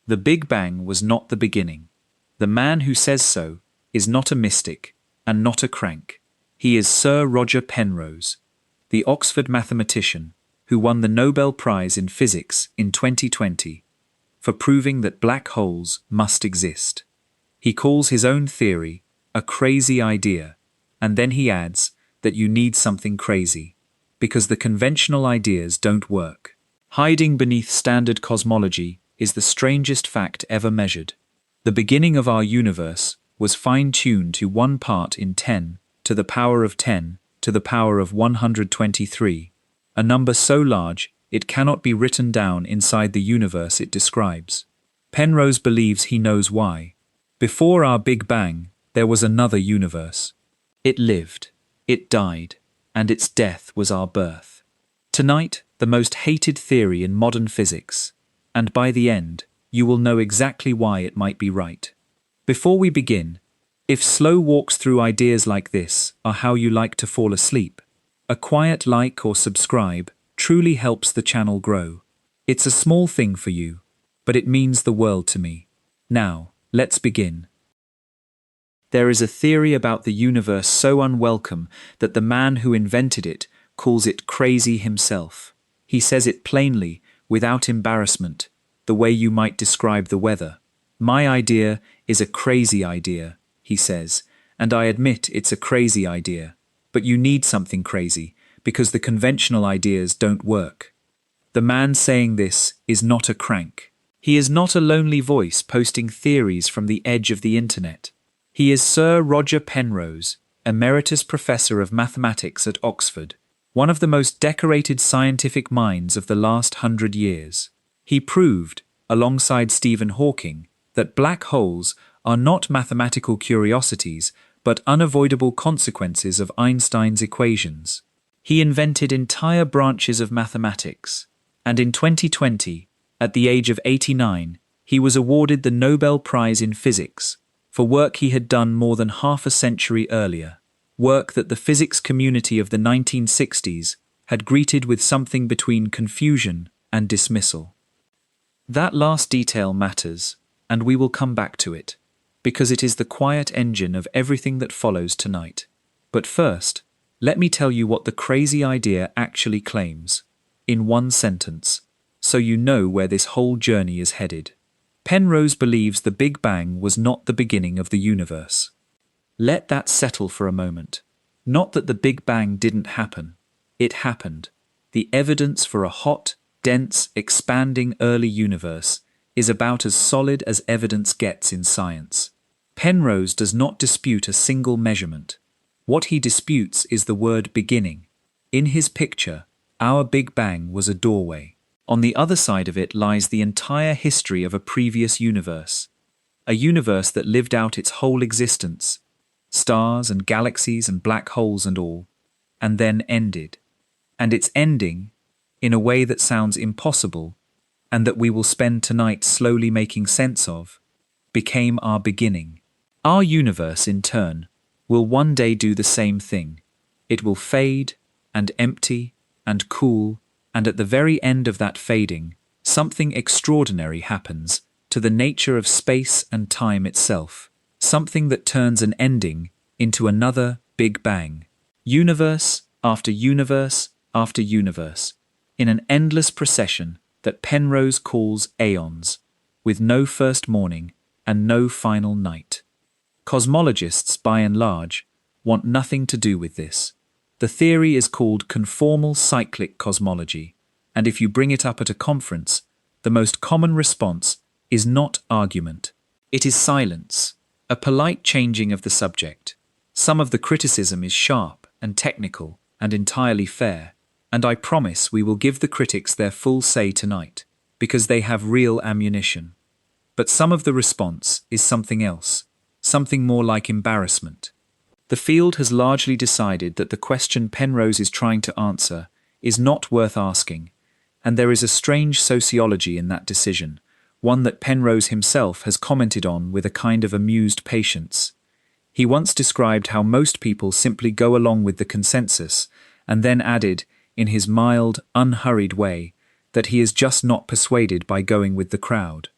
The Big Bang was not the beginning. The man who says so is not a mystic and not a crank. He is Sir Roger Penrose, the Oxford mathematician who won the Nobel Prize in Physics in 2020 for proving that black holes must exist. He calls his own theory a crazy idea, and then he adds that you need something crazy, because the conventional ideas don't work. Hiding beneath standard cosmology is the strangest fact ever measured. The beginning of our universe was fine-tuned to 1 part in 10 to the power of 10 to the power of 123, a number so large it cannot be written down inside the universe it describes. Penrose believes he knows why. Before our Big Bang, there was another universe. It lived, it died, and its death was our birth. Tonight, the most hated theory in modern physics, and by the end, you will know exactly why it might be right. Before we begin, if slow walks through ideas like this are how you like to fall asleep, a quiet like or subscribe truly helps the channel grow. It's a small thing for you, but it means the world to me. Now, let's begin. There is a theory about the universe so unwelcome that the man who invented it calls it crazy himself. He says it plainly, without embarrassment, the way you might describe the weather. My idea is a crazy idea, he says, and I admit it's a crazy idea. But you need something crazy, because the conventional ideas don't work. The man saying this is not a crank. He is not a lonely voice posting theories from the edge of the internet. He is Sir Roger Penrose, Emeritus Professor of Mathematics at Oxford, one of the most decorated scientific minds of the last 100 years. He proved, alongside Stephen Hawking, that black holes are not mathematical curiosities, but unavoidable consequences of Einstein's equations. He invented entire branches of mathematics, and in 2020, at the age of 89, he was awarded the Nobel Prize in Physics for work he had done more than half a century earlier, work that the physics community of the 1960s had greeted with something between confusion and dismissal. That last detail matters, and we will come back to it, because it is the quiet engine of everything that follows tonight. But first, let me tell you what the crazy idea actually claims, in one sentence, so you know where this whole journey is headed. Penrose believes the Big Bang was not the beginning of the universe. Let that settle for a moment. Not that the Big Bang didn't happen. It happened. The evidence for a hot, dense, expanding early universe is about as solid as evidence gets in science. Penrose does not dispute a single measurement. What he disputes is the word beginning. In his picture, our Big Bang was a doorway. On the other side of it lies the entire history of a previous universe. A universe that lived out its whole existence, stars and galaxies and black holes and all, and then ended. And its ending, in a way that sounds impossible, and that we will spend tonight slowly making sense of, became our beginning. Our universe, in turn, will one day do the same thing. It will fade and empty and cool, and at the very end of that fading, something extraordinary happens to the nature of space and time itself, something that turns an ending into another Big Bang. Universe after universe after universe, in an endless procession that Penrose calls aeons, with no first morning and no final night. Cosmologists, by and large, want nothing to do with this. The theory is called conformal cyclic cosmology, and if you bring it up at a conference, the most common response is not argument. It is silence, a polite changing of the subject. Some of the criticism is sharp and technical and entirely fair, and I promise we will give the critics their full say tonight, because they have real ammunition. But some of the response is something else, something more like embarrassment. The field has largely decided that the question Penrose is trying to answer is not worth asking, and there is a strange sociology in that decision, one that Penrose himself has commented on with a kind of amused patience. He once described how most people simply go along with the consensus, and then added, in his mild, unhurried way, that he is just not persuaded by going with the crowd.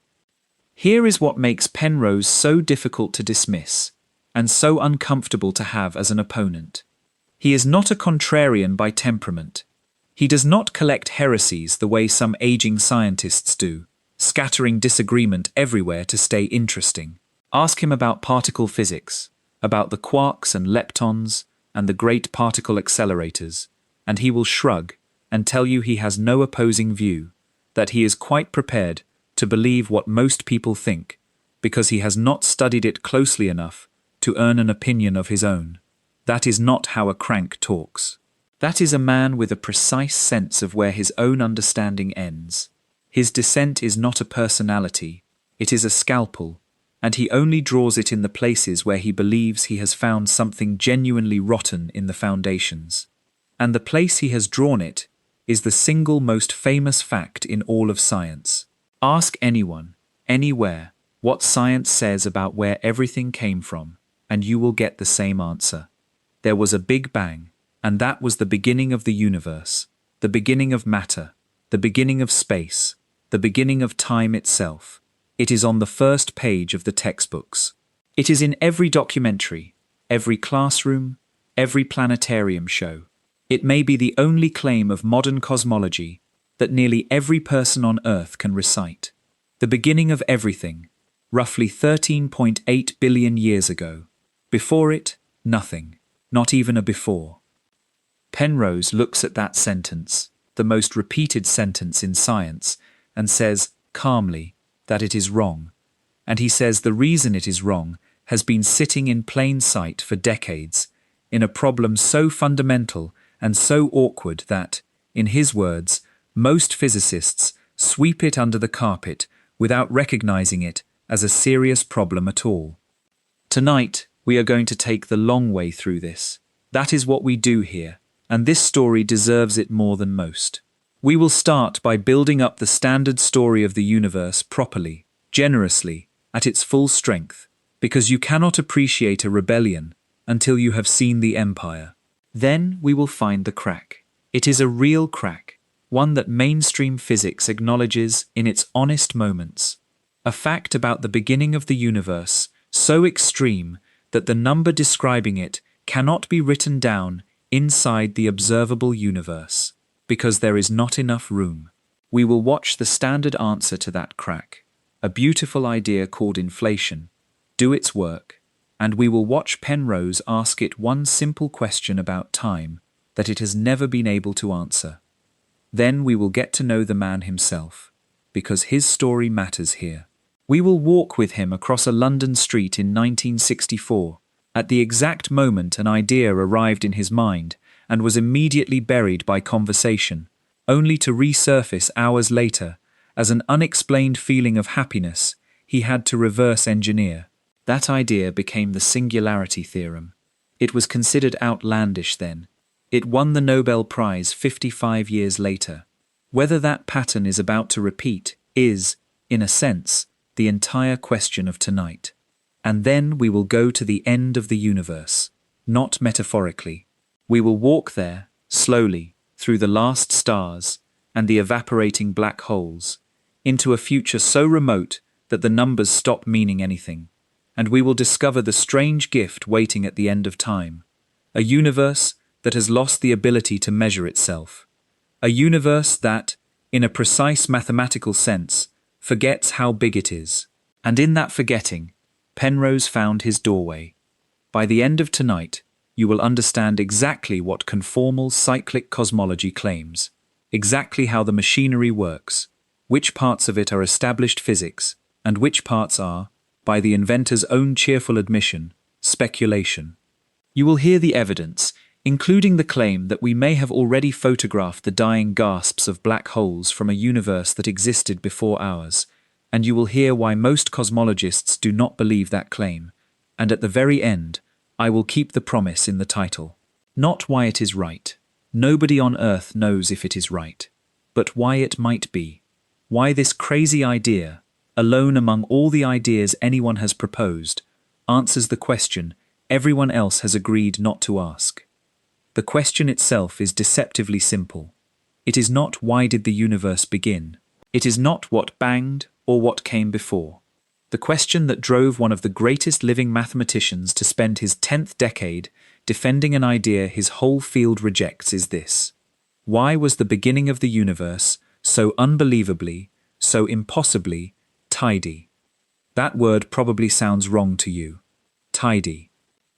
Here is what makes Penrose so difficult to dismiss, and so uncomfortable to have as an opponent. He is not a contrarian by temperament. He does not collect heresies the way some aging scientists do, scattering disagreement everywhere to stay interesting. Ask him about particle physics, about the quarks and leptons and the great particle accelerators, and he will shrug and tell you he has no opposing view, that he is quite prepared to believe what most people think, because he has not studied it closely enough to earn an opinion of his own. That is not how a crank talks. That is a man with a precise sense of where his own understanding ends. His dissent is not a personality, it is a scalpel, and he only draws it in the places where he believes he has found something genuinely rotten in the foundations. And the place he has drawn it is the single most famous fact in all of science. Ask anyone, anywhere, what science says about where everything came from, and you will get the same answer. There was a Big Bang, and that was the beginning of the universe, the beginning of matter, the beginning of space, the beginning of time itself. It is on the first page of the textbooks. It is in every documentary, every classroom, every planetarium show. It may be the only claim of modern cosmology that nearly every person on Earth can recite. The beginning of everything, roughly 13.8 billion years ago. Before it, nothing, not even a before. Penrose looks at that sentence, the most repeated sentence in science, and says, calmly, that it is wrong. And he says the reason it is wrong has been sitting in plain sight for decades, in a problem so fundamental and so awkward that, in his words, most physicists sweep it under the carpet without recognizing it as a serious problem at all. Tonight, we are going to take the long way through this. That is what we do here, and this story deserves it more than most. We will start by building up the standard story of the universe properly, generously, at its full strength, because you cannot appreciate a rebellion until you have seen the empire. Then we will find the crack. It is a real crack, one that mainstream physics acknowledges in its honest moments. A fact about the beginning of the universe, so extreme that the number describing it cannot be written down inside the observable universe, because there is not enough room. We will watch the standard answer to that crack, a beautiful idea called inflation, do its work, and we will watch Penrose ask it one simple question about time that it has never been able to answer. Then we will get to know the man himself, because his story matters here. We will walk with him across a London street in 1964, at the exact moment an idea arrived in his mind and was immediately buried by conversation, only to resurface hours later as an unexplained feeling of happiness he had to reverse engineer. That idea became the singularity theorem. It was considered outlandish then. It won the Nobel Prize 55 years later. Whether that pattern is about to repeat is, in a sense, the entire question of tonight. And then we will go to the end of the universe, not metaphorically. We will walk there, slowly, through the last stars and the evaporating black holes, into a future so remote that the numbers stop meaning anything. And we will discover the strange gift waiting at the end of time. A universe that has lost the ability to measure itself. A universe that, in a precise mathematical sense, forgets how big it is. And in that forgetting, Penrose found his doorway. By the end of tonight, you will understand exactly what conformal cyclic cosmology claims, exactly how the machinery works, which parts of it are established physics, and which parts are, by the inventor's own cheerful admission, speculation. You will hear the evidence, including the claim that we may have already photographed the dying gasps of black holes from a universe that existed before ours, and you will hear why most cosmologists do not believe that claim, and at the very end, I will keep the promise in the title. Not why it is right. Nobody on Earth knows if it is right, but why it might be. Why this crazy idea, alone among all the ideas anyone has proposed, answers the question everyone else has agreed not to ask. The question itself is deceptively simple. It is not why did the universe begin. It is not what banged or what came before. The question that drove one of the greatest living mathematicians to spend his 10th decade defending an idea his whole field rejects is this: why was the beginning of the universe so unbelievably, so impossibly, tidy? That word probably sounds wrong to you. Tidy.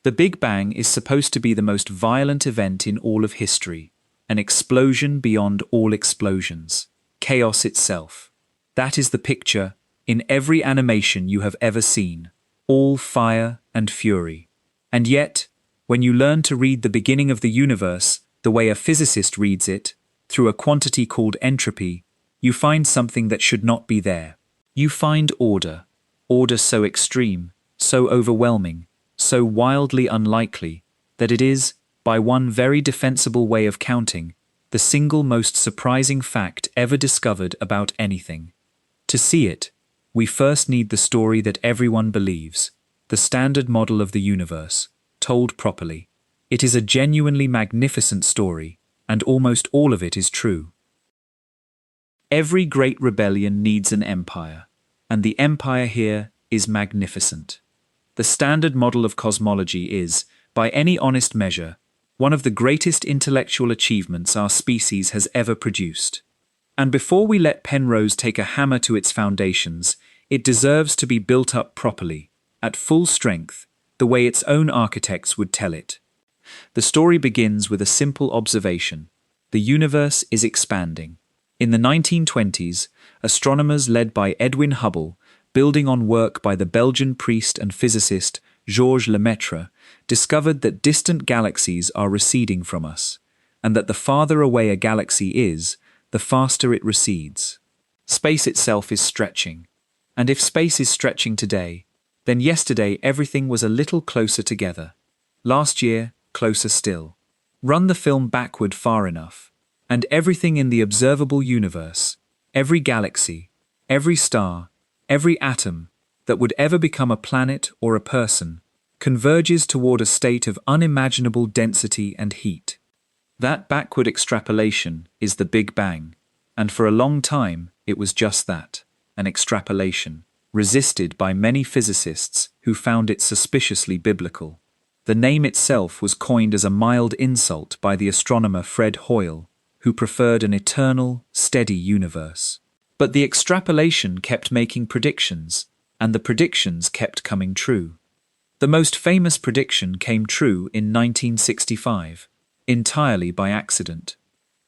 The Big Bang is supposed to be the most violent event in all of history, an explosion beyond all explosions, chaos itself. That is the picture in every animation you have ever seen, all fire and fury. And yet, when you learn to read the beginning of the universe the way a physicist reads it, through a quantity called entropy, you find something that should not be there. You find order, order so extreme, so overwhelming, so wildly unlikely, that it is, by one very defensible way of counting, the single most surprising fact ever discovered about anything. To see it, we first need the story that everyone believes, the standard model of the universe, told properly. It is a genuinely magnificent story, and almost all of it is true. Every great rebellion needs an empire, and the empire here is magnificent. The standard model of cosmology is, by any honest measure, one of the greatest intellectual achievements our species has ever produced. And before we let Penrose take a hammer to its foundations, it deserves to be built up properly, at full strength, the way its own architects would tell it. The story begins with a simple observation: the universe is expanding. In the 1920s, astronomers led by Edwin Hubble, building on work by the Belgian priest and physicist Georges Lemaitre, discovered that distant galaxies are receding from us, and that the farther away a galaxy is, the faster it recedes. Space itself is stretching, and if space is stretching today, then yesterday everything was a little closer together. Last year, closer still. Run the film backward far enough, and everything in the observable universe, every galaxy, every star, every atom that would ever become a planet or a person, converges toward a state of unimaginable density and heat. That backward extrapolation is the Big Bang, and for a long time it was just that, an extrapolation, resisted by many physicists who found it suspiciously biblical. The name itself was coined as a mild insult by the astronomer Fred Hoyle, who preferred an eternal, steady universe. But the extrapolation kept making predictions, and the predictions kept coming true. The most famous prediction came true in 1965, entirely by accident.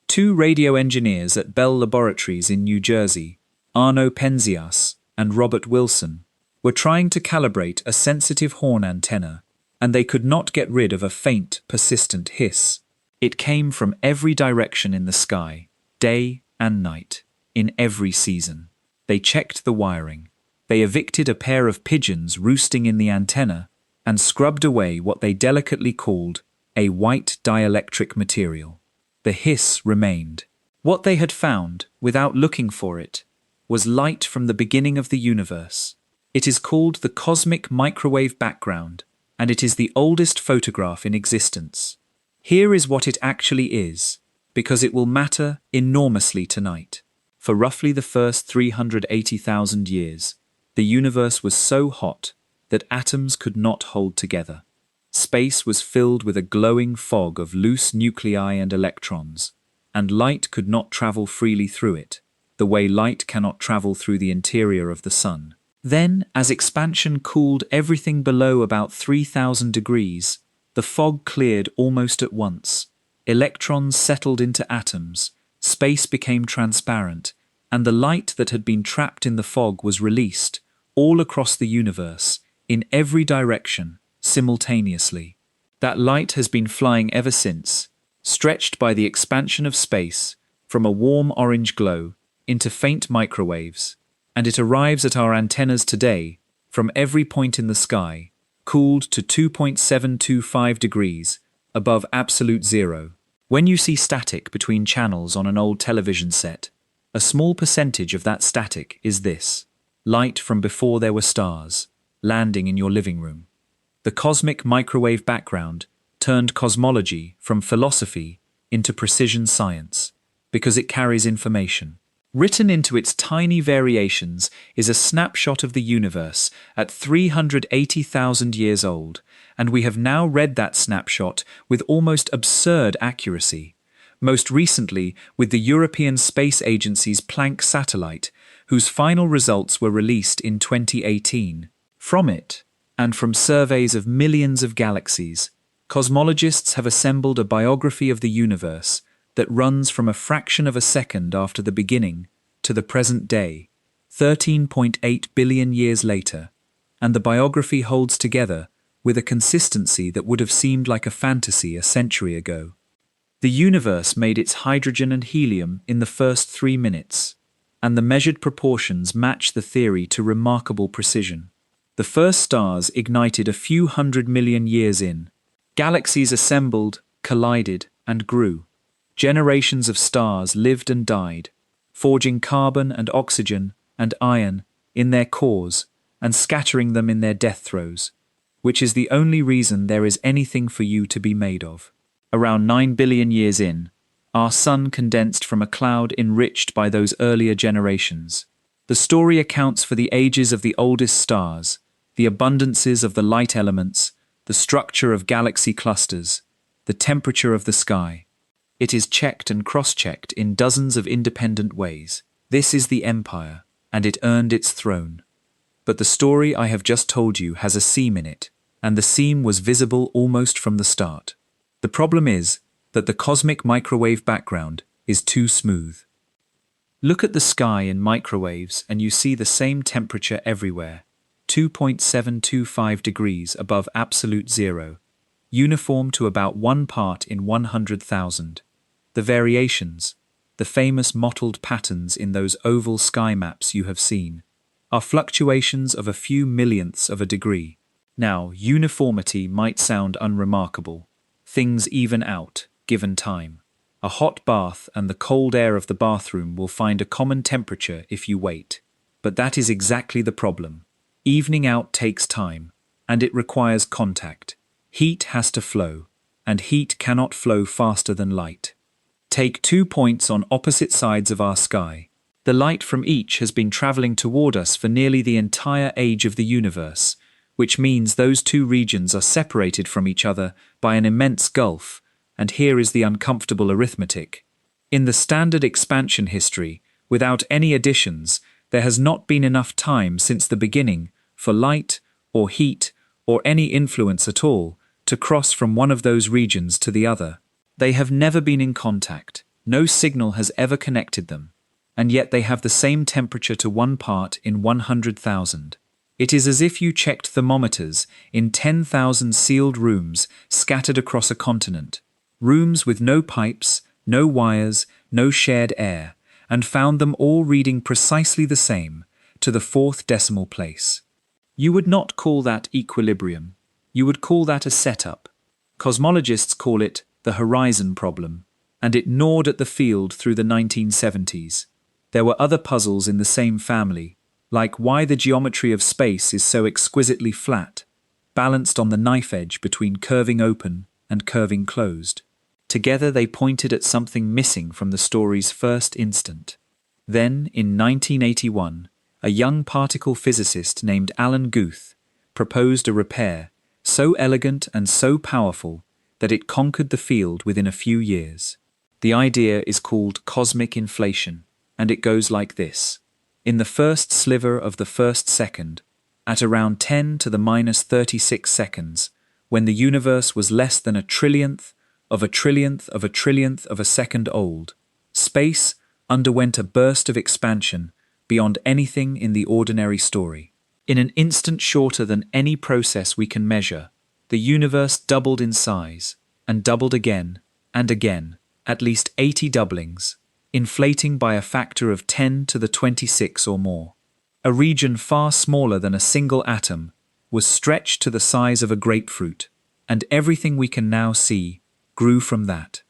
Two radio engineers at Bell Laboratories in New Jersey, Arno Penzias and Robert Wilson, were trying to calibrate a sensitive horn antenna, and they could not get rid of a faint, persistent hiss. It came from every direction in the sky, day and night, in every season. They checked the wiring. They evicted a pair of pigeons roosting in the antenna and scrubbed away what they delicately called a white dielectric material. The hiss remained. What they had found, without looking for it, was light from the beginning of the universe. It is called the cosmic microwave background, and it is the oldest photograph in existence. Here is what it actually is, because it will matter enormously tonight. For roughly the first 380,000 years, the universe was so hot that atoms could not hold together. Space was filled with a glowing fog of loose nuclei and electrons, and light could not travel freely through it, the way light cannot travel through the interior of the sun. Then, as expansion cooled everything below about 3,000 degrees, the fog cleared almost at once. Electrons settled into atoms, space became transparent, and the light that had been trapped in the fog was released, all across the universe, in every direction, simultaneously. That light has been flying ever since, stretched by the expansion of space, from a warm orange glow into faint microwaves, and it arrives at our antennas today, from every point in the sky, cooled to 2.725 degrees, above absolute zero. When you see static between channels on an old television set, a small percentage of that static is this: light from before there were stars, landing in your living room. The cosmic microwave background turned cosmology from philosophy into precision science, because it carries information. Written into its tiny variations is a snapshot of the universe at 380,000 years old, and we have now read that snapshot with almost absurd accuracy, most recently with the European Space Agency's Planck satellite, whose final results were released in 2018. From it, and from surveys of millions of galaxies, cosmologists have assembled a biography of the universe that runs from a fraction of a second after the beginning to the present day, 13.8 billion years later, and the biography holds together with a consistency that would have seemed like a fantasy a century ago. The universe made its hydrogen and helium in the first 3 minutes, and the measured proportions match the theory to remarkable precision. The first stars ignited a few 100 million years in. Galaxies assembled, collided, and grew. Generations of stars lived and died, forging carbon and oxygen and iron in their cores and scattering them in their death throes, which is the only reason there is anything for you to be made of. Around 9 billion years in, our sun condensed from a cloud enriched by those earlier generations. The story accounts for the ages of the oldest stars, the abundances of the light elements, the structure of galaxy clusters, the temperature of the sky. It is checked and cross-checked in dozens of independent ways. This is the empire, and it earned its throne. But the story I have just told you has a seam in it, and the seam was visible almost from the start. The problem is that the cosmic microwave background is too smooth. Look at the sky in microwaves and you see the same temperature everywhere, 2.725 degrees above absolute zero, uniform to about 1 part in 100,000. The variations, the famous mottled patterns in those oval sky maps you have seen, are fluctuations of a few millionths of a degree. Now, uniformity might sound unremarkable. Things even out, given time. A hot bath and the cold air of the bathroom will find a common temperature if you wait. But that is exactly the problem. Evening out takes time, and it requires contact. Heat has to flow, and heat cannot flow faster than light. Take 2 points on opposite sides of our sky. The light from each has been traveling toward us for nearly the entire age of the universe, which means those 2 regions are separated from each other by an immense gulf, and here is the uncomfortable arithmetic. In the standard expansion history, without any additions, there has not been enough time since the beginning for light, or heat, or any influence at all, to cross from one of those regions to the other. They have never been in contact, no signal has ever connected them, and yet they have the same temperature to 1 part in 100,000. It is as if you checked thermometers in 10,000 sealed rooms scattered across a continent, rooms with no pipes, no wires, no shared air, and found them all reading precisely the same, to the 4th decimal place. You would not call that equilibrium. You would call that a setup. Cosmologists call it the horizon problem, and it gnawed at the field through the 1970s. There were other puzzles in the same family, like why the geometry of space is so exquisitely flat, balanced on the knife edge between curving open and curving closed. Together they pointed at something missing from the story's first instant. Then, in 1981, a young particle physicist named Alan Guth proposed a repair so elegant and so powerful that it conquered the field within a few years. The idea is called cosmic inflation, and it goes like this. In the first sliver of the first second, at around 10 to the minus 36 seconds, when the universe was less than a trillionth of a trillionth of a trillionth of a second old, space underwent a burst of expansion beyond anything in the ordinary story. In an instant shorter than any process we can measure, the universe doubled in size, and doubled again, and again, at least 80 doublings, inflating by a factor of 10 to the 26 or more. A region far smaller than a single atom was stretched to the size of a grapefruit, and everything we can now see grew from that.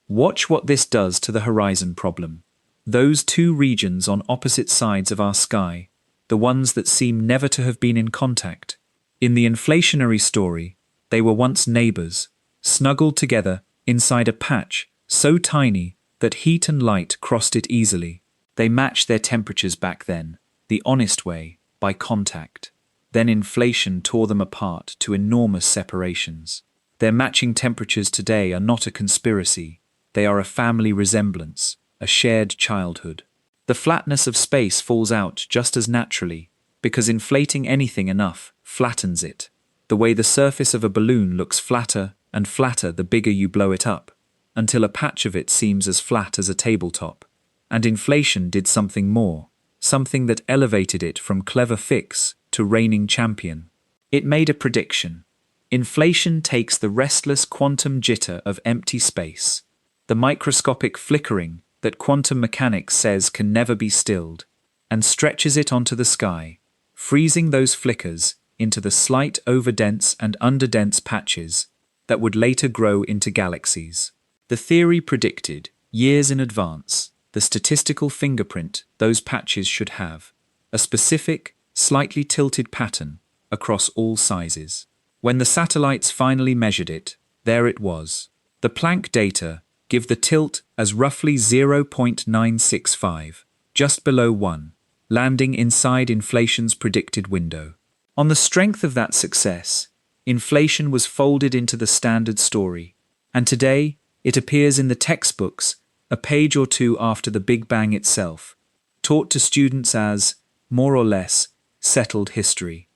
Watch what this does to the horizon problem. Those 2 regions on opposite sides of our sky, the ones that seem never to have been in contact. In the inflationary story, they were once neighbors, snuggled together inside a patch so tiny that heat and light crossed it easily. They matched their temperatures back then, the honest way, by contact. Then inflation tore them apart to enormous separations. Their matching temperatures today are not a conspiracy. They are a family resemblance, a shared childhood. The flatness of space falls out just as naturally, because inflating anything enough flattens it. The way the surface of a balloon looks flatter and flatter the bigger you blow it up, until a patch of it seems as flat as a tabletop. And inflation did something more, something that elevated it from clever fix to reigning champion. It made a prediction. Inflation takes the restless quantum jitter of empty space, the microscopic flickering that quantum mechanics says can never be stilled, and stretches it onto the sky, freezing those flickers into the slight overdense and underdense patches that would later grow into galaxies. The theory predicted, years in advance, the statistical fingerprint those patches should have, a specific, slightly tilted pattern across all sizes. When the satellites finally measured it, there it was. The Planck data give the tilt as roughly 0.965, just below 1, landing inside inflation's predicted window. On the strength of that success, inflation was folded into the standard story, and today it appears in the textbooks a page or two after the Big Bang itself, taught to students as, more or less, settled history.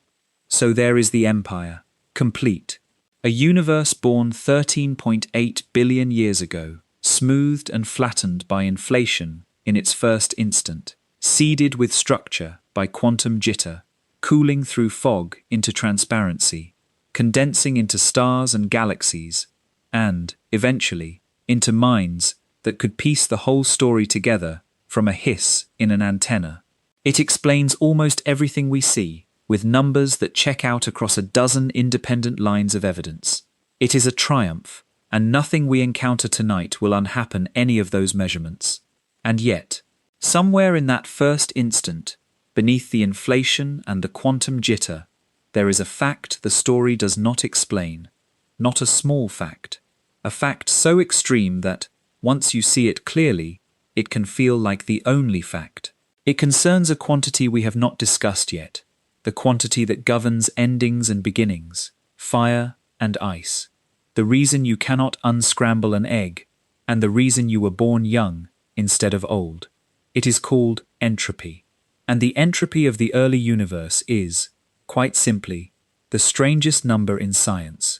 So there is the empire, complete. A universe born 13.8 billion years ago, smoothed and flattened by inflation in its first instant, seeded with structure by quantum jitter, cooling through fog into transparency, condensing into stars and galaxies, and, eventually, into minds that could piece the whole story together from a hiss in an antenna. It explains almost everything we see, with numbers that check out across a dozen independent lines of evidence. It is a triumph, and nothing we encounter tonight will unhappen any of those measurements. And yet, somewhere in that first instant, beneath the inflation and the quantum jitter, there is a fact the story does not explain, not a small fact, a fact so extreme that, once you see it clearly, it can feel like the only fact. It concerns a quantity we have not discussed yet, the quantity that governs endings and beginnings, fire and ice, the reason you cannot unscramble an egg, and the reason you were born young instead of old. It is called entropy. And the entropy of the early universe is, quite simply, the strangest number in science.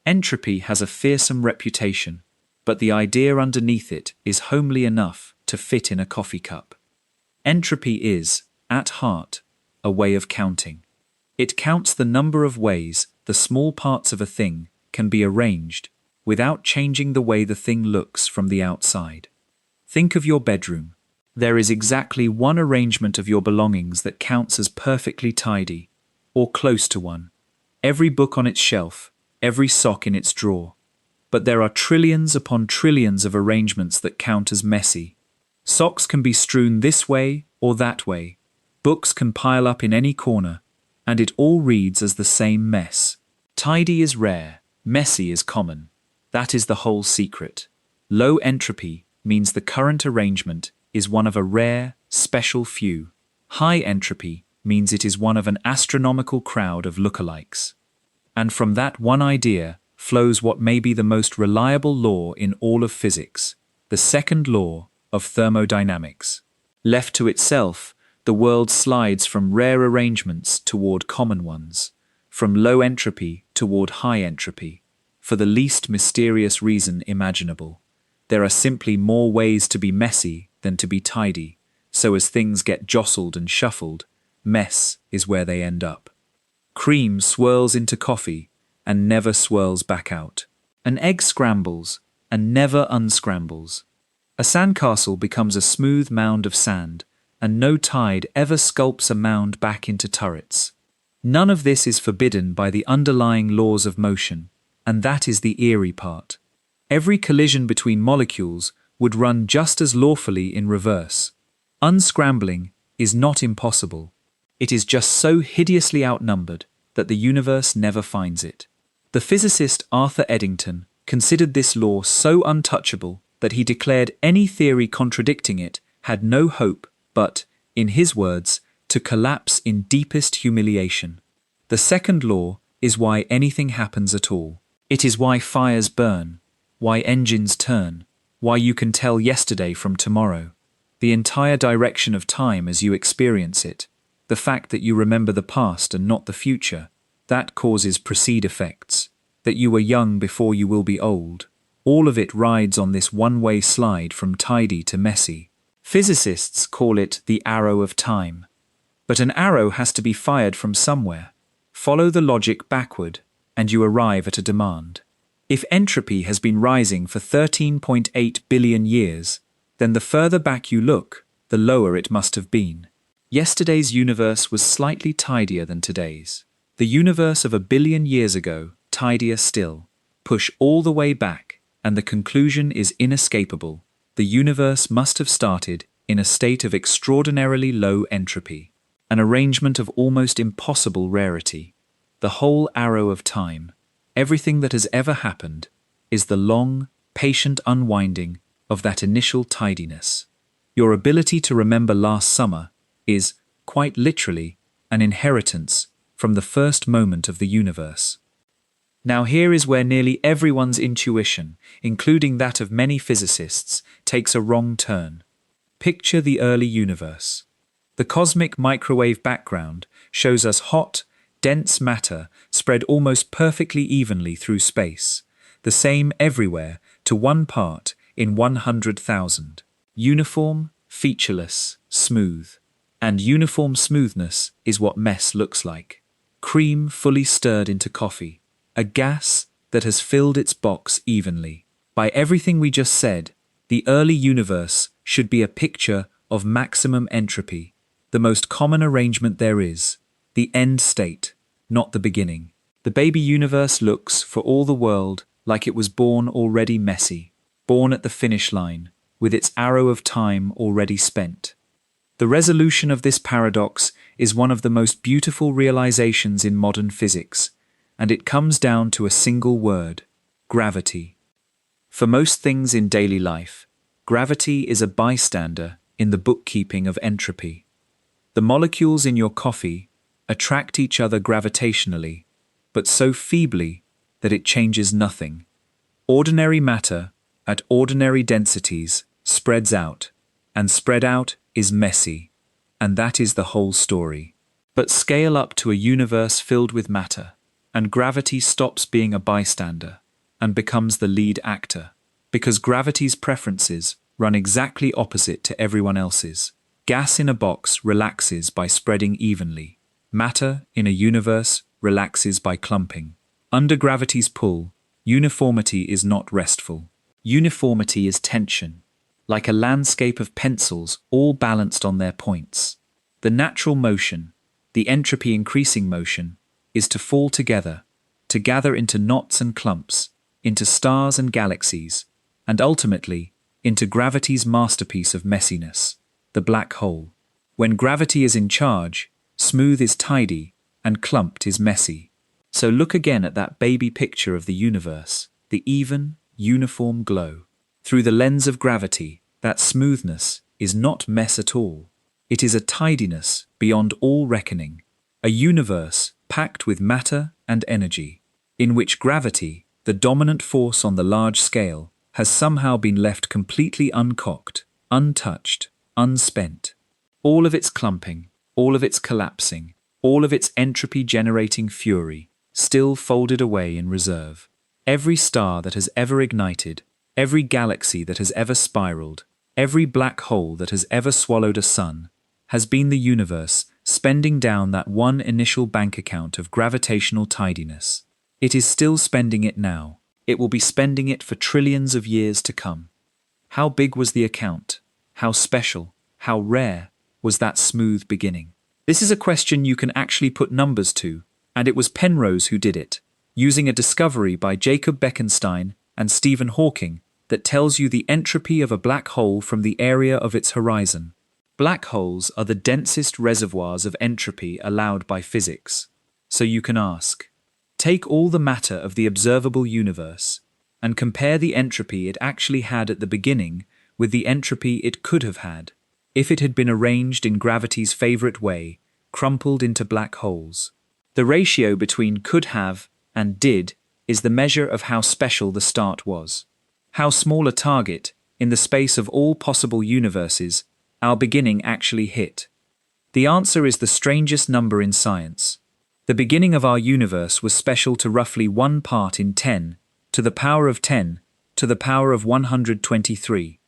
Entropy has a fearsome reputation, but the idea underneath it is homely enough to fit in a coffee cup. Entropy is, at heart, a way of counting. It counts the number of ways the small parts of a thing can be arranged without changing the way the thing looks from the outside. Think of your bedroom. There is exactly one arrangement of your belongings that counts as perfectly tidy, or close to one. Every book on its shelf, every sock in its drawer. But there are trillions upon trillions of arrangements that count as messy. Socks can be strewn this way or that way. Books can pile up in any corner, and it all reads as the same mess. Tidy is rare, messy is common. That is the whole secret. Low entropy means the current arrangement is one of a rare, special few. High entropy means it is one of an astronomical crowd of lookalikes. And from that one idea flows what may be the most reliable law in all of physics, the second law of thermodynamics. Left to itself, the world slides from rare arrangements toward common ones, from low entropy toward high entropy, for the least mysterious reason imaginable. There are simply more ways to be messy than to be tidy, so as things get jostled and shuffled, mess is where they end up. Cream swirls into coffee and never swirls back out. An egg scrambles and never unscrambles. A sandcastle becomes a smooth mound of sand, and no tide ever sculpts a mound back into turrets. None of this is forbidden by the underlying laws of motion, and that is the eerie part. Every collision between molecules would run just as lawfully in reverse. Unscrambling is not impossible. It is just so hideously outnumbered that the universe never finds it. The physicist Arthur Eddington considered this law so untouchable that he declared any theory contradicting it had no hope but, in his words, to collapse in deepest humiliation. The second law is why anything happens at all. It is why fires burn, why engines turn, why you can tell yesterday from tomorrow. The entire direction of time as you experience it, the fact that you remember the past and not the future, that causes precede effects, that you were young before you will be old. All of it rides on this one-way slide from tidy to messy. Physicists call it the arrow of time. But an arrow has to be fired from somewhere. Follow the logic backward, and you arrive at a demand. If entropy has been rising for 13.8 billion years, then the further back you look, the lower it must have been. Yesterday's universe was slightly tidier than today's. The universe of 1 billion years ago, tidier still. Push all the way back, and the conclusion is inescapable. The universe must have started in a state of extraordinarily low entropy, an arrangement of almost impossible rarity. The whole arrow of time, everything that has ever happened, is the long, patient unwinding of that initial tidiness. Your ability to remember last summer is, quite literally, an inheritance from the first moment of the universe. Now here is where nearly everyone's intuition, including that of many physicists, takes a wrong turn. Picture the early universe. The cosmic microwave background shows us hot, dense matter spread almost perfectly evenly through space, the same everywhere to 1 part in 100,000. Uniform, featureless, smooth. And uniform smoothness is what mess looks like. Cream fully stirred into coffee. A gas that has filled its box evenly. By everything we just said, the early universe should be a picture of maximum entropy, the most common arrangement there is, the end state, not the beginning. The baby universe looks, for all the world, like it was born already messy, born at the finish line, with its arrow of time already spent. The resolution of this paradox is one of the most beautiful realizations in modern physics, and it comes down to a single word: gravity. For most things in daily life, gravity is a bystander in the bookkeeping of entropy. The molecules in your coffee attract each other gravitationally, but so feebly that it changes nothing. Ordinary matter, at ordinary densities, spreads out, and spread out is messy, and that is the whole story. But scale up to a universe filled with matter, and gravity stops being a bystander and becomes the lead actor, because gravity's preferences run exactly opposite to everyone else's. Gas in a box relaxes by spreading evenly. Matter in a universe relaxes by clumping. Under gravity's pull, uniformity is not restful. Uniformity is tension, like a landscape of pencils all balanced on their points. The natural motion, the entropy-increasing motion, is to fall together, to gather into knots and clumps, into stars and galaxies, and ultimately into gravity's masterpiece of messiness, the black hole. When gravity is in charge, smooth is tidy and clumped is messy. So look again at that baby picture of the universe, the even, uniform glow. Through the lens of gravity, that smoothness is not mess at all. It is a tidiness beyond all reckoning, a universe packed with matter and energy, in which gravity, the dominant force on the large scale, has somehow been left completely uncocked, untouched, unspent. All of its clumping, all of its collapsing, all of its entropy-generating fury, still folded away in reserve. Every star that has ever ignited, every galaxy that has ever spiraled, every black hole that has ever swallowed a sun, has been the universe spending down that one initial bank account of gravitational tidiness. It is still spending it now. It will be spending it for trillions of years to come. How big was the account? How special, how rare was that smooth beginning? This is a question you can actually put numbers to, and it was Penrose who did it, using a discovery by Jacob Bekenstein and Stephen Hawking that tells you the entropy of a black hole from the area of its horizon. Black holes are the densest reservoirs of entropy allowed by physics. So you can ask, take all the matter of the observable universe and compare the entropy it actually had at the beginning with the entropy it could have had. if it had been arranged in gravity's favorite way, crumpled into black holes. The ratio between could have and did is the measure of how special the start was. How small a target, in the space of all possible universes, our beginning actually hit. The answer is the strangest number in science. The beginning of our universe was special to roughly 1 part in 10, to the power of 10, to the power of 123.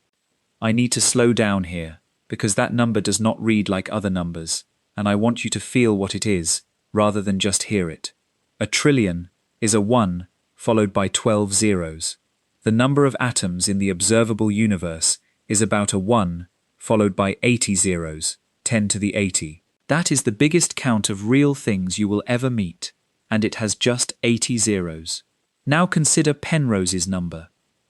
I need to slow down here, because that number does not read like other numbers, and I want you to feel what it is, rather than just hear it. A trillion is a 1 followed by 12 zeros. The number of atoms in the observable universe is about a 1 followed by 80 zeros, 10 to the 80. That is the biggest count of real things you will ever meet, and it has just 80 zeros. Now consider Penrose's number,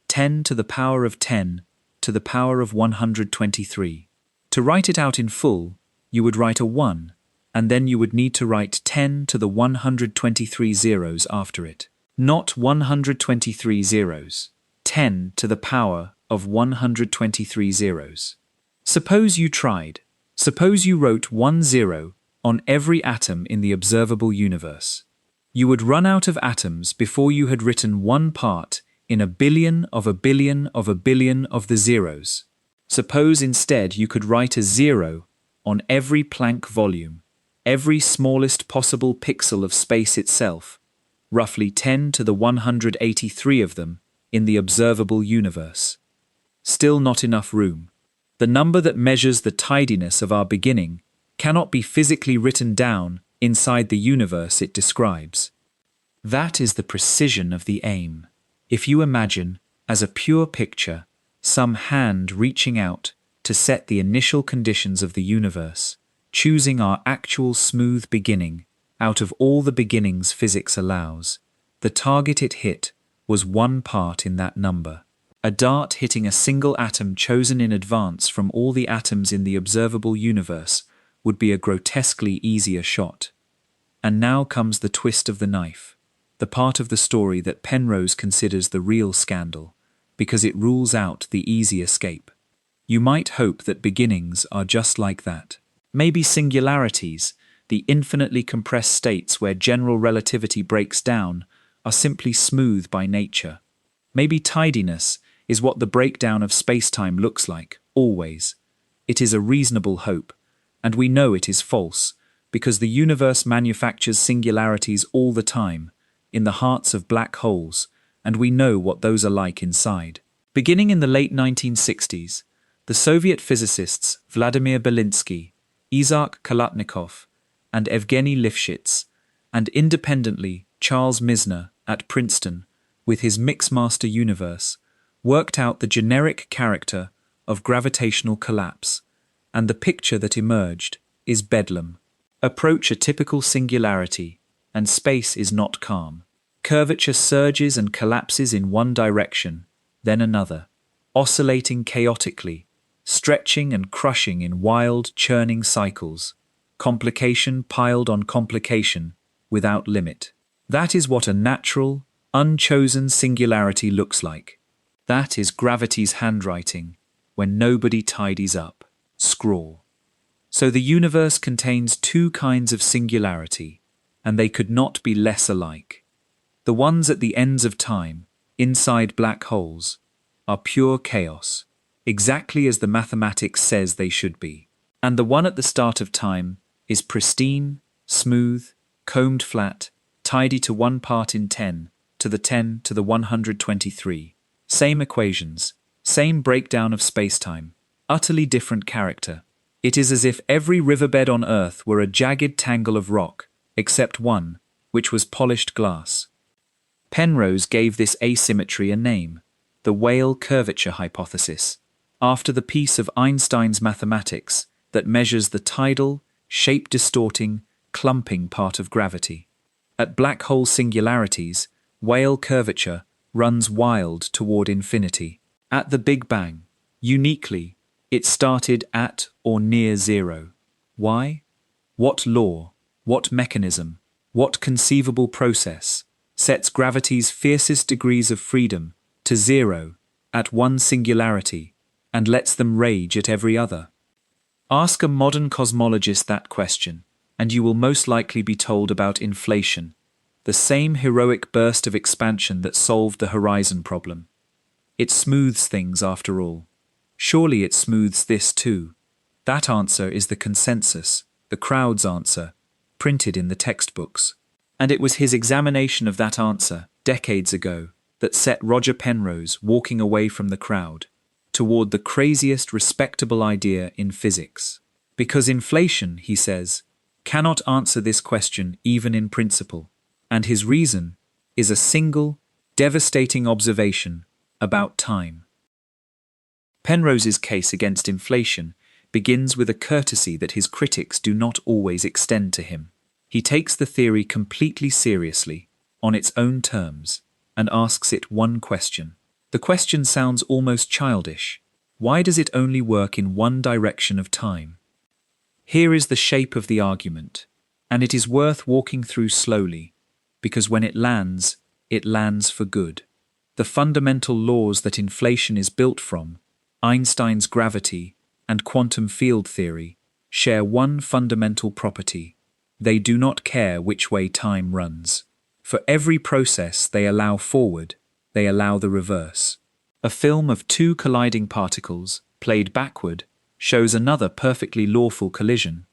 10 to the power of 10 to the power of 123. To write it out in full, you would write a 1, and then you would need to write 10 to the 123 zeros after it. Not 123 zeros, 10 to the power of 123 zeros. Suppose you tried. Suppose you wrote 1 0 on every atom in the observable universe. You would run out of atoms before you had written 1 part in a billion of a billion of a billion of the zeros. Suppose instead you could write a 0 on every Planck volume, every smallest possible pixel of space itself, roughly 10 to the 183 of them in the observable universe. Still not enough room. The number that measures the tidiness of our beginning cannot be physically written down inside the universe it describes. That is the precision of the aim. If you imagine, as a pure picture, some hand reaching out to set the initial conditions of the universe, choosing our actual smooth beginning out of all the beginnings physics allows, the target it hit was 1 part in that number. A dart hitting a single atom chosen in advance from all the atoms in the observable universe would be a grotesquely easier shot. And now comes the twist of the knife, the part of the story that Penrose considers the real scandal, because it rules out the easy escape. You might hope that beginnings are just like that. Maybe singularities, the infinitely compressed states where general relativity breaks down, are simply smooth by nature. Maybe tidiness is what the breakdown of space-time looks like, always. It is a reasonable hope, and we know it is false, because the universe manufactures singularities all the time, in the hearts of black holes, and we know what those are like inside. Beginning in the late 1960s, the Soviet physicists Vladimir Belinsky, Isaac Kalatnikov, and Evgeny Lifshitz, and independently Charles Misner at Princeton, with his Mixmaster universe, worked out the generic character of gravitational collapse, and the picture that emerged is bedlam. Approach a typical singularity, and space is not calm. Curvature surges and collapses in one direction, then another, oscillating chaotically, stretching and crushing in wild, churning cycles, complication piled on complication, without limit. That is what a natural, unchosen singularity looks like. That is gravity's handwriting, when nobody tidies up. Scrawl. So the universe contains 2 kinds of singularity, and they could not be less alike. The ones at the ends of time, inside black holes, are pure chaos, exactly as the mathematics says they should be. And the one at the start of time is pristine, smooth, combed flat, tidy to 1 part in 10, to the 10 to the 123. Same equations, same breakdown of spacetime, utterly different character. It is as if every riverbed on Earth were a jagged tangle of rock, except one, which was polished glass. Penrose gave this asymmetry a name, the Weyl curvature hypothesis, after the piece of Einstein's mathematics that measures the tidal, shape-distorting, clumping part of gravity. At black hole singularities, Weyl curvature runs wild toward infinity. At the Big Bang, uniquely, it started at or near 0. Why? What law, what mechanism, what conceivable process sets gravity's fiercest degrees of freedom to 0 at one singularity and lets them rage at every other? Ask a modern cosmologist that question, and you will most likely be told about inflation, the same heroic burst of expansion that solved the horizon problem. It smooths things after all. Surely it smooths this too. That answer is the consensus, the crowd's answer, printed in the textbooks. And it was his examination of that answer, decades ago, that set Roger Penrose walking away from the crowd, toward the craziest respectable idea in physics. Because inflation, he says, cannot answer this question even in principle, and his reason is a single, devastating observation about time. Penrose's case against inflation begins with a courtesy that his critics do not always extend to him. He takes the theory completely seriously, on its own terms, and asks it one question. The question sounds almost childish. Why does it only work in one direction of time? Here is the shape of the argument, and it is worth walking through slowly, because when it lands for good. The fundamental laws that inflation is built from, Einstein's gravity and quantum field theory, share one fundamental property. They do not care which way time runs. For every process they allow forward, they allow the reverse. A film of two colliding particles, played backward, shows another perfectly lawful collision.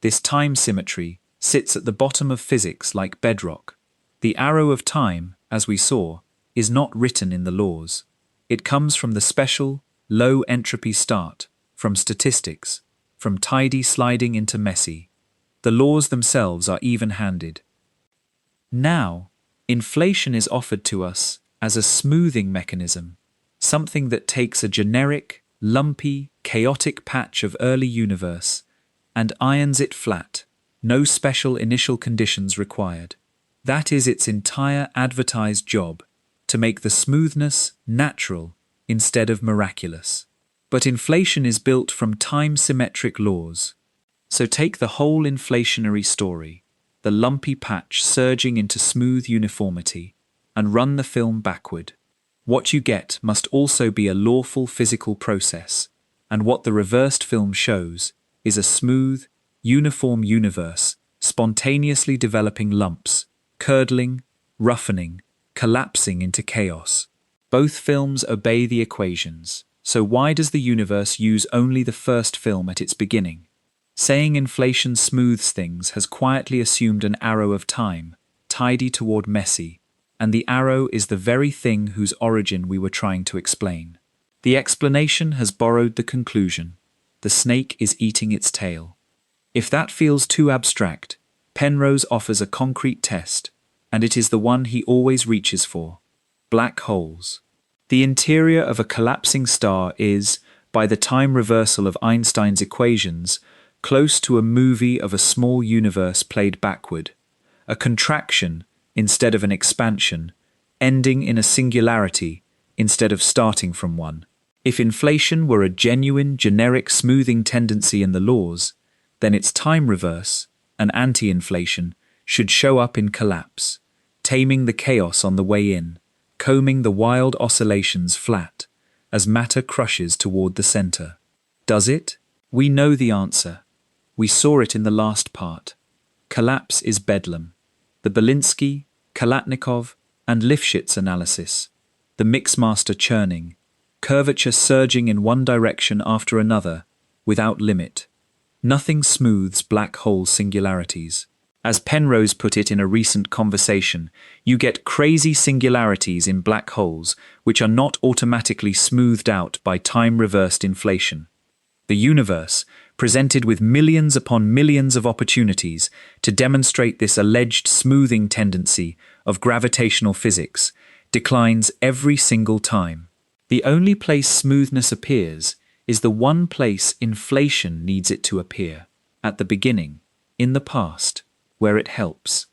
This time symmetry sits at the bottom of physics like bedrock. The arrow of time, as we saw, is not written in the laws. It comes from the special, low entropy start, from statistics, from tidy sliding into messy. The laws themselves are even-handed. Now, inflation is offered to us as a smoothing mechanism, something that takes a generic, lumpy, chaotic patch of early universe and irons it flat, no special initial conditions required. That is its entire advertised job, to make the smoothness natural instead of miraculous. But inflation is built from time-symmetric laws. So take the whole inflationary story, the lumpy patch surging into smooth uniformity, and run the film backward. What you get must also be a lawful physical process, and what the reversed film shows is a smooth, uniform universe spontaneously developing lumps, curdling, roughening, collapsing into chaos. Both films obey the equations, so why does the universe use only the first film at its beginning? Saying inflation smooths things has quietly assumed an arrow of time, tidy toward messy, and the arrow is the very thing whose origin we were trying to explain. The explanation has borrowed the conclusion. The snake is eating its tail. If that feels too abstract, Penrose offers a concrete test, and it is the one he always reaches for. Black holes. The interior of a collapsing star is, by the time reversal of Einstein's equations, close to a movie of a small universe played backward, a contraction instead of an expansion, ending in a singularity instead of starting from one. If inflation were a genuine, generic smoothing tendency in the laws, then its time reverse, an anti-inflation, should show up in collapse, taming the chaos on the way in, combing the wild oscillations flat, as matter crushes toward the center. Does it? We know the answer. We saw it in the last part. Collapse is bedlam. The Belinsky, Kalatnikov, and Lifshitz analysis, the mixmaster churning, curvature surging in one direction after another, without limit. Nothing smooths black hole singularities. As Penrose put it in a recent conversation, you get crazy singularities in black holes which are not automatically smoothed out by time-reversed inflation. The universe, presented with millions upon millions of opportunities to demonstrate this alleged smoothing tendency of gravitational physics, declines every single time. The only place smoothness appears is the one place inflation needs it to appear, at the beginning, in the past, where it helps.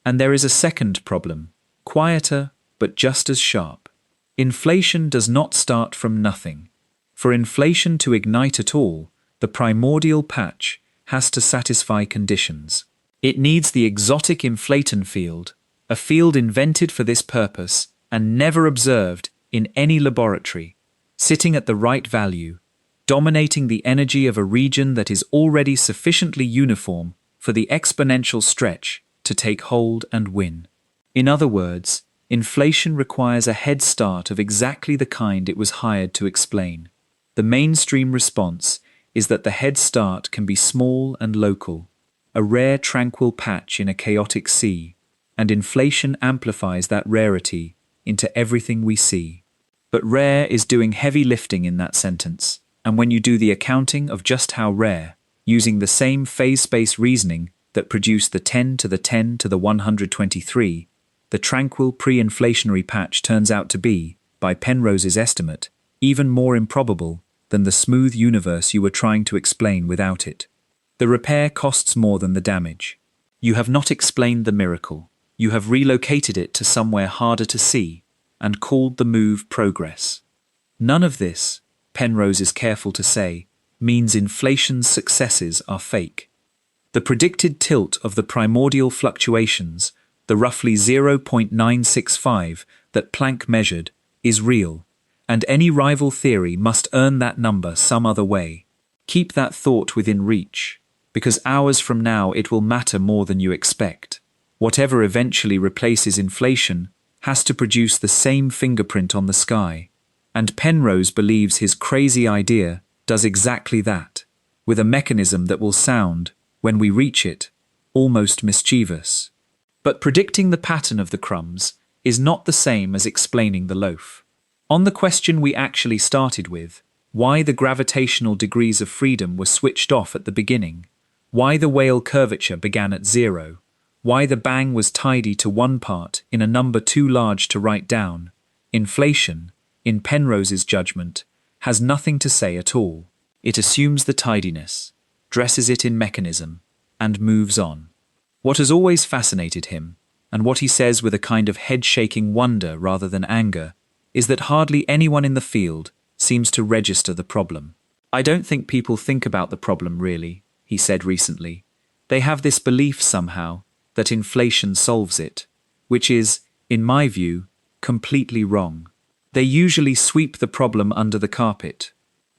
And there is a second problem, quieter but just as sharp. Inflation does not start from nothing. For inflation to ignite at all, the primordial patch has to satisfy conditions. It needs the exotic inflaton field, a field invented for this purpose and never observed in any laboratory, sitting at the right value, dominating the energy of a region that is already sufficiently uniform for the exponential stretch to take hold and win. In other words, inflation requires a head start of exactly the kind it was hired to explain. The mainstream response is that the head start can be small and local, a rare tranquil patch in a chaotic sea, and inflation amplifies that rarity into everything we see. But rare is doing heavy lifting in that sentence, and when you do the accounting of just how rare, using the same phase-space reasoning that produced the 10 to the 10 to the 123, the tranquil pre-inflationary patch turns out to be, by Penrose's estimate, even more improbable than the smooth universe you were trying to explain without it. The repair costs more than the damage. You have not explained the miracle. You have relocated it to somewhere harder to see, and called the move progress. None of this, Penrose is careful to say, means inflation's successes are fake. The predicted tilt of the primordial fluctuations, the roughly 0.965 that Planck measured, is real, and any rival theory must earn that number some other way. Keep that thought within reach, because hours from now it will matter more than you expect. Whatever eventually replaces inflation has to produce the same fingerprint on the sky, and Penrose believes his crazy idea does exactly that, with a mechanism that will sound, when we reach it, almost mischievous. But predicting the pattern of the crumbs is not the same as explaining the loaf. On the question we actually started with, why the gravitational degrees of freedom were switched off at the beginning, why the Weyl curvature began at 0, why the bang was tidy to one part in a number too large to write down, inflation, in Penrose's judgment, has nothing to say at all. It assumes the tidiness, dresses it in mechanism, and moves on. What has always fascinated him, and what he says with a kind of head-shaking wonder rather than anger, is that hardly anyone in the field seems to register the problem. "I don't think people think about the problem really," he said recently. "They have this belief somehow that inflation solves it, which is, in my view, completely wrong. They usually sweep the problem under the carpet."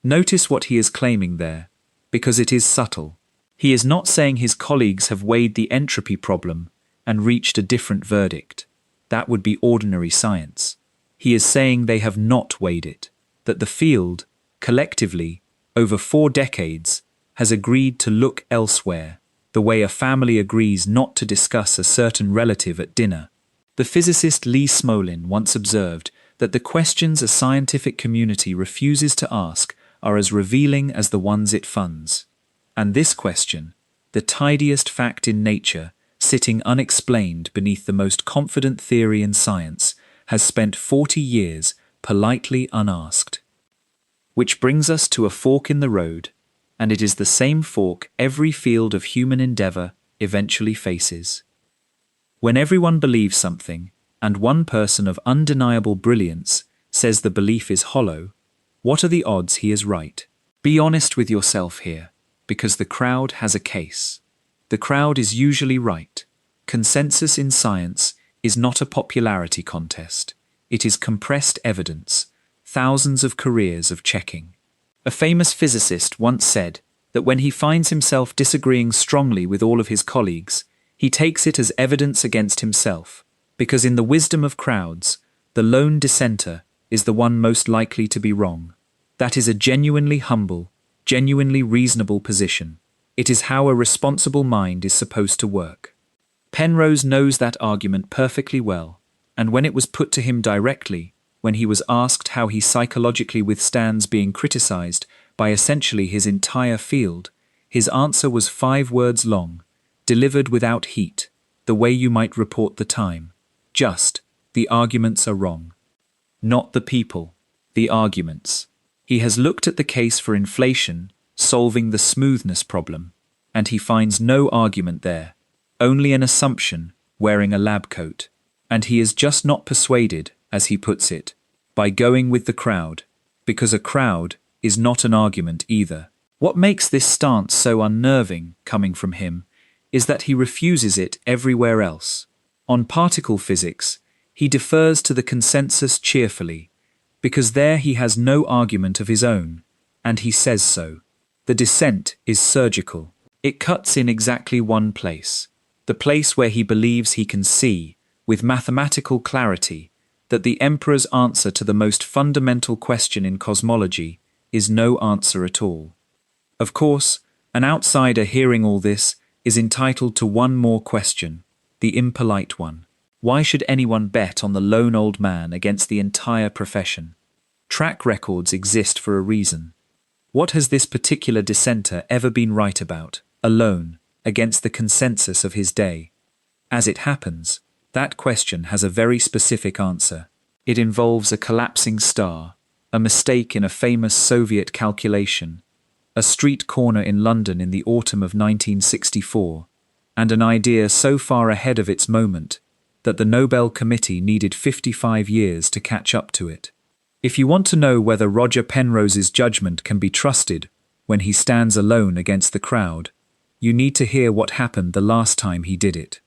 Notice what he is claiming there, because it is subtle. He is not saying his colleagues have weighed the entropy problem and reached a different verdict. That would be ordinary science. He is saying they have not weighed it, that the field, collectively, over 4 decades, has agreed to look elsewhere, the way a family agrees not to discuss a certain relative at dinner. The physicist Lee Smolin once observed that the questions a scientific community refuses to ask are as revealing as the ones it funds. And this question, the tidiest fact in nature, sitting unexplained beneath the most confident theory in science, has spent 40 years politely unasked. Which brings us to a fork in the road, and it is the same fork every field of human endeavor eventually faces. When everyone believes something, and one person of undeniable brilliance says the belief is hollow, what are the odds he is right? Be honest with yourself here, because the crowd has a case. The crowd is usually right. Consensus in science is not a popularity contest. It is compressed evidence, thousands of careers of checking. A famous physicist once said that when he finds himself disagreeing strongly with all of his colleagues, he takes it as evidence against himself, because in the wisdom of crowds, the lone dissenter is the one most likely to be wrong. That is a genuinely humble, genuinely reasonable position. It is how a responsible mind is supposed to work. Penrose knows that argument perfectly well, and when it was put to him directly, when he was asked how he psychologically withstands being criticized by essentially his entire field, his answer was 5 words long, delivered without heat, the way you might report the time. Just, the arguments are wrong. Not the people, the arguments. He has looked at the case for inflation, solving the smoothness problem, and he finds no argument there, only an assumption wearing a lab coat. And he is just not persuaded, as he puts it, by going with the crowd, because a crowd is not an argument either. What makes this stance so unnerving, coming from him, is that he refuses it everywhere else. On particle physics, he defers to the consensus cheerfully, because there he has no argument of his own, and he says so. The descent is surgical. It cuts in exactly one place, the place where he believes he can see, with mathematical clarity, that the emperor's answer to the most fundamental question in cosmology is no answer at all. Of course, an outsider hearing all this is entitled to one more question, the impolite one. Why should anyone bet on the lone old man against the entire profession? Track records exist for a reason. What has this particular dissenter ever been right about, alone, against the consensus of his day? As it happens, that question has a very specific answer. It involves a collapsing star, a mistake in a famous Soviet calculation, a street corner in London in the autumn of 1964, and an idea so far ahead of its moment that the Nobel Committee needed 55 years to catch up to it. If you want to know whether Roger Penrose's judgment can be trusted when he stands alone against the crowd, you need to hear what happened the last time he did it.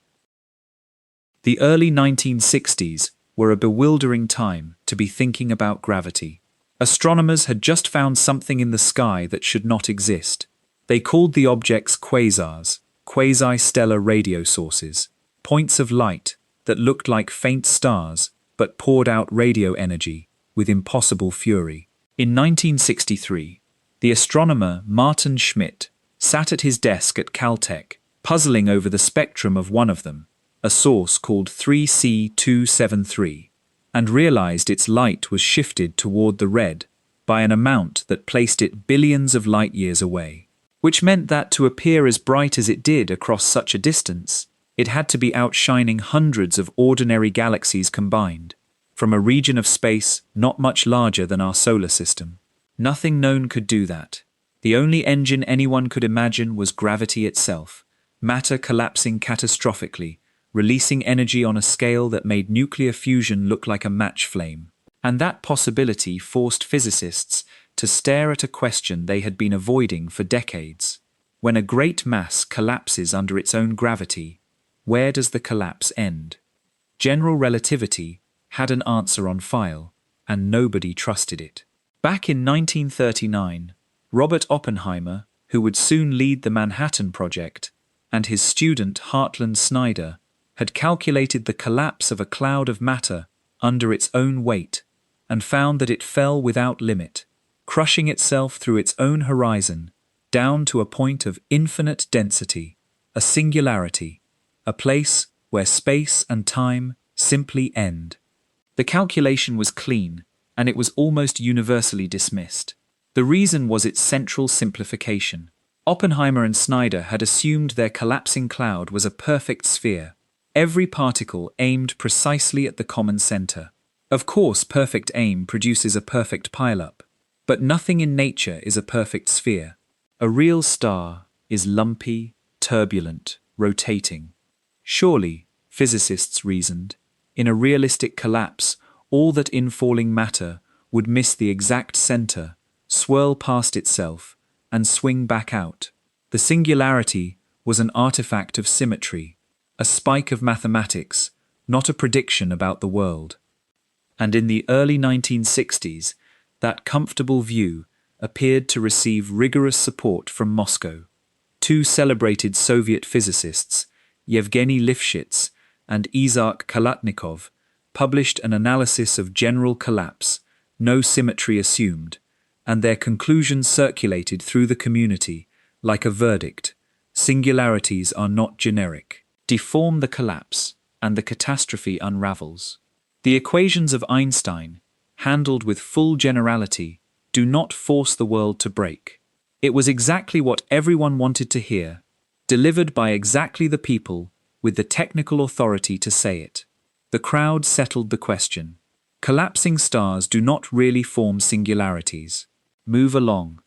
The early 1960s were a bewildering time to be thinking about gravity. Astronomers had just found something in the sky that should not exist. They called the objects quasars, quasi-stellar radio sources, points of light that looked like faint stars but poured out radio energy with impossible fury. In 1963, the astronomer Martin Schmidt sat at his desk at Caltech, puzzling over the spectrum of one of them, a source called 3C273, and realized its light was shifted toward the red by an amount that placed it billions of light-years away, which meant that to appear as bright as it did across such a distance, it had to be outshining hundreds of ordinary galaxies combined, from a region of space not much larger than our solar system. Nothing known could do that. The only engine anyone could imagine was gravity itself, matter collapsing catastrophically, releasing energy on a scale that made nuclear fusion look like a match flame. And that possibility forced physicists to stare at a question they had been avoiding for decades. When a great mass collapses under its own gravity, where does the collapse end? General relativity had an answer on file, and nobody trusted it. Back in 1939, Robert Oppenheimer, who would soon lead the Manhattan Project, and his student Hartland Snyder had calculated the collapse of a cloud of matter under its own weight and found that it fell without limit, crushing itself through its own horizon down to a point of infinite density, a singularity, a place where space and time simply end. The calculation was clean, and it was almost universally dismissed. The reason was its central simplification. Oppenheimer and Snyder had assumed their collapsing cloud was a perfect sphere, every particle aimed precisely at the common center. Of course, perfect aim produces a perfect pileup, but nothing in nature is a perfect sphere. A real star is lumpy, turbulent, rotating. Surely, physicists reasoned, in a realistic collapse, all that infalling matter would miss the exact center, swirl past itself, and swing back out. The singularity was an artifact of symmetry, a spike of mathematics, not a prediction about the world. And in the early 1960s, that comfortable view appeared to receive rigorous support from Moscow. Two celebrated Soviet physicists, Yevgeny Lifshitz and Isaac Kalatnikov, published an analysis of general collapse, no symmetry assumed, and their conclusions circulated through the community like a verdict. Singularities are not generic. Deform the collapse, and the catastrophe unravels. The equations of Einstein, handled with full generality, do not force the world to break. It was exactly what everyone wanted to hear, delivered by exactly the people with the technical authority to say it. The crowd settled the question. Collapsing stars do not really form singularities. Move along.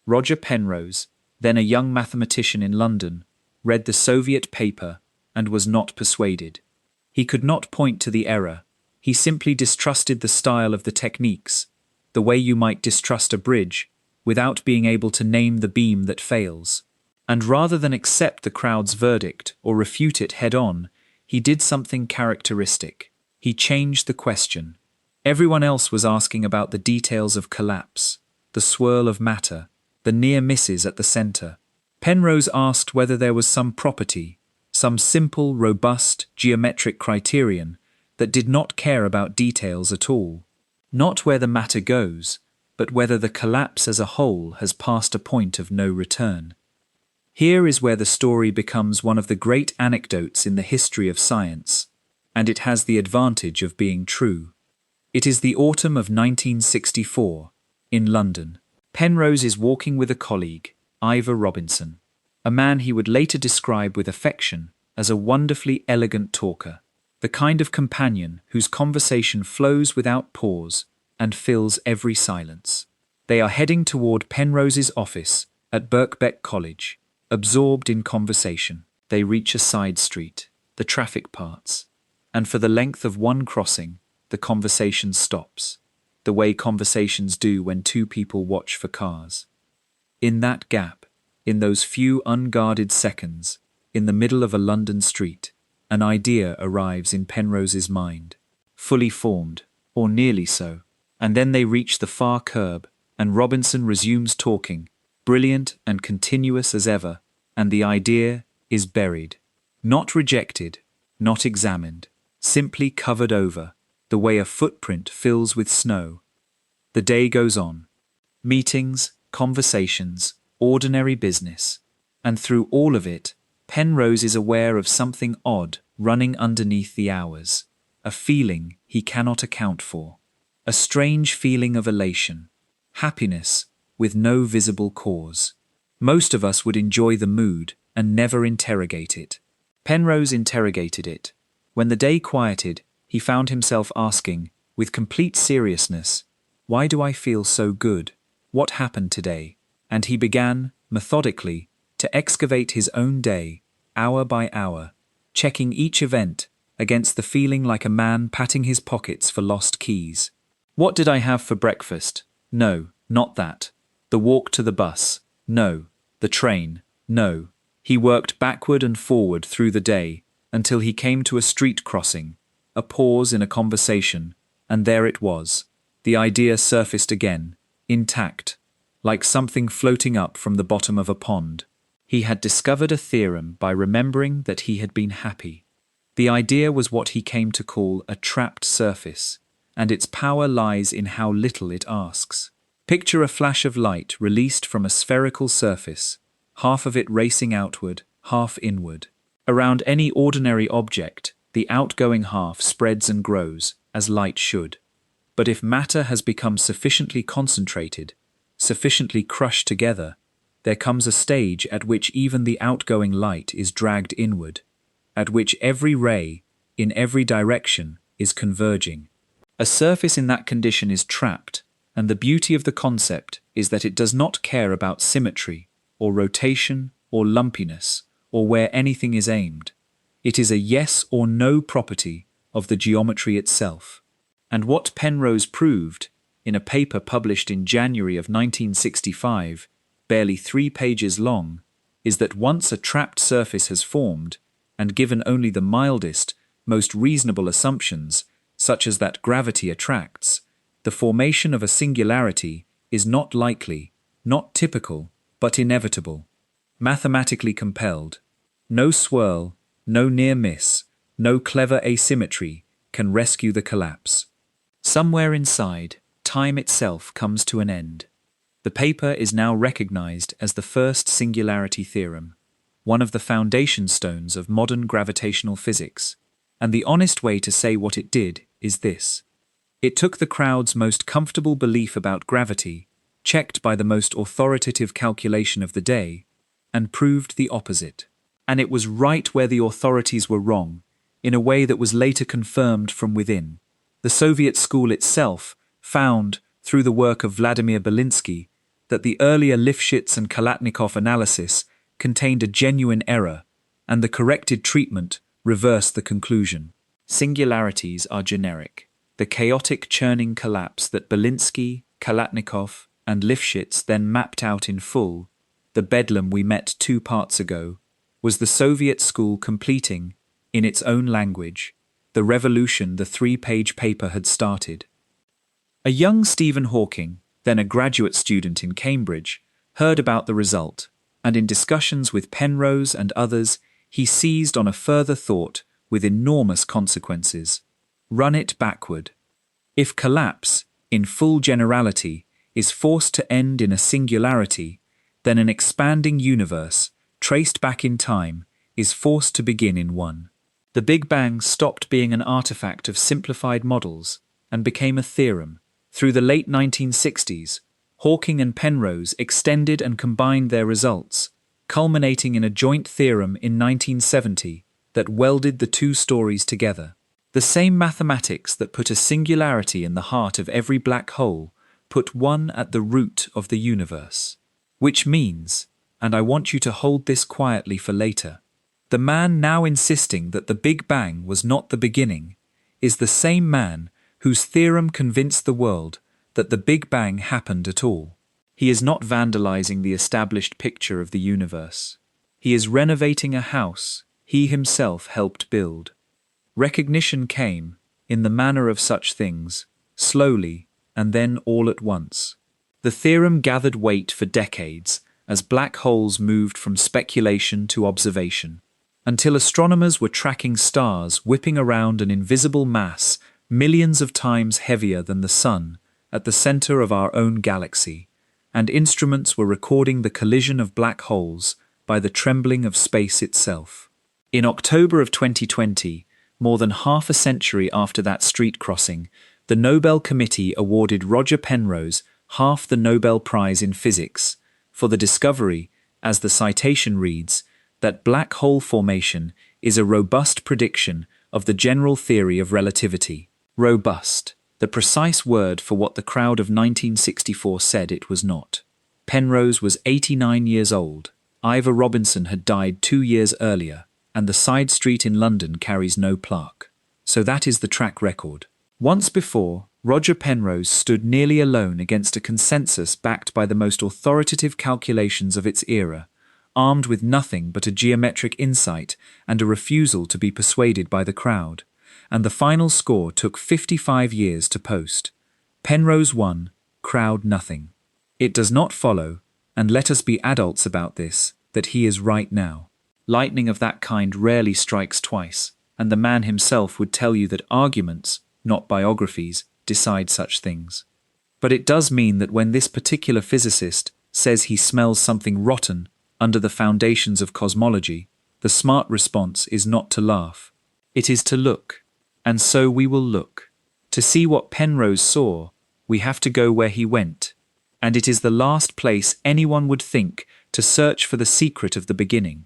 Roger Penrose, then a young mathematician in London, read the Soviet paper and was not persuaded. He could not point to the error. He simply distrusted the style of the techniques, the way you might distrust a bridge, without being able to name the beam that fails. And rather than accept the crowd's verdict or refute it head-on, he did something characteristic. He changed the question. Everyone else was asking about the details of collapse. the swirl of matter, the near misses at the center. Penrose asked whether there was some property, some simple, robust, geometric criterion that did not care about details at all. Not where the matter goes, but whether the collapse as a whole has passed a point of no return. Here is where the story becomes one of the great anecdotes in the history of science, and it has the advantage of being true. It is the autumn of 1964, in London. Penrose is walking with a colleague, Ivor Robinson, a man he would later describe with affection as a wonderfully elegant talker, the kind of companion whose conversation flows without pause and fills every silence. They are heading toward Penrose's office at Birkbeck College, absorbed in conversation. They reach a side street, the traffic parts, and for the length of one crossing, the conversation stops, the way conversations do when two people watch for cars. In that gap, in those few unguarded seconds, in the middle of a London street, an idea arrives in Penrose's mind, fully formed, or nearly so, and then they reach the far curb, and Robinson resumes talking, brilliant and continuous as ever, and the idea is buried. Not rejected, not examined, simply covered over, the way a footprint fills with snow. The day goes on. Meetings, conversations, ordinary business. And through all of it, Penrose is aware of something odd running underneath the hours, a feeling he cannot account for, a strange feeling of elation, happiness with no visible cause. Most of us would enjoy the mood and never interrogate it. Penrose interrogated it. When the day quieted, he found himself asking, with complete seriousness, "Why do I feel so good? What happened today?" And he began, methodically, to excavate his own day, hour by hour, checking each event against the feeling like a man patting his pockets for lost keys. What did I have for breakfast? No, not that. The walk to the bus? No. The train? No. He worked backward and forward through the day until he came to a street crossing, a pause in a conversation, and there it was. The idea surfaced again, intact, like something floating up from the bottom of a pond. He had discovered a theorem by remembering that he had been happy. The idea was what he came to call a trapped surface, and its power lies in how little it asks. Picture a flash of light released from a spherical surface, half of it racing outward, half inward. Around any ordinary object, the outgoing half spreads and grows, as light should. But if matter has become sufficiently concentrated, sufficiently crushed together, there comes a stage at which even the outgoing light is dragged inward, at which every ray, in every direction, is converging. A surface in that condition is trapped, and the beauty of the concept is that it does not care about symmetry, or rotation, or lumpiness, or where anything is aimed. It is a yes or no property of the geometry itself. And what Penrose proved, in a paper published in January of 1965, barely 3 pages long, is that once a trapped surface has formed, and given only the mildest, most reasonable assumptions, such as that gravity attracts, the formation of a singularity is not likely, not typical, but inevitable, mathematically compelled. No swirl, no near miss, no clever asymmetry can rescue the collapse. Somewhere inside, time itself comes to an end. The paper is now recognized as the first singularity theorem, one of the foundation stones of modern gravitational physics, and the honest way to say what it did is this. It took the crowd's most comfortable belief about gravity, checked by the most authoritative calculation of the day, and proved the opposite. And it was right where the authorities were wrong, in a way that was later confirmed from within. The Soviet school itself found, through the work of Vladimir Belinsky, that the earlier Lifshitz and Kalatnikov analysis contained a genuine error, and the corrected treatment reversed the conclusion. Singularities are generic. The chaotic churning collapse that Belinsky, Kalatnikov, and Lifshitz then mapped out in full, the bedlam we met 2 parts ago, was the Soviet school completing, in its own language, the revolution the 3-page paper had started. A young Stephen Hawking, then a graduate student in Cambridge, heard about the result, and in discussions with Penrose and others, he seized on a further thought with enormous consequences. Run it backward. If collapse, in full generality, is forced to end in a singularity, then an expanding universe, traced back in time, is forced to begin in one. The Big Bang stopped being an artifact of simplified models and became a theorem. Through the late 1960s, Hawking and Penrose extended and combined their results, culminating in a joint theorem in 1970 that welded the two stories together. The same mathematics that put a singularity in the heart of every black hole put one at the root of the universe. Which means, and I want you to hold this quietly for later, the man now insisting that the Big Bang was not the beginning is the same man whose theorem convinced the world that the Big Bang happened at all. He is not vandalizing the established picture of the universe. He is renovating a house he himself helped build. Recognition came, in the manner of such things, slowly and then all at once. The theorem gathered weight for decades as black holes moved from speculation to observation, until astronomers were tracking stars whipping around an invisible mass millions of times heavier than the Sun at the center of our own galaxy, and instruments were recording the collision of black holes by the trembling of space itself. In October of 2020, more than half a century after that street crossing, the Nobel Committee awarded Roger Penrose half the Nobel Prize in Physics for the discovery, as the citation reads, that black hole formation is a robust prediction of the general theory of relativity. Robust, the precise word for what the crowd of 1964 said it was not. Penrose was 89 years old. Ivor Robinson had died 2 years earlier, and the side street in London carries no plaque. So that is the track record. Once before, Roger Penrose stood nearly alone against a consensus backed by the most authoritative calculations of its era, armed with nothing but a geometric insight and a refusal to be persuaded by the crowd, and the final score took 55 years to post. Penrose won, crowd nothing. It does not follow, and let us be adults about this, that he is right now. Lightning of that kind rarely strikes twice, and the man himself would tell you that arguments, not biographies, decide such things. But it does mean that when this particular physicist says he smells something rotten under the foundations of cosmology, the smart response is not to laugh. It is to look. And so we will look. To see what Penrose saw, we have to go where he went. And it is the last place anyone would think to search for the secret of the beginning.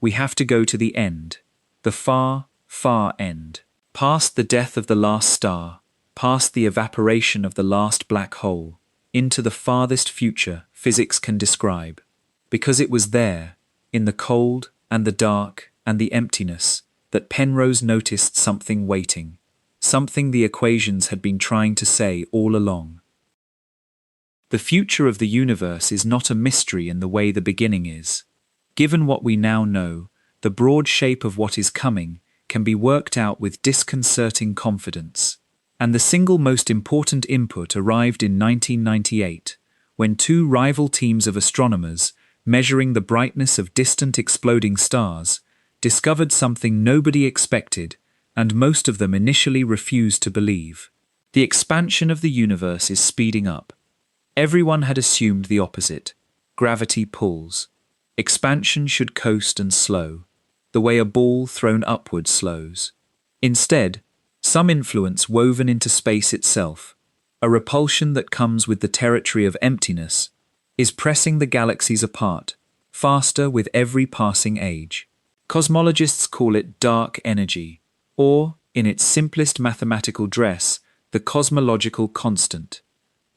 We have to go to the end. The far, far end. Past the death of the last star. Past the evaporation of the last black hole. Into the farthest future physics can describe. Because it was there, in the cold and the dark and the emptiness, that Penrose noticed something waiting, something the equations had been trying to say all along. The future of the universe is not a mystery in the way the beginning is. Given what we now know, the broad shape of what is coming can be worked out with disconcerting confidence. And the single most important input arrived in 1998, when two rival teams of astronomers, measuring the brightness of distant exploding stars, discovered something nobody expected, and most of them initially refused to believe. The expansion of the universe is speeding up. Everyone had assumed the opposite. Gravity pulls. Expansion should coast and slow, the way a ball thrown upward slows. Instead, some influence woven into space itself, a repulsion that comes with the territory of emptiness, is pressing the galaxies apart, faster with every passing age. Cosmologists call it dark energy, or, in its simplest mathematical dress, the cosmological constant,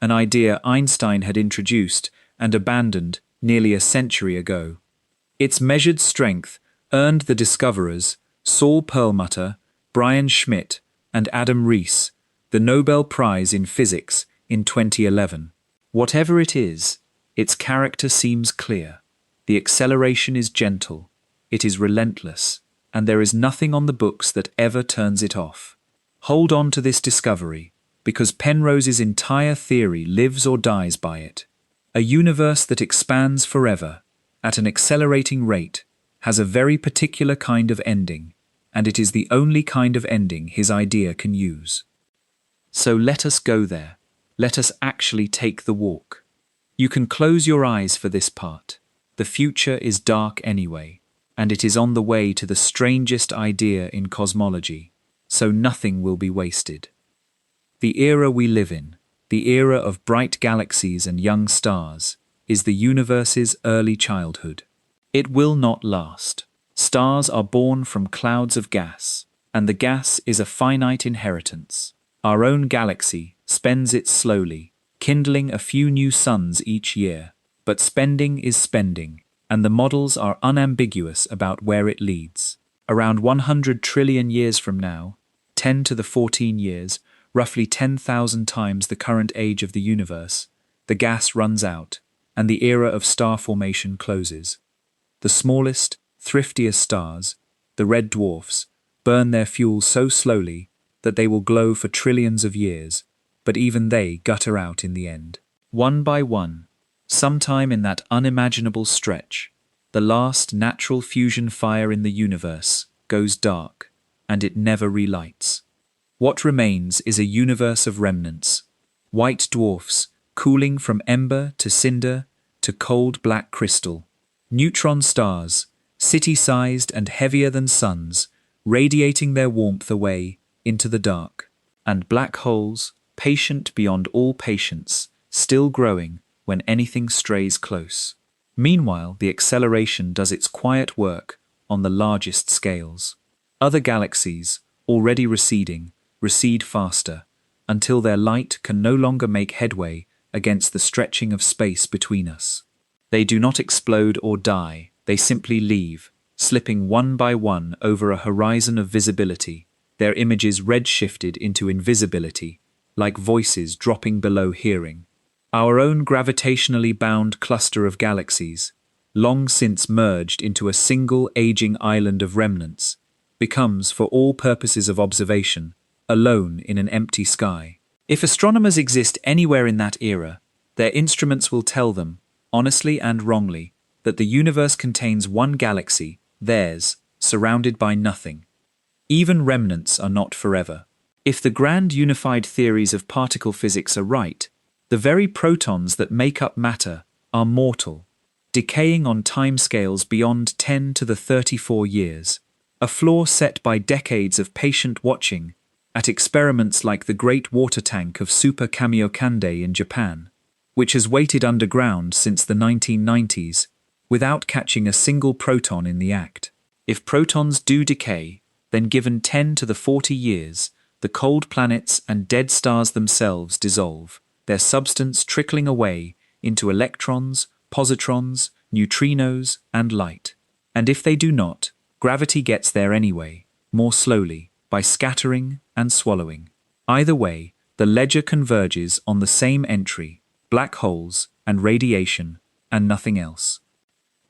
an idea Einstein had introduced and abandoned nearly a century ago. Its measured strength earned the discoverers, Saul Perlmutter, Brian Schmidt, and Adam Rees, the Nobel Prize in Physics in 2011. Whatever it is, its character seems clear. The acceleration is gentle, it is relentless, and there is nothing on the books that ever turns it off. Hold on to this discovery. because Penrose's entire theory lives or dies by it. A universe that expands forever, at an accelerating rate, has a very particular kind of ending, and it is the only kind of ending his idea can use. So let us go there. Let us actually take the walk. You can close your eyes for this part. The future is dark anyway, and it is on the way to the strangest idea in cosmology, so nothing will be wasted. The era we live in, the era of bright galaxies and young stars, is the universe's early childhood. It will not last. Stars are born from clouds of gas, and the gas is a finite inheritance. Our own galaxy spends it slowly, kindling a few new suns each year, but spending is spending, and the models are unambiguous about where it leads. Around 100 trillion years from now, 10 to the 14 years, roughly 10,000 times the current age of the universe, the gas runs out, and the era of star formation closes. The smallest, thriftiest stars, the red dwarfs, burn their fuel so slowly that they will glow for trillions of years, but even they gutter out in the end. One by one, sometime in that unimaginable stretch, the last natural fusion fire in the universe goes dark, and it never relights. What remains is a universe of remnants, white dwarfs cooling from ember to cinder to cold black crystal, neutron stars, city-sized and heavier than suns, radiating their warmth away into the dark, and black holes, patient beyond all patience, still growing when anything strays close. Meanwhile, the acceleration does its quiet work on the largest scales. Other galaxies, already receding, recede faster, until their light can no longer make headway against the stretching of space between us. They do not explode or die, they simply leave, slipping one by one over a horizon of visibility, their images red-shifted into invisibility, like voices dropping below hearing. Our own gravitationally bound cluster of galaxies, long since merged into a single aging island of remnants, becomes, for all purposes of observation, alone in an empty sky. If astronomers exist anywhere in that era, their instruments will tell them, honestly and wrongly, that the universe contains one galaxy, theirs, surrounded by nothing. Even remnants are not forever. If the grand unified theories of particle physics are right, the very protons that make up matter are mortal, decaying on timescales beyond 10 to the 34 years, a flaw set by decades of patient watching at experiments like the Great Water Tank of Super Kamiokande in Japan, which has waited underground since the 1990s without catching a single proton in the act. If protons do decay, then given 10 to the 40 years, the cold planets and dead stars themselves dissolve, their substance trickling away into electrons, positrons, neutrinos, and light. And if they do not, gravity gets there anyway, more slowly, by scattering and swallowing. Either way, the ledger converges on the same entry, black holes and radiation, and nothing else.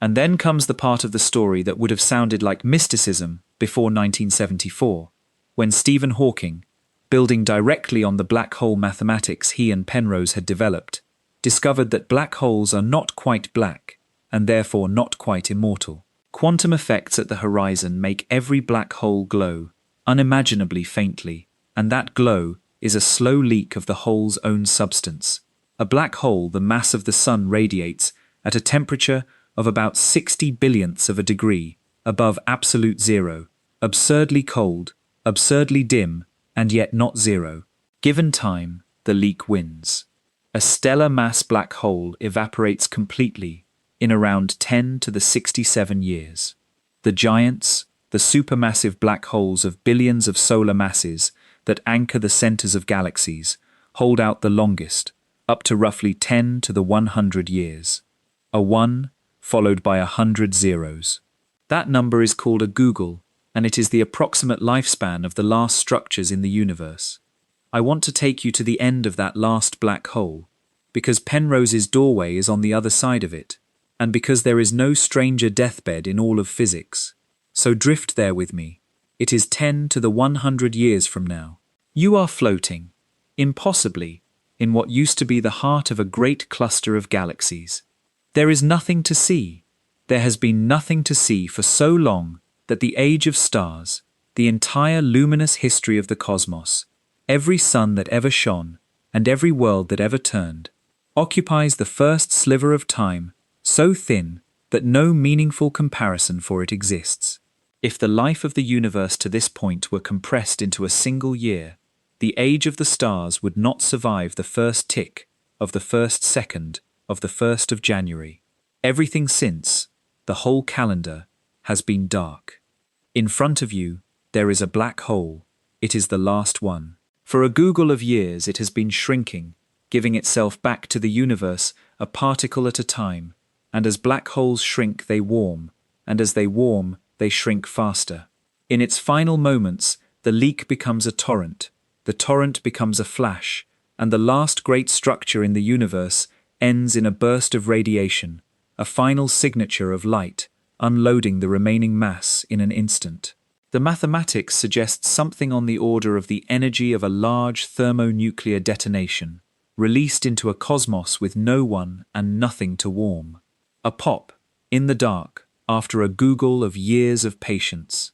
And then comes the part of the story that would have sounded like mysticism before 1974, when Stephen Hawking, building directly on the black hole mathematics he and Penrose had developed, discovered that black holes are not quite black, and therefore not quite immortal. Quantum effects at the horizon make every black hole glow, unimaginably faintly, and that glow is a slow leak of the hole's own substance. A black hole the mass of the sun radiates at a temperature of about 60 billionths of a degree above absolute zero, absurdly cold, absurdly dim, and yet not zero. Given time, the leak wins. A stellar mass black hole evaporates completely in around 10 to the 67 years. The giants, the supermassive black holes of billions of solar masses that anchor the centers of galaxies, hold out the longest, up to roughly 10 to the 100 years. A 1 followed by 100 zeros. That number is called a googol, and it is the approximate lifespan of the last structures in the universe. I want to take you to the end of that last black hole, because Penrose's doorway is on the other side of it, and because there is no stranger deathbed in all of physics. So drift there with me. It is 10 to the 100 years from now. You are floating. Impossibly, in what used to be the heart of a great cluster of galaxies. There is nothing to see. There has been nothing to see for so long that the age of stars, the entire luminous history of the cosmos, every sun that ever shone, and every world that ever turned, occupies the first sliver of time, so thin that no meaningful comparison for it exists. If the life of the universe to this point were compressed into a single year, the age of the stars would not survive the first tick of the first second of the 1st of January. Everything since, the whole calendar, has been dark. In front of you, there is a black hole. It is the last one. For a google of years it has been shrinking, giving itself back to the universe a particle at a time, and as black holes shrink they warm, and as they warm they shrink faster. In its final moments, the leak becomes a torrent, the torrent becomes a flash, and the last great structure in the universe ends in a burst of radiation, a final signature of light, unloading the remaining mass in an instant. The mathematics suggests something on the order of the energy of a large thermonuclear detonation, released into a cosmos with no one and nothing to warm. A pop, in the dark, after a google of years of patience.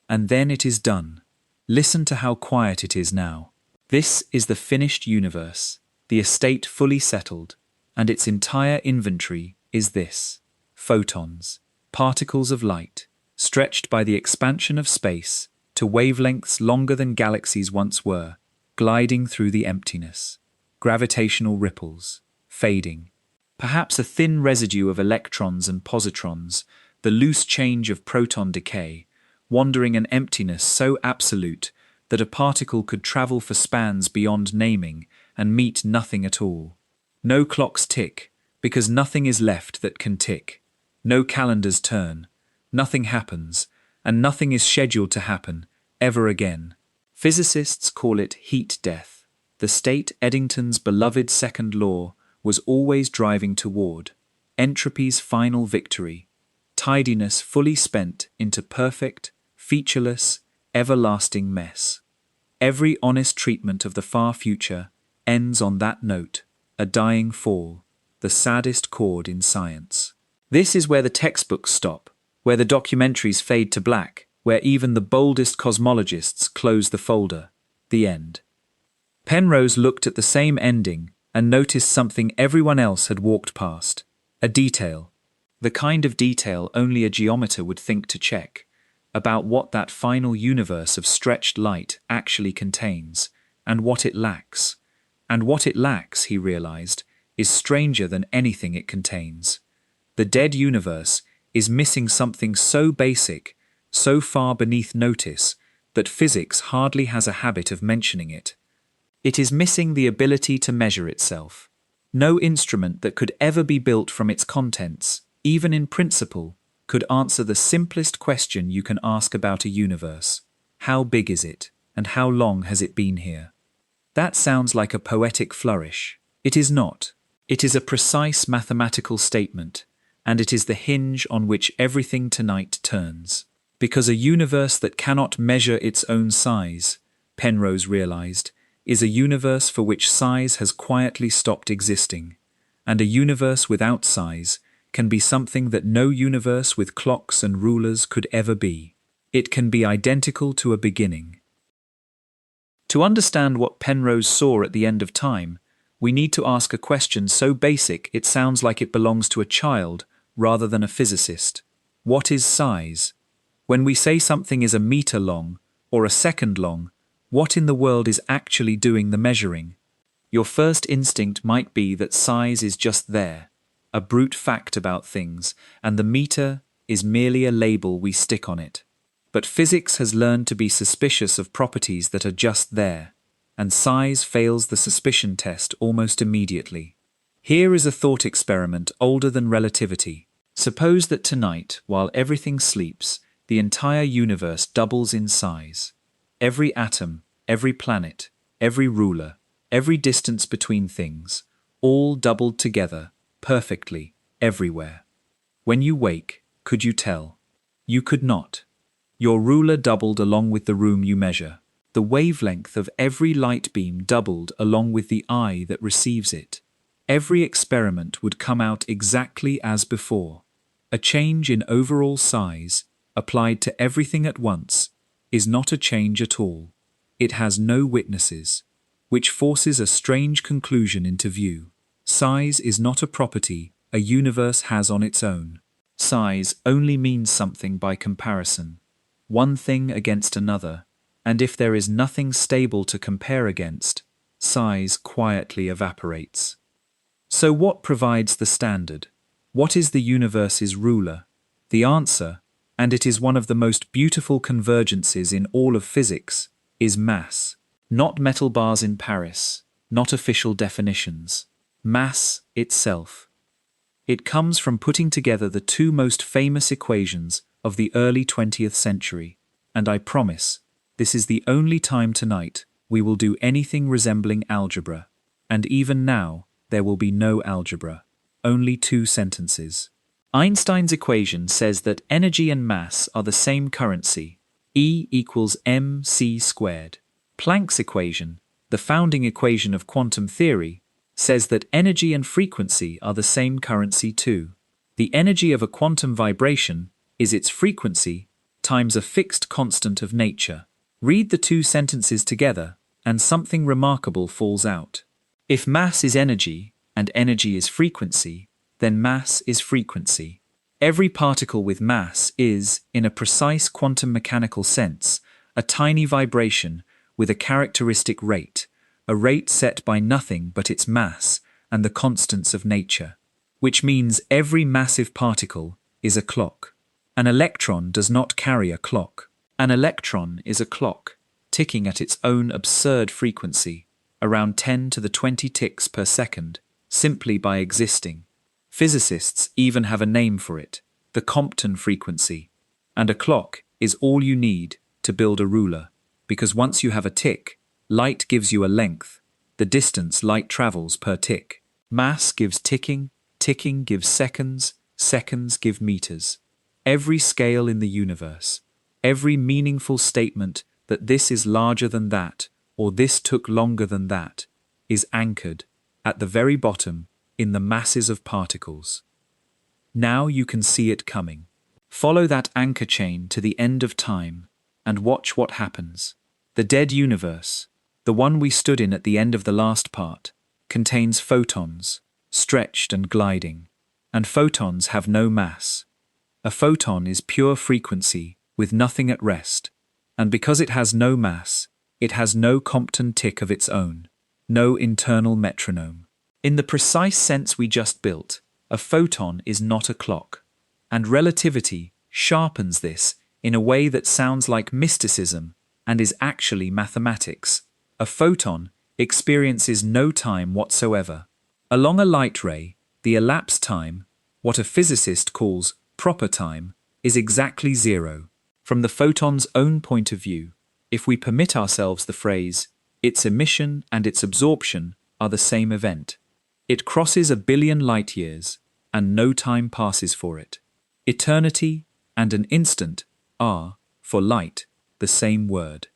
And then it is done. Listen to how quiet it is now. This is the finished universe, the estate fully settled, and its entire inventory is this: photons, particles of light, stretched by the expansion of space to wavelengths longer than galaxies once were, gliding through the emptiness. Gravitational ripples, fading. Perhaps a thin residue of electrons and positrons, the loose change of proton decay, wandering an emptiness so absolute that a particle could travel for spans beyond naming and meet nothing at all. No clocks tick, because nothing is left that can tick. No calendars turn. Nothing happens, and nothing is scheduled to happen, ever again. Physicists call it heat death, the state Eddington's beloved second law was always driving toward, entropy's final victory, tidiness fully spent into perfect, featureless, everlasting mess. Every honest treatment of the far future ends on that note, a dying fall, the saddest chord in science. This is where the textbooks stop, where the documentaries fade to black, where even the boldest cosmologists close the folder. The end. Penrose looked at the same ending and noticed something everyone else had walked past. A detail. The kind of detail only a geometer would think to check, about what that final universe of stretched light actually contains, and what it lacks. And what it lacks, he realized, is stranger than anything it contains. The dead universe is missing something so basic, so far beneath notice, that physics hardly has a habit of mentioning it. It is missing the ability to measure itself. No instrument that could ever be built from its contents, even in principle, could answer the simplest question you can ask about a universe. How big is it, and how long has it been here? That sounds like a poetic flourish. It is not. It is a precise mathematical statement, and it is the hinge on which everything tonight turns. Because a universe that cannot measure its own size, Penrose realized, is a universe for which size has quietly stopped existing, and a universe without size can be something that no universe with clocks and rulers could ever be. It can be identical to a beginning. To understand what Penrose saw at the end of time, we need to ask a question so basic it sounds like it belongs to a child rather than a physicist. What is size? When we say something is a meter long or a second long, what in the world is actually doing the measuring? Your first instinct might be that size is just there, a brute fact about things, and the meter is merely a label we stick on it. But physics has learned to be suspicious of properties that are just there, and size fails the suspicion test almost immediately. Here is a thought experiment older than relativity. Suppose that tonight, while everything sleeps, the entire universe doubles in size. Every atom, every planet, every ruler, every distance between things, all doubled together, perfectly, everywhere. When you wake, could you tell? You could not. Your ruler doubled along with the room you measure. The wavelength of every light beam doubled along with the eye that receives it. Every experiment would come out exactly as before. A change in overall size, applied to everything at once, is not a change at all. It has no witnesses, which forces a strange conclusion into view. Size is not a property a universe has on its own. Size only means something by comparison, one thing against another, and if there is nothing stable to compare against, size quietly evaporates. So what provides the standard? What is the universe's ruler? The answer, and it is one of the most beautiful convergences in all of physics, is mass. Not metal bars in Paris, not official definitions. Mass itself. It comes from putting together the two most famous equations of the early 20th century, and I promise, this is the only time tonight we will do anything resembling algebra, and even now there will be no algebra, only two sentences. Einstein's equation says that energy and mass are the same currency, E equals mc squared. Planck's equation, the founding equation of quantum theory, says that energy and frequency are the same currency too. The energy of a quantum vibration is its frequency times a fixed constant of nature. Read the two sentences together, and something remarkable falls out. If mass is energy, and energy is frequency, then mass is frequency. Every particle with mass is, in a precise quantum mechanical sense, a tiny vibration with a characteristic rate, a rate set by nothing but its mass and the constants of nature, which means every massive particle is a clock. An electron does not carry a clock. An electron is a clock, ticking at its own absurd frequency, around 10 to the 20 ticks per second, simply by existing. Physicists even have a name for it, the Compton frequency. And a clock is all you need to build a ruler, because once you have a tick, light gives you a length, the distance light travels per tick. Mass gives ticking, ticking gives seconds, seconds give meters. Every scale in the universe, every meaningful statement that this is larger than that, or this took longer than that, is anchored, at the very bottom, in the masses of particles. Now you can see it coming. Follow that anchor chain to the end of time, and watch what happens. The dead universe, the one we stood in at the end of the last part, contains photons, stretched and gliding, and photons have no mass. A photon is pure frequency with nothing at rest, and because it has no mass, it has no Compton tick of its own, no internal metronome. In the precise sense we just built, a photon is not a clock, and relativity sharpens this in a way that sounds like mysticism and is actually mathematics. A photon experiences no time whatsoever. Along a light ray, the elapsed time, what a physicist calls proper time, is exactly zero. From the photon's own point of view, if we permit ourselves the phrase, its emission and its absorption are the same event. It crosses 1 billion light years, and no time passes for it. Eternity and an instant are, for light, the same word.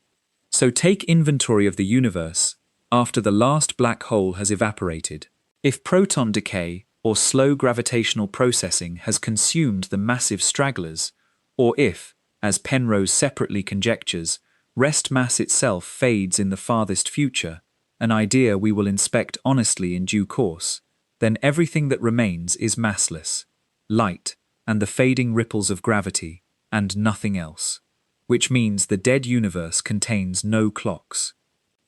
So take inventory of the universe after the last black hole has evaporated. If proton decay or slow gravitational processing has consumed the massive stragglers, or if, as Penrose separately conjectures, rest mass itself fades in the farthest future, an idea we will inspect honestly in due course, then everything that remains is massless, light, and the fading ripples of gravity, and nothing else. Which means the dead universe contains no clocks.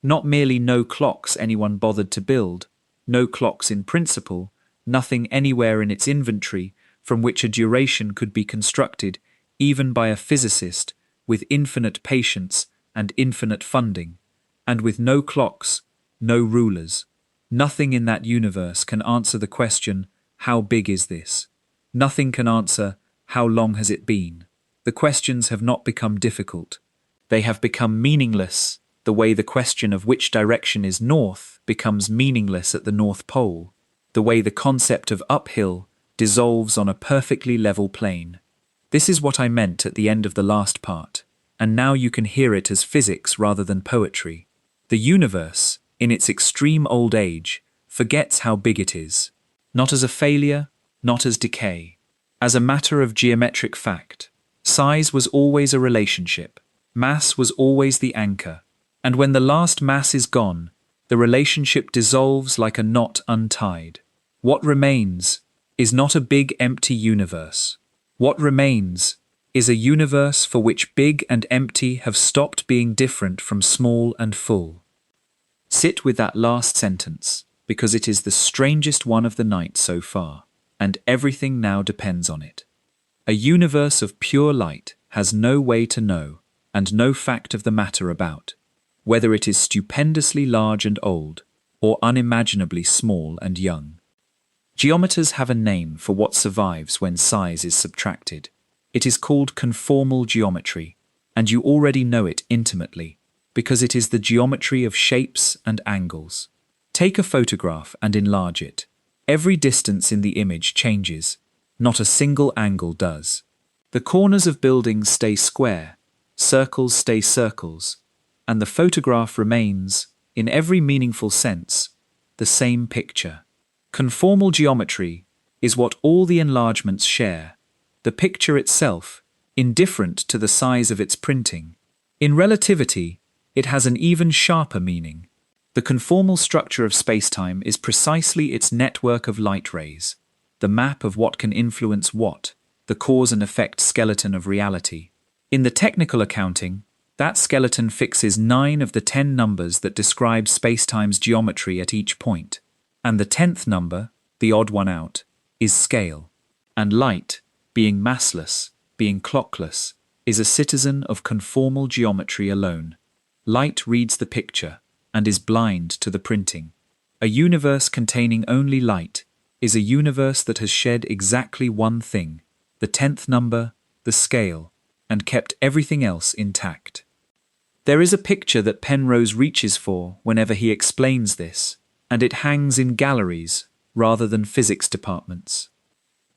Not merely no clocks anyone bothered to build, no clocks in principle, nothing anywhere in its inventory from which a duration could be constructed even by a physicist with infinite patience and infinite funding, and with no clocks, no rulers. Nothing in that universe can answer the question, how big is this? Nothing can answer, how long has it been? The questions have not become difficult. They have become meaningless, the way the question of which direction is north becomes meaningless at the North Pole, the way the concept of uphill dissolves on a perfectly level plane. This is what I meant at the end of the last part. and now you can hear it as physics rather than poetry. The universe, in its extreme old age, forgets how big it is. Not as a failure, not as decay. As a matter of geometric fact. Size was always a relationship. Mass was always the anchor. And when the last mass is gone, the relationship dissolves like a knot untied. What remains is not a big empty universe. What remains is a universe for which big and empty have stopped being different from small and full. Sit with that last sentence, because it is the strangest one of the night so far, and everything now depends on it. A universe of pure light has no way to know, and no fact of the matter about, whether it is stupendously large and old, or unimaginably small and young. Geometers have a name for what survives when size is subtracted. It is called conformal geometry, and you already know it intimately, because it is the geometry of shapes and angles. Take a photograph and enlarge it. Every distance in the image changes. Not a single angle does. The corners of buildings stay square, circles stay circles, and the photograph remains, in every meaningful sense, the same picture. Conformal geometry is what all the enlargements share. The picture itself, indifferent to the size of its printing. In relativity, it has an even sharper meaning. The conformal structure of spacetime is precisely its network of light rays, the map of what can influence what, the cause and effect skeleton of reality. In the technical accounting, that skeleton fixes 9 of the 10 numbers that describe spacetime's geometry at each point, and the 10th number, the odd one out, is scale. And light, being massless, being clockless, is a citizen of conformal geometry alone. Light reads the picture and is blind to the printing. A universe containing only light is a universe that has shed exactly one thing, the 10th number, the scale, and kept everything else intact. There is a picture that Penrose reaches for whenever he explains this, and it hangs in galleries rather than physics departments.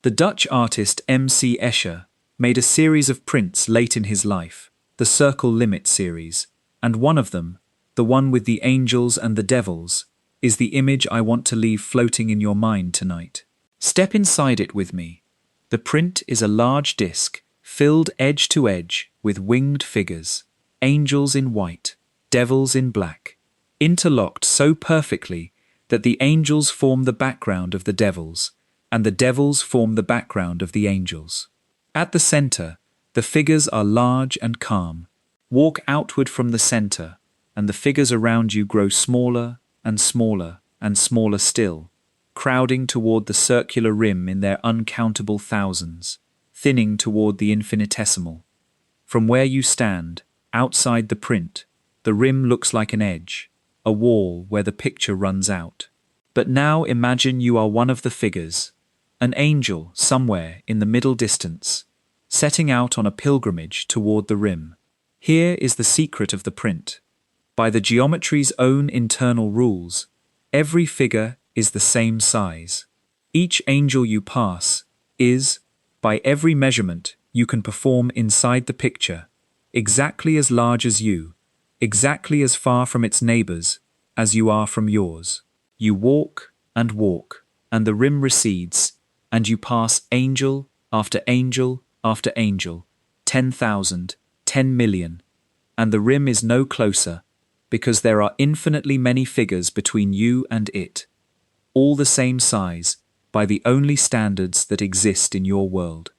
The Dutch artist M.C. Escher made a series of prints late in his life, the Circle Limit series, and one of them, the one with the angels and the devils, is the image I want to leave floating in your mind tonight. Step inside it with me. The print is a large disc, filled edge to edge with winged figures, angels in white, devils in black, interlocked so perfectly that the angels form the background of the devils, and the devils form the background of the angels. At the center, the figures are large and calm. Walk outward from the center, and the figures around you grow smaller and smaller and smaller still, crowding toward the circular rim in their uncountable thousands, thinning toward the infinitesimal. From where you stand, outside the print, the rim looks like an edge, a wall where the picture runs out. But now imagine you are one of the figures, an angel somewhere in the middle distance, setting out on a pilgrimage toward the rim. Here is the secret of the print. By the geometry's own internal rules, every figure is the same size. Each angel you pass is, by every measurement you can perform inside the picture, exactly as large as you, exactly as far from its neighbors as you are from yours. You walk, and the rim recedes, and you pass angel after angel after angel, 10,000, 10 million, and the rim is no closer, because there are infinitely many figures between you and it, all the same size, by the only standards that exist in your world.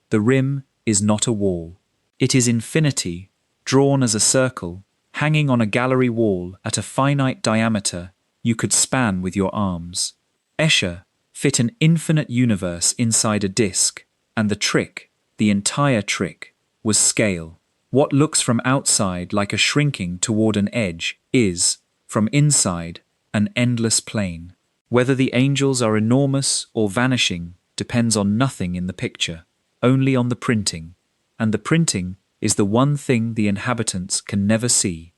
The rim is not a wall. It is infinity, drawn as a circle, hanging on a gallery wall at a finite diameter you could span with your arms. Escher fit an infinite universe inside a disk, and the trick, the entire trick, was scale. What looks from outside like a shrinking toward an edge is, from inside, an endless plane. Whether the angels are enormous or vanishing depends on nothing in the picture, only on the printing, and the printing is the one thing the inhabitants can never see.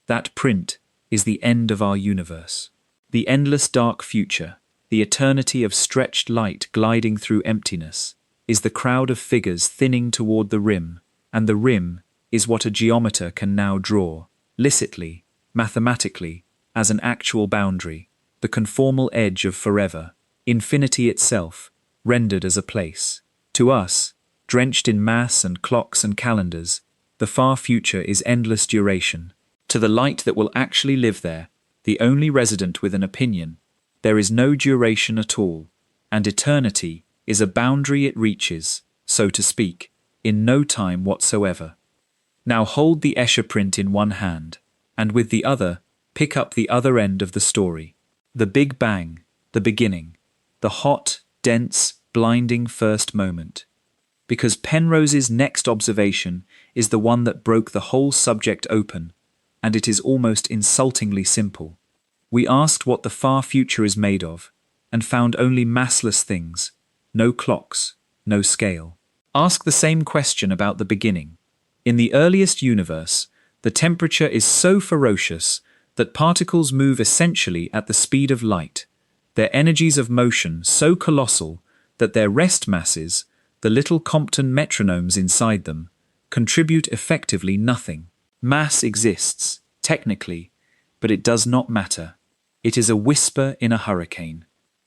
That print is the end of our universe. The endless dark future, the eternity of stretched light gliding through emptiness, is the crowd of figures thinning toward the rim, and the rim is what a geometer can now draw, licitly, mathematically, as an actual boundary, the conformal edge of forever, infinity itself, rendered as a place. To us, drenched in mass and clocks and calendars, the far future is endless duration. To the light that will actually live there, the only resident with an opinion, there is no duration at all, and eternity is a boundary it reaches, so to speak, in no time whatsoever. Now hold the Escher Print in one hand, and with the other, pick up the other end of the story. The Big Bang, the beginning, the hot, dense, blinding first moment. Because Penrose's next observation is the one that broke the whole subject open, and it is almost insultingly simple. We asked what the far future is made of, and found only massless things, no clocks, no scale. Ask the same question about the beginning. In the earliest universe, the temperature is so ferocious that particles move essentially at the speed of light, their energies of motion so colossal that their rest masses, the little Compton metronomes inside them, contribute effectively nothing. Mass exists, technically, but it does not matter. It is a whisper in a hurricane.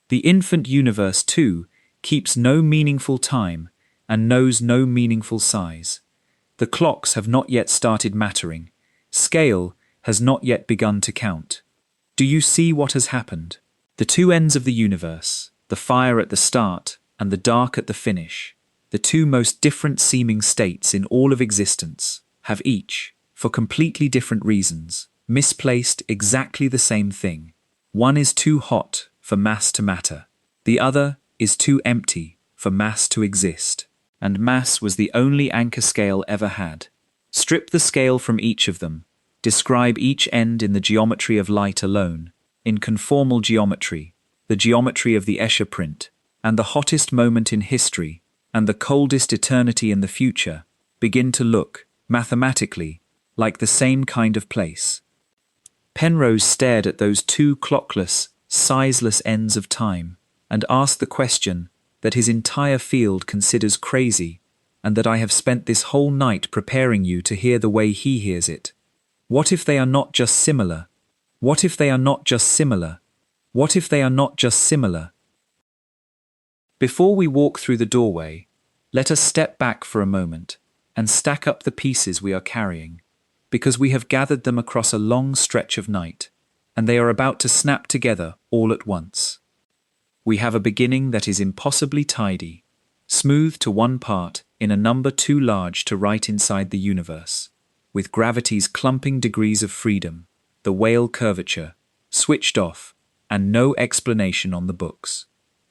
The infant universe, too, keeps no meaningful time and knows no meaningful size. The clocks have not yet started mattering. Scale has not yet begun to count. Do you see what has happened? The two ends of the universe, the fire at the start and the dark at the finish, the two most different seeming states in all of existence, have each, for completely different reasons, misplaced exactly the same thing. One is too hot for mass to matter. The other is too empty for mass to exist. And mass was the only anchor scale ever had. Strip the scale from each of them. Describe each end in the geometry of light alone, in conformal geometry, the geometry of the Escher Print, and the hottest moment in history, and the coldest eternity in the future, begin to look, mathematically, like the same kind of place. Penrose stared at those two clockless, sizeless ends of time, and asked the question that his entire field considers crazy, and that I have spent this whole night preparing you to hear the way he hears it. What if they are not just similar? What if they are not just similar? What if they are not just similar? Before we walk through the doorway, let us step back for a moment and stack up the pieces we are carrying, because we have gathered them across a long stretch of night, and they are about to snap together all at once. We have a beginning that is impossibly tidy, smooth to one part in a number too large to write inside the universe, with gravity's clumping degrees of freedom, the whale curvature, switched off, and no explanation on the books.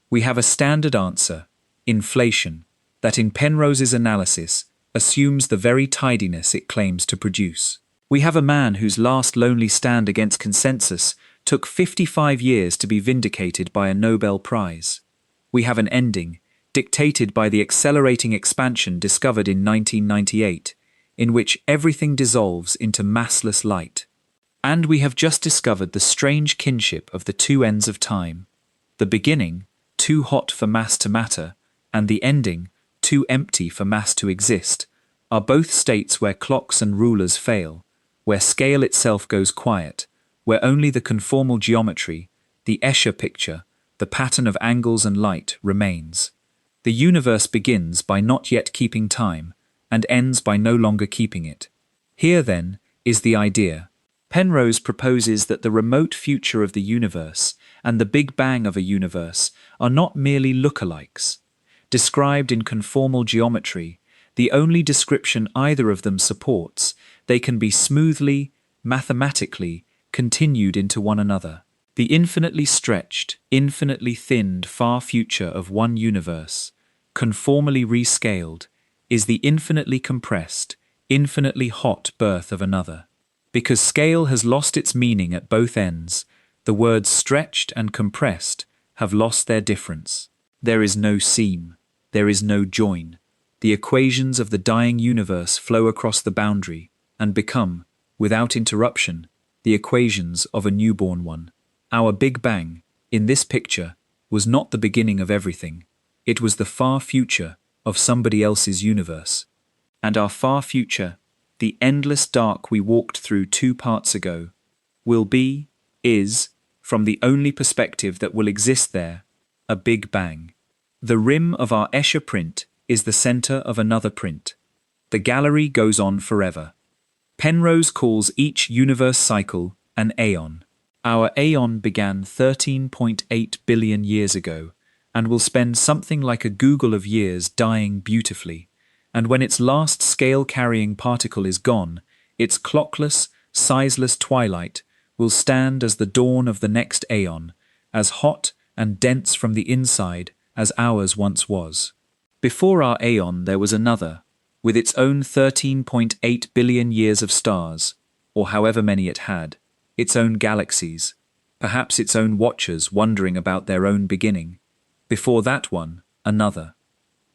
We have a standard answer, inflation, that in Penrose's analysis assumes the very tidiness it claims to produce. We have a man whose last lonely stand against consensus took 55 years to be vindicated by a Nobel Prize. We have an ending, dictated by the accelerating expansion discovered in 1998, in which everything dissolves into massless light. And we have just discovered the strange kinship of the two ends of time, the beginning, too hot for mass to matter, and the ending, too empty for mass to exist, are both states where clocks and rulers fail, where scale itself goes quiet, where only the conformal geometry, the Escher picture, the pattern of angles and light remains. The universe begins by not yet keeping time, and ends by no longer keeping it. Here, then, is the idea. Penrose proposes that the remote future of the universe and the Big Bang of a universe are not merely lookalikes. Described in conformal geometry, the only description either of them supports, they can be smoothly, mathematically, continued into one another. The infinitely stretched, infinitely thinned far future of one universe, conformally rescaled, is the infinitely compressed, infinitely hot birth of another. Because scale has lost its meaning at both ends, the words stretched and compressed have lost their difference. There is no seam, there is no join. The equations of the dying universe flow across the boundary and become, without interruption, the equations of a newborn one. Our Big Bang, in this picture, was not the beginning of everything. It was the far future of somebody else's universe. And our far future The endless dark we walked through 2 parts ago will be, is, from the only perspective that will exist there, a Big Bang. The rim of our Escher print is the center of another print. The gallery goes on forever. Penrose calls each universe cycle an aeon. Our aeon began 13.8 billion years ago and will spend something like a googol of years dying beautifully. And when its last scale-carrying particle is gone, its clockless, sizeless twilight will stand as the dawn of the next aeon, as hot and dense from the inside as ours once was. Before our aeon there was another, with its own 13.8 billion years of stars, or however many it had, its own galaxies, perhaps its own watchers wondering about their own beginning. Before that one, another.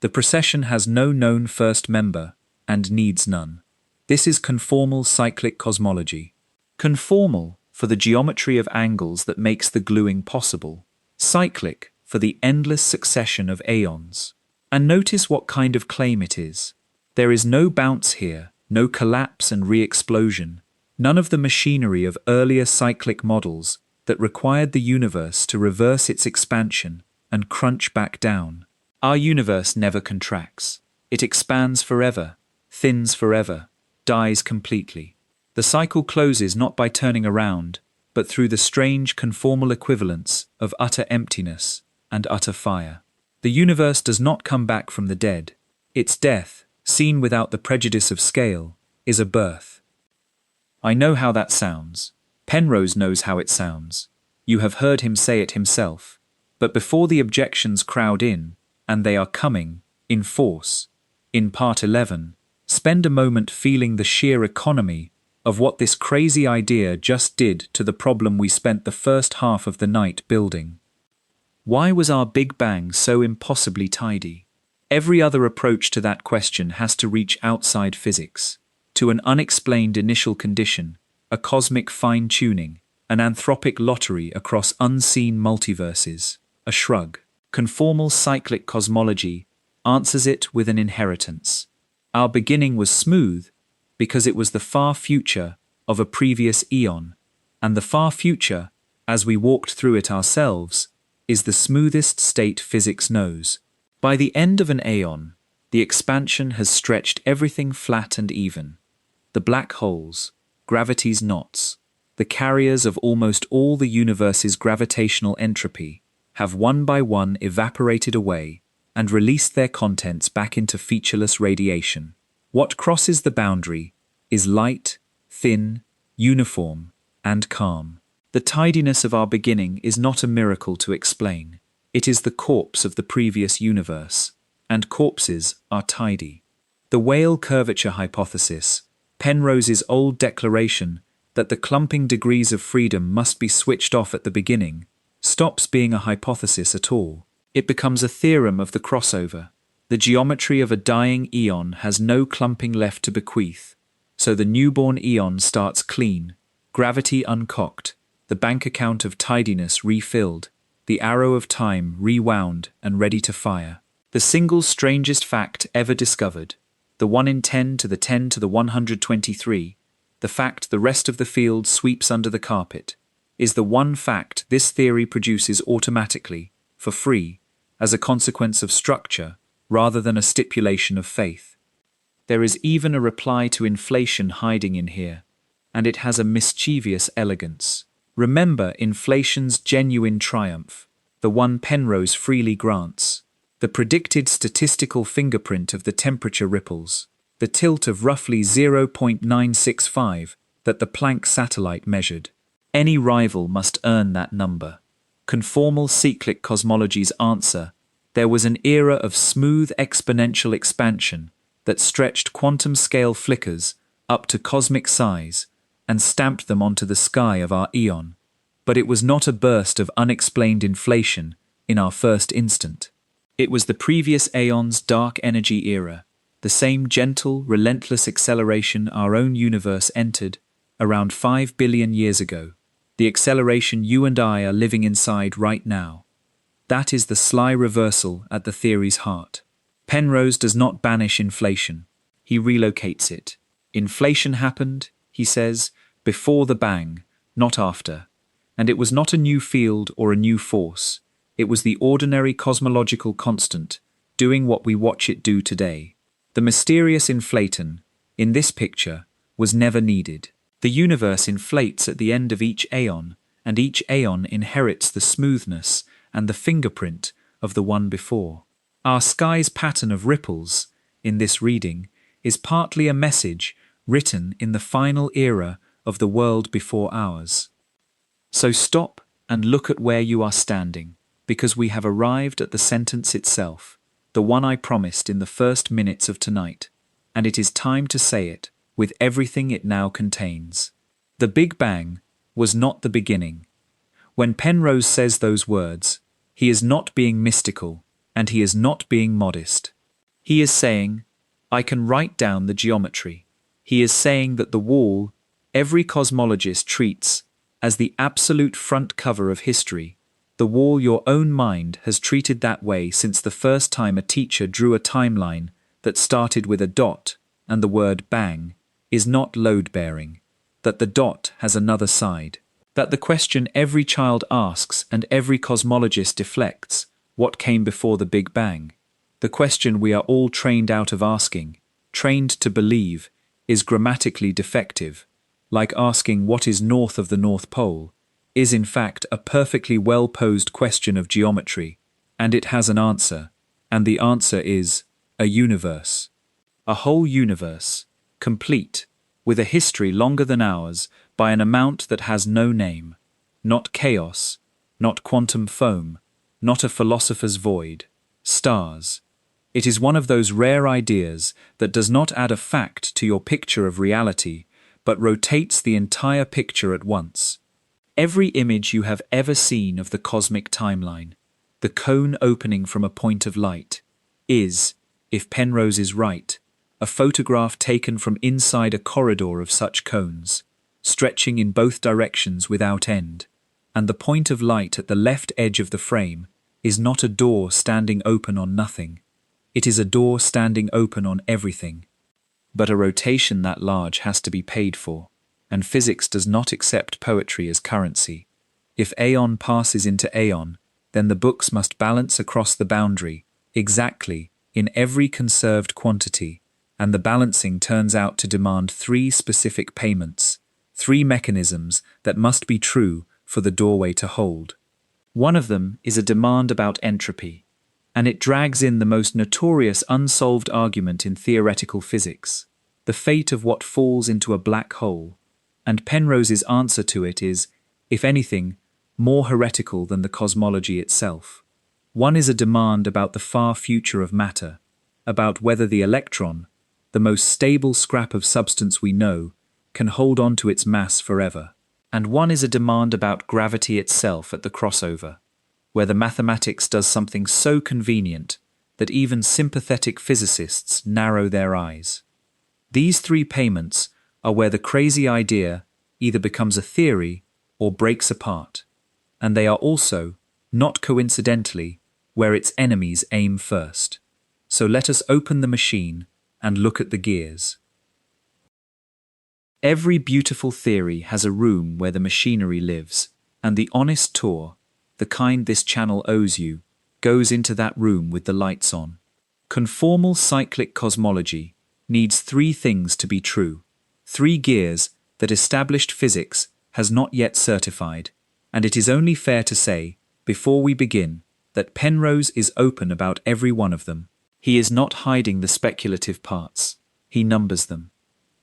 The procession has no known first member, and needs none. This is conformal cyclic cosmology. Conformal for the geometry of angles that makes the gluing possible. Cyclic for the endless succession of aeons. And notice what kind of claim it is. There is no bounce here, no collapse and re-explosion, none of the machinery of earlier cyclic models that required the universe to reverse its expansion and crunch back down. Our universe never contracts. It expands forever, thins forever, dies completely. The cycle closes not by turning around, but through the strange conformal equivalence of utter emptiness and utter fire. The universe does not come back from the dead. Its death, seen without the prejudice of scale, is a birth. I know how that sounds. Penrose knows how it sounds. You have heard him say it himself. But before the objections crowd in, and they are coming, in force, in Part 11, spend a moment feeling the sheer economy of what this crazy idea just did to the problem we spent the first half of the night building. Why was our Big Bang so impossibly tidy? Every other approach to that question has to reach outside physics, to an unexplained initial condition, a cosmic fine-tuning, an anthropic lottery across unseen multiverses, a shrug. Conformal cyclic cosmology answers it with an inheritance. Our beginning was smooth because it was the far future of a previous eon, and the far future, as we walked through it ourselves, is the smoothest state physics knows. By the end of an aeon, the expansion has stretched everything flat and even. The black holes, gravity's knots, the carriers of almost all the universe's gravitational entropy, have one by one evaporated away and released their contents back into featureless radiation. What crosses the boundary is light, thin, uniform, and calm. The tidiness of our beginning is not a miracle to explain. It is the corpse of the previous universe, and corpses are tidy. The Weyl curvature hypothesis, Penrose's old declaration that the clumping degrees of freedom must be switched off at the beginning, stops being a hypothesis at all. It becomes a theorem of the crossover. The geometry of a dying eon has no clumping left to bequeath, so the newborn eon starts clean, gravity uncocked, the bank account of tidiness refilled, the arrow of time rewound and ready to fire. The single strangest fact ever discovered, the 1 in 10 to the 10 to the 123, the fact the rest of the field sweeps under the carpet, is the one fact this theory produces automatically, for free, as a consequence of structure, rather than a stipulation of faith. There is even a reply to inflation hiding in here, and it has a mischievous elegance. Remember inflation's genuine triumph, the one Penrose freely grants, the predicted statistical fingerprint of the temperature ripples, the tilt of roughly 0.965 that the Planck satellite measured. Any rival must earn that number. Conformal cyclic cosmology's answer, there was an era of smooth exponential expansion that stretched quantum-scale flickers up to cosmic size and stamped them onto the sky of our eon. But it was not a burst of unexplained inflation in our first instant. It was the previous aeon's dark energy era, the same gentle, relentless acceleration our own universe entered around 5 billion years ago. The acceleration you and I are living inside right now. That is the sly reversal at the theory's heart. Penrose does not banish inflation. He relocates it. Inflation happened, he says, before the bang, not after. And it was not a new field or a new force. It was the ordinary cosmological constant, doing what we watch it do today. The mysterious inflaton, in this picture, was never needed. The universe inflates at the end of each aeon, and each aeon inherits the smoothness and the fingerprint of the one before. Our sky's pattern of ripples, in this reading, is partly a message written in the final era of the world before ours. So stop and look at where you are standing, because we have arrived at the sentence itself, the one I promised in the first minutes of tonight, and it is time to say it with everything it now contains. The Big Bang was not the beginning. When Penrose says those words, he is not being mystical, and he is not being modest. He is saying, I can write down the geometry. He is saying that the wall, every cosmologist treats as the absolute front cover of history, the wall your own mind has treated that way since the first time a teacher drew a timeline that started with a dot and the word bang, is not load-bearing, that the dot has another side, that the question every child asks and every cosmologist deflects, what came before the Big Bang? The question we are all trained out of asking, trained to believe, is grammatically defective, like asking what is north of the North Pole, is in fact a perfectly well-posed question of geometry, and it has an answer, and the answer is a universe. A whole universe, complete, with a history longer than ours by an amount that has no name, not chaos, not quantum foam, not a philosopher's void, stars. It is one of those rare ideas that does not add a fact to your picture of reality, but rotates the entire picture at once. Every image you have ever seen of the cosmic timeline, the cone opening from a point of light, is, if Penrose is right, a photograph taken from inside a corridor of such cones, stretching in both directions without end, and the point of light at the left edge of the frame is not a door standing open on nothing. It is a door standing open on everything. But a rotation that large has to be paid for, and physics does not accept poetry as currency. If aeon passes into aeon, then the books must balance across the boundary, exactly, in every conserved quantity, and the balancing turns out to demand 3 specific payments, 3 mechanisms that must be true for the doorway to hold. One of them is a demand about entropy, and it drags in the most notorious unsolved argument in theoretical physics, the fate of what falls into a black hole, and Penrose's answer to it is, if anything, more heretical than the cosmology itself. One is a demand about the far future of matter, about whether the electron, the most stable scrap of substance we know, can hold on to its mass forever. And one is a demand about gravity itself at the crossover, where the mathematics does something so convenient that even sympathetic physicists narrow their eyes. These 3 payments are where the crazy idea either becomes a theory or breaks apart, and they are also, not coincidentally, where its enemies aim first. So let us open the machine and look at the gears. Every beautiful theory has a room where the machinery lives, and the honest tour, the kind this channel owes you, goes into that room with the lights on. Conformal cyclic cosmology needs 3 things to be true, 3 gears that established physics has not yet certified, and it is only fair to say, before we begin, that Penrose is open about every one of them. He is not hiding the speculative parts, he numbers them.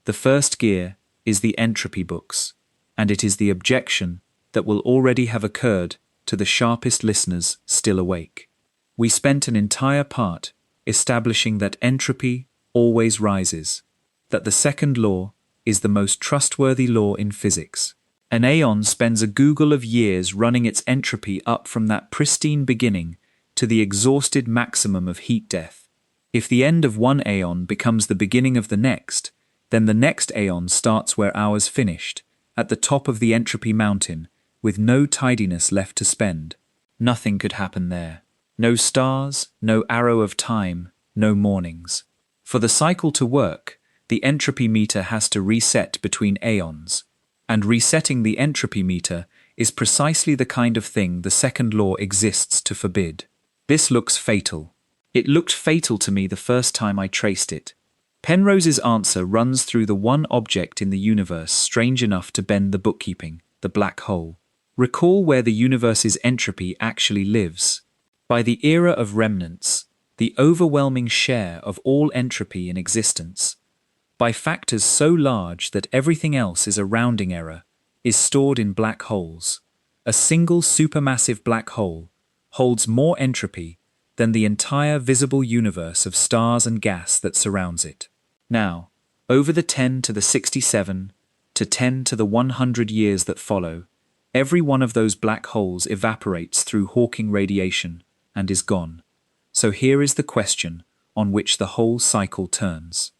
The first gear is the entropy books, and it is the objection that will already have occurred to the sharpest listeners still awake. We spent an entire part establishing that entropy always rises, that the second law is the most trustworthy law in physics. An aeon spends a Google of years running its entropy up from that pristine beginning to the exhausted maximum of heat death. If the end of one aeon becomes the beginning of the next, then the next aeon starts where ours finished, at the top of the entropy mountain, with no tidiness left to spend. Nothing could happen there. No stars, no arrow of time, no mornings. For the cycle to work, the entropy meter has to reset between aeons. And resetting the entropy meter is precisely the kind of thing the second law exists to forbid. This looks fatal. It looked fatal to me the first time I traced it. Penrose's answer runs through the one object in the universe strange enough to bend the bookkeeping, the black hole. Recall where the universe's entropy actually lives. By the era of remnants, the overwhelming share of all entropy in existence, by factors so large that everything else is a rounding error, is stored in black holes. A single supermassive black hole holds more entropy than the entire visible universe of stars and gas that surrounds it. Now, over the 10 to the 67 to 10 to the 100 years that follow, every one of those black holes evaporates through Hawking radiation and is gone. So here is the question on which the whole cycle turns.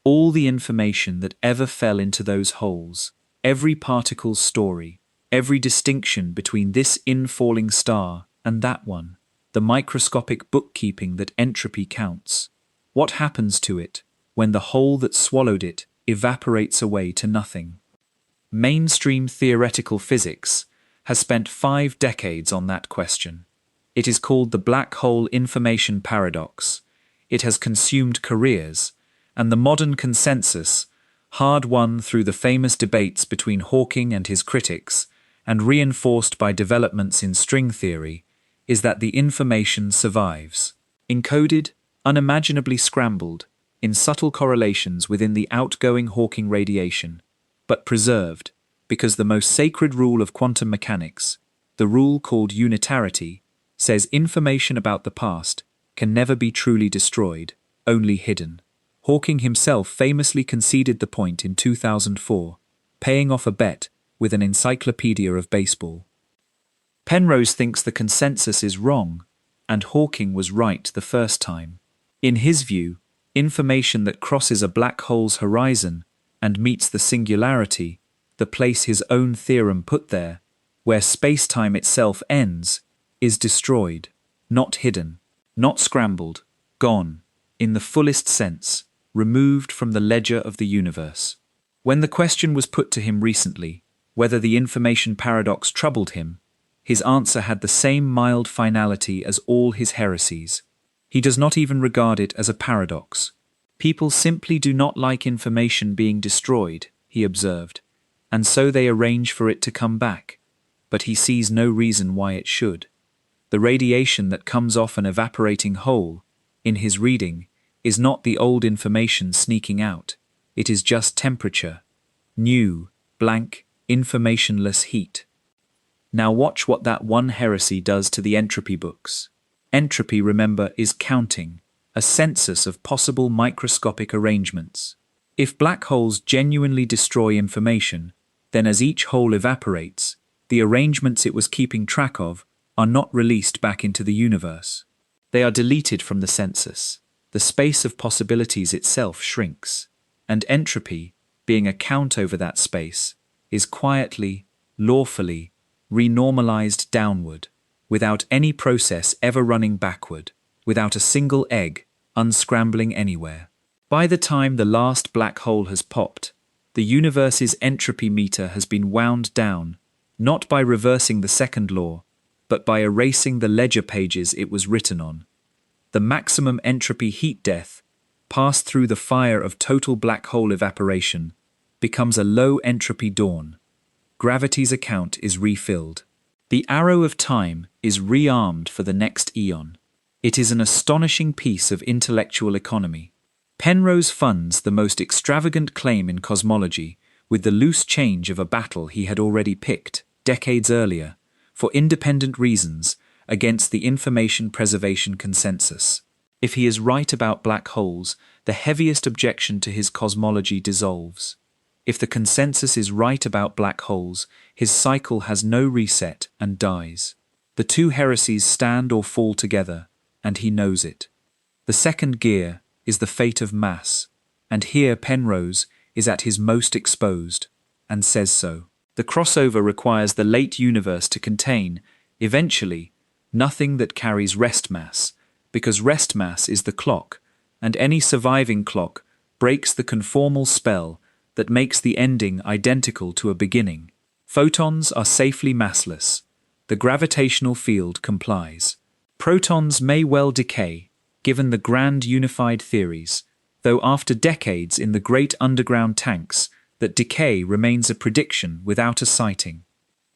All the information that ever fell into those holes, every particle's story, every distinction between this infalling star and that one, the microscopic bookkeeping that entropy counts. What happens to it when the hole that swallowed it evaporates away to nothing? Mainstream theoretical physics has spent 5 decades on that question. It is called the black hole information paradox. It has consumed careers, and the modern consensus, hard won through the famous debates between Hawking and his critics, and reinforced by developments in string theory, is that the information survives, encoded, unimaginably scrambled, in subtle correlations within the outgoing Hawking radiation, but preserved, because the most sacred rule of quantum mechanics, the rule called unitarity, says information about the past can never be truly destroyed, only hidden. Hawking himself famously conceded the point in 2004, paying off a bet with an encyclopedia of baseball. Penrose thinks the consensus is wrong, and Hawking was right the first time. In his view, information that crosses a black hole's horizon and meets the singularity, the place his own theorem put there, where space-time itself ends, is destroyed, not hidden, not scrambled, gone, in the fullest sense, removed from the ledger of the universe. When the question was put to him recently, whether the information paradox troubled him, his answer had the same mild finality as all his heresies. He does not even regard it as a paradox. People simply do not like information being destroyed, he observed, and so they arrange for it to come back. But he sees no reason why it should. The radiation that comes off an evaporating hole, in his reading, is not the old information sneaking out. It is just temperature. New, blank, informationless heat. Now watch what that one heresy does to the entropy books. Entropy, remember, is counting, a census of possible microscopic arrangements. If black holes genuinely destroy information, then as each hole evaporates, the arrangements it was keeping track of are not released back into the universe. They are deleted from the census. The space of possibilities itself shrinks, and entropy, being a count over that space, is quietly, lawfully, renormalized downward, without any process ever running backward, without a single egg unscrambling anywhere. By the time the last black hole has popped, the universe's entropy meter has been wound down, not by reversing the second law, but by erasing the ledger pages it was written on. The maximum entropy heat death, passed through the fire of total black hole evaporation, becomes a low entropy dawn. Gravity's account is refilled. The arrow of time is rearmed for the next eon. It is an astonishing piece of intellectual economy. Penrose funds the most extravagant claim in cosmology with the loose change of a battle he had already picked, decades earlier, for independent reasons, against the information preservation consensus. If he is right about black holes, the heaviest objection to his cosmology dissolves. If the consensus is right about black holes, his cycle has no reset and dies. The two heresies stand or fall together, and he knows it. The second gear is the fate of mass, and here Penrose is at his most exposed, and says so. The crossover requires the late universe to contain, eventually, nothing that carries rest mass, because rest mass is the clock, and any surviving clock breaks the conformal spell that makes the ending identical to a beginning. Photons are safely massless. The gravitational field complies. Protons may well decay, given the grand unified theories, though after decades in the great underground tanks, that decay remains a prediction without a sighting.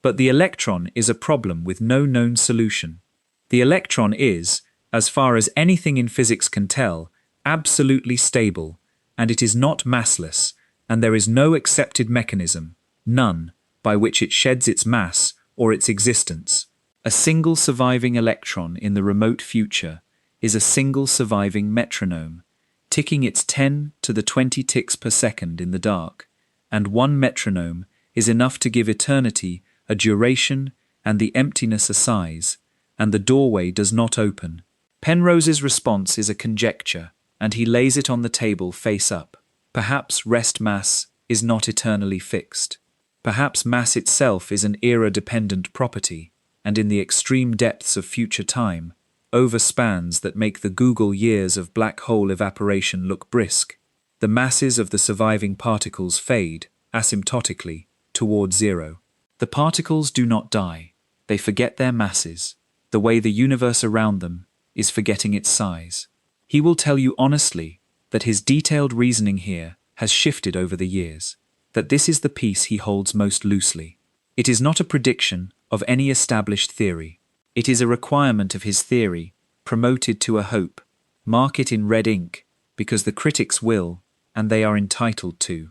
But the electron is a problem with no known solution. The electron is, as far as anything in physics can tell, absolutely stable, and it is not massless, and there is no accepted mechanism, none, by which it sheds its mass or its existence. A single surviving electron in the remote future is a single surviving metronome, ticking its 10 to the 20 ticks per second in the dark, and one metronome is enough to give eternity a duration and the emptiness a size, and the doorway does not open. Penrose's response is a conjecture, and he lays it on the table face up. Perhaps rest mass is not eternally fixed. Perhaps mass itself is an era-dependent property, and in the extreme depths of future time, over spans that make the Google years of black hole evaporation look brisk, the masses of the surviving particles fade, asymptotically, toward zero. The particles do not die, they forget their masses, the way the universe around them is forgetting its size. He will tell you honestly that his detailed reasoning here has shifted over the years, that this is the piece he holds most loosely. It is not a prediction of any established theory. It is a requirement of his theory, promoted to a hope. Mark it in red ink, because the critics will, and they are entitled to.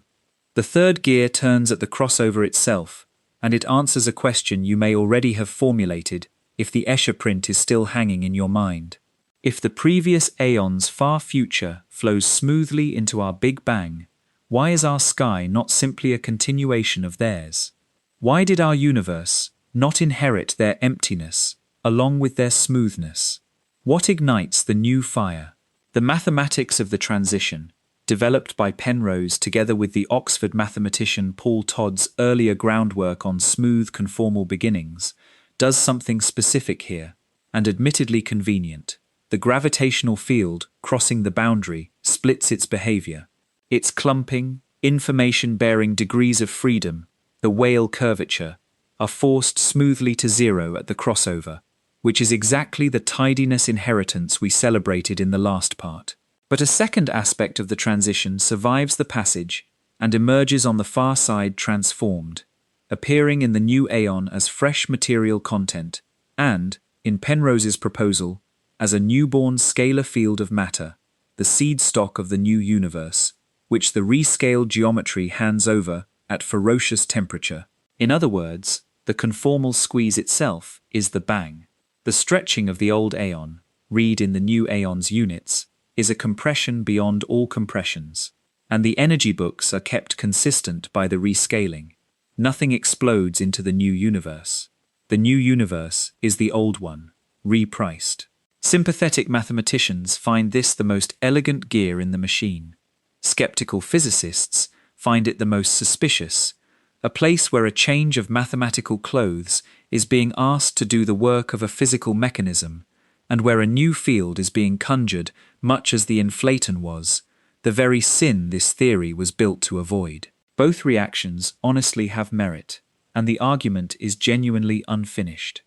The third gear turns at the crossover itself, and it answers a question you may already have formulated if the Escher Print is still hanging in your mind. If the previous aeon's far future flows smoothly into our Big Bang, why is our sky not simply a continuation of theirs? Why did our universe not inherit their emptiness along with their smoothness? What ignites the new fire? The mathematics of the transition, developed by Penrose together with the Oxford mathematician Paul Todd's earlier groundwork on smooth conformal beginnings, does something specific here, and admittedly convenient. The gravitational field, crossing the boundary, splits its behavior. Its clumping, information-bearing degrees of freedom, the Weyl curvature, are forced smoothly to zero at the crossover, which is exactly the tidiness inheritance we celebrated in the last part. But a second aspect of the transition survives the passage and emerges on the far side transformed, appearing in the new aeon as fresh material content and, in Penrose's proposal, as a newborn scalar field of matter, the seed stock of the new universe, which the rescaled geometry hands over at ferocious temperature. In other words, the conformal squeeze itself is the bang. The stretching of the old aeon, read in the new aeon's units, is a compression beyond all compressions, and the energy books are kept consistent by the rescaling. Nothing explodes into the new universe. The new universe is the old one, repriced. Sympathetic mathematicians find this the most elegant gear in the machine. Skeptical physicists find it the most suspicious, a place where a change of mathematical clothes is being asked to do the work of a physical mechanism, and where a new field is being conjured much as the inflaton was, the very sin this theory was built to avoid. Both reactions honestly have merit, and the argument is genuinely unfinished.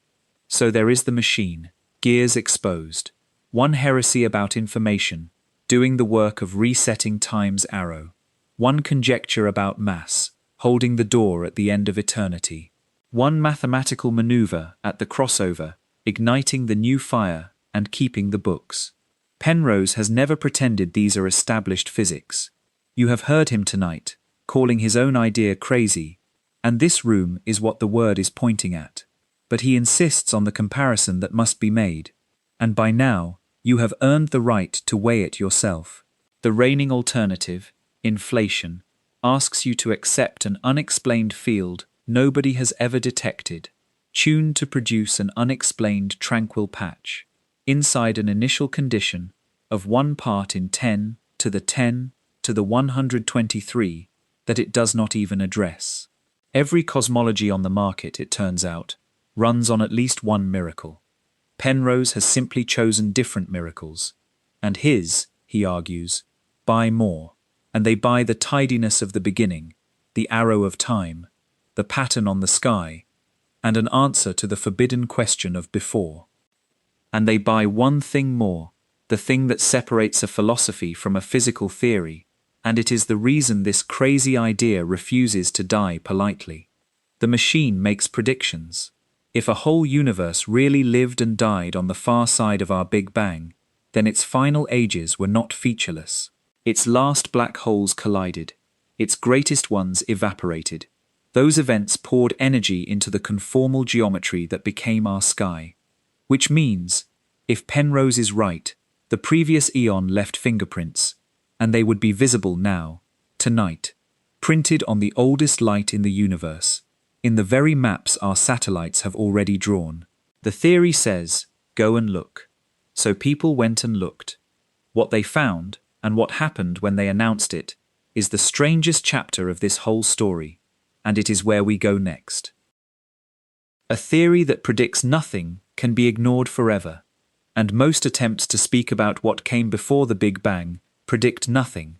So there is the machine, gears exposed, one heresy about information, doing the work of resetting time's arrow, one conjecture about mass, holding the door at the end of eternity, one mathematical maneuver at the crossover, igniting the new fire and keeping the books. Penrose has never pretended these are established physics. You have heard him tonight, calling his own idea crazy, and this room is what the word is pointing at. But he insists on the comparison that must be made, and by now you have earned the right to weigh it yourself. The reigning alternative, inflation, asks you to accept an unexplained field nobody has ever detected, tuned to produce an unexplained tranquil patch, inside an initial condition of 1 part in 10 to the 10 to the 123 that it does not even address. Every cosmology on the market, it turns out, runs on at least one miracle. Penrose has simply chosen different miracles, and his, he argues, buy more. and they buy the tidiness of the beginning, the arrow of time, the pattern on the sky, and an answer to the forbidden question of before. And they buy one thing more, the thing that separates a philosophy from a physical theory, and it is the reason this crazy idea refuses to die politely. The machine makes predictions. If a whole universe really lived and died on the far side of our Big Bang, then its final ages were not featureless. Its last black holes collided. Its greatest ones evaporated. Those events poured energy into the conformal geometry that became our sky. Which means, if Penrose is right, the previous eon left fingerprints, and they would be visible now, tonight, printed on the oldest light in the universe, in the very maps our satellites have already drawn. The theory says, go and look. So people went and looked. What they found, and what happened when they announced it, is the strangest chapter of this whole story, and it is where we go next. A theory that predicts nothing can be ignored forever, and most attempts to speak about what came before the Big Bang predict nothing,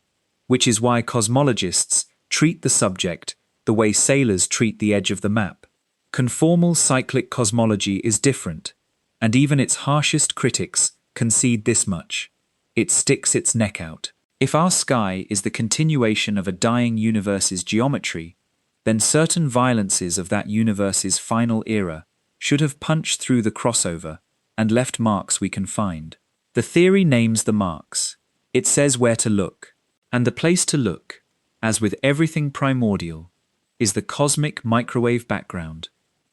which is why cosmologists treat the subject the way sailors treat the edge of the map. Conformal cyclic cosmology is different, and even its harshest critics concede this much. It sticks its neck out. If our sky is the continuation of a dying universe's geometry, then certain violences of that universe's final era should have punched through the crossover and left marks we can find. The theory names the marks. It says where to look. And the place to look, as with everything primordial, is the cosmic microwave background,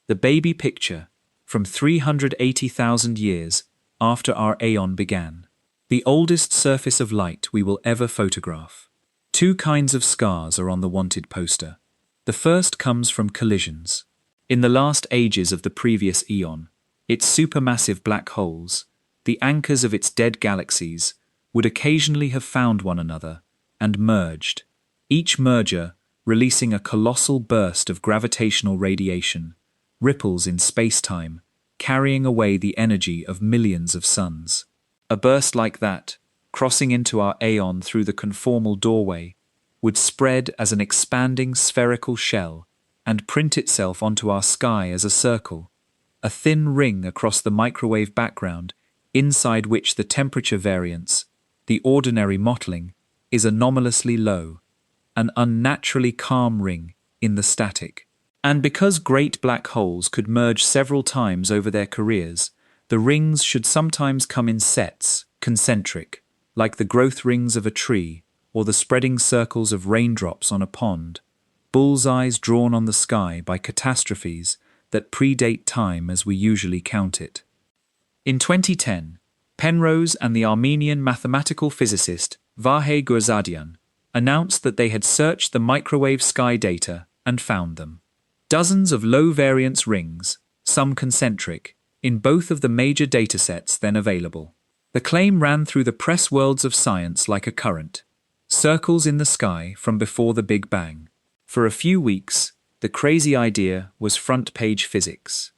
the baby picture from 380,000 years after our aeon began, the oldest surface of light we will ever photograph. Two kinds of scars are on the wanted poster. The first comes from collisions. In the last ages of the previous eon, its supermassive black holes, the anchors of its dead galaxies, would occasionally have found one another and merged, each merger releasing a colossal burst of gravitational radiation, ripples in space-time, carrying away the energy of millions of suns. A burst like that, crossing into our aeon through the conformal doorway, would spread as an expanding spherical shell and print itself onto our sky as a circle, a thin ring across the microwave background inside which the temperature variance, the ordinary mottling, is anomalously low, an unnaturally calm ring in the static. And because great black holes could merge several times over their careers, the rings should sometimes come in sets, concentric, like the growth rings of a tree or the spreading circles of raindrops on a pond, bullseyes drawn on the sky by catastrophes that predate time as we usually count it. In 2010, Penrose and the Armenian mathematical physicist Vahe Gurzadian announced that they had searched the microwave sky data and found them. Dozens of low-variance rings, some concentric, in both of the major datasets then available. The claim ran through the press worlds of science like a current. Circles in the sky from before the Big Bang. For a few weeks, the crazy idea was front-page physics.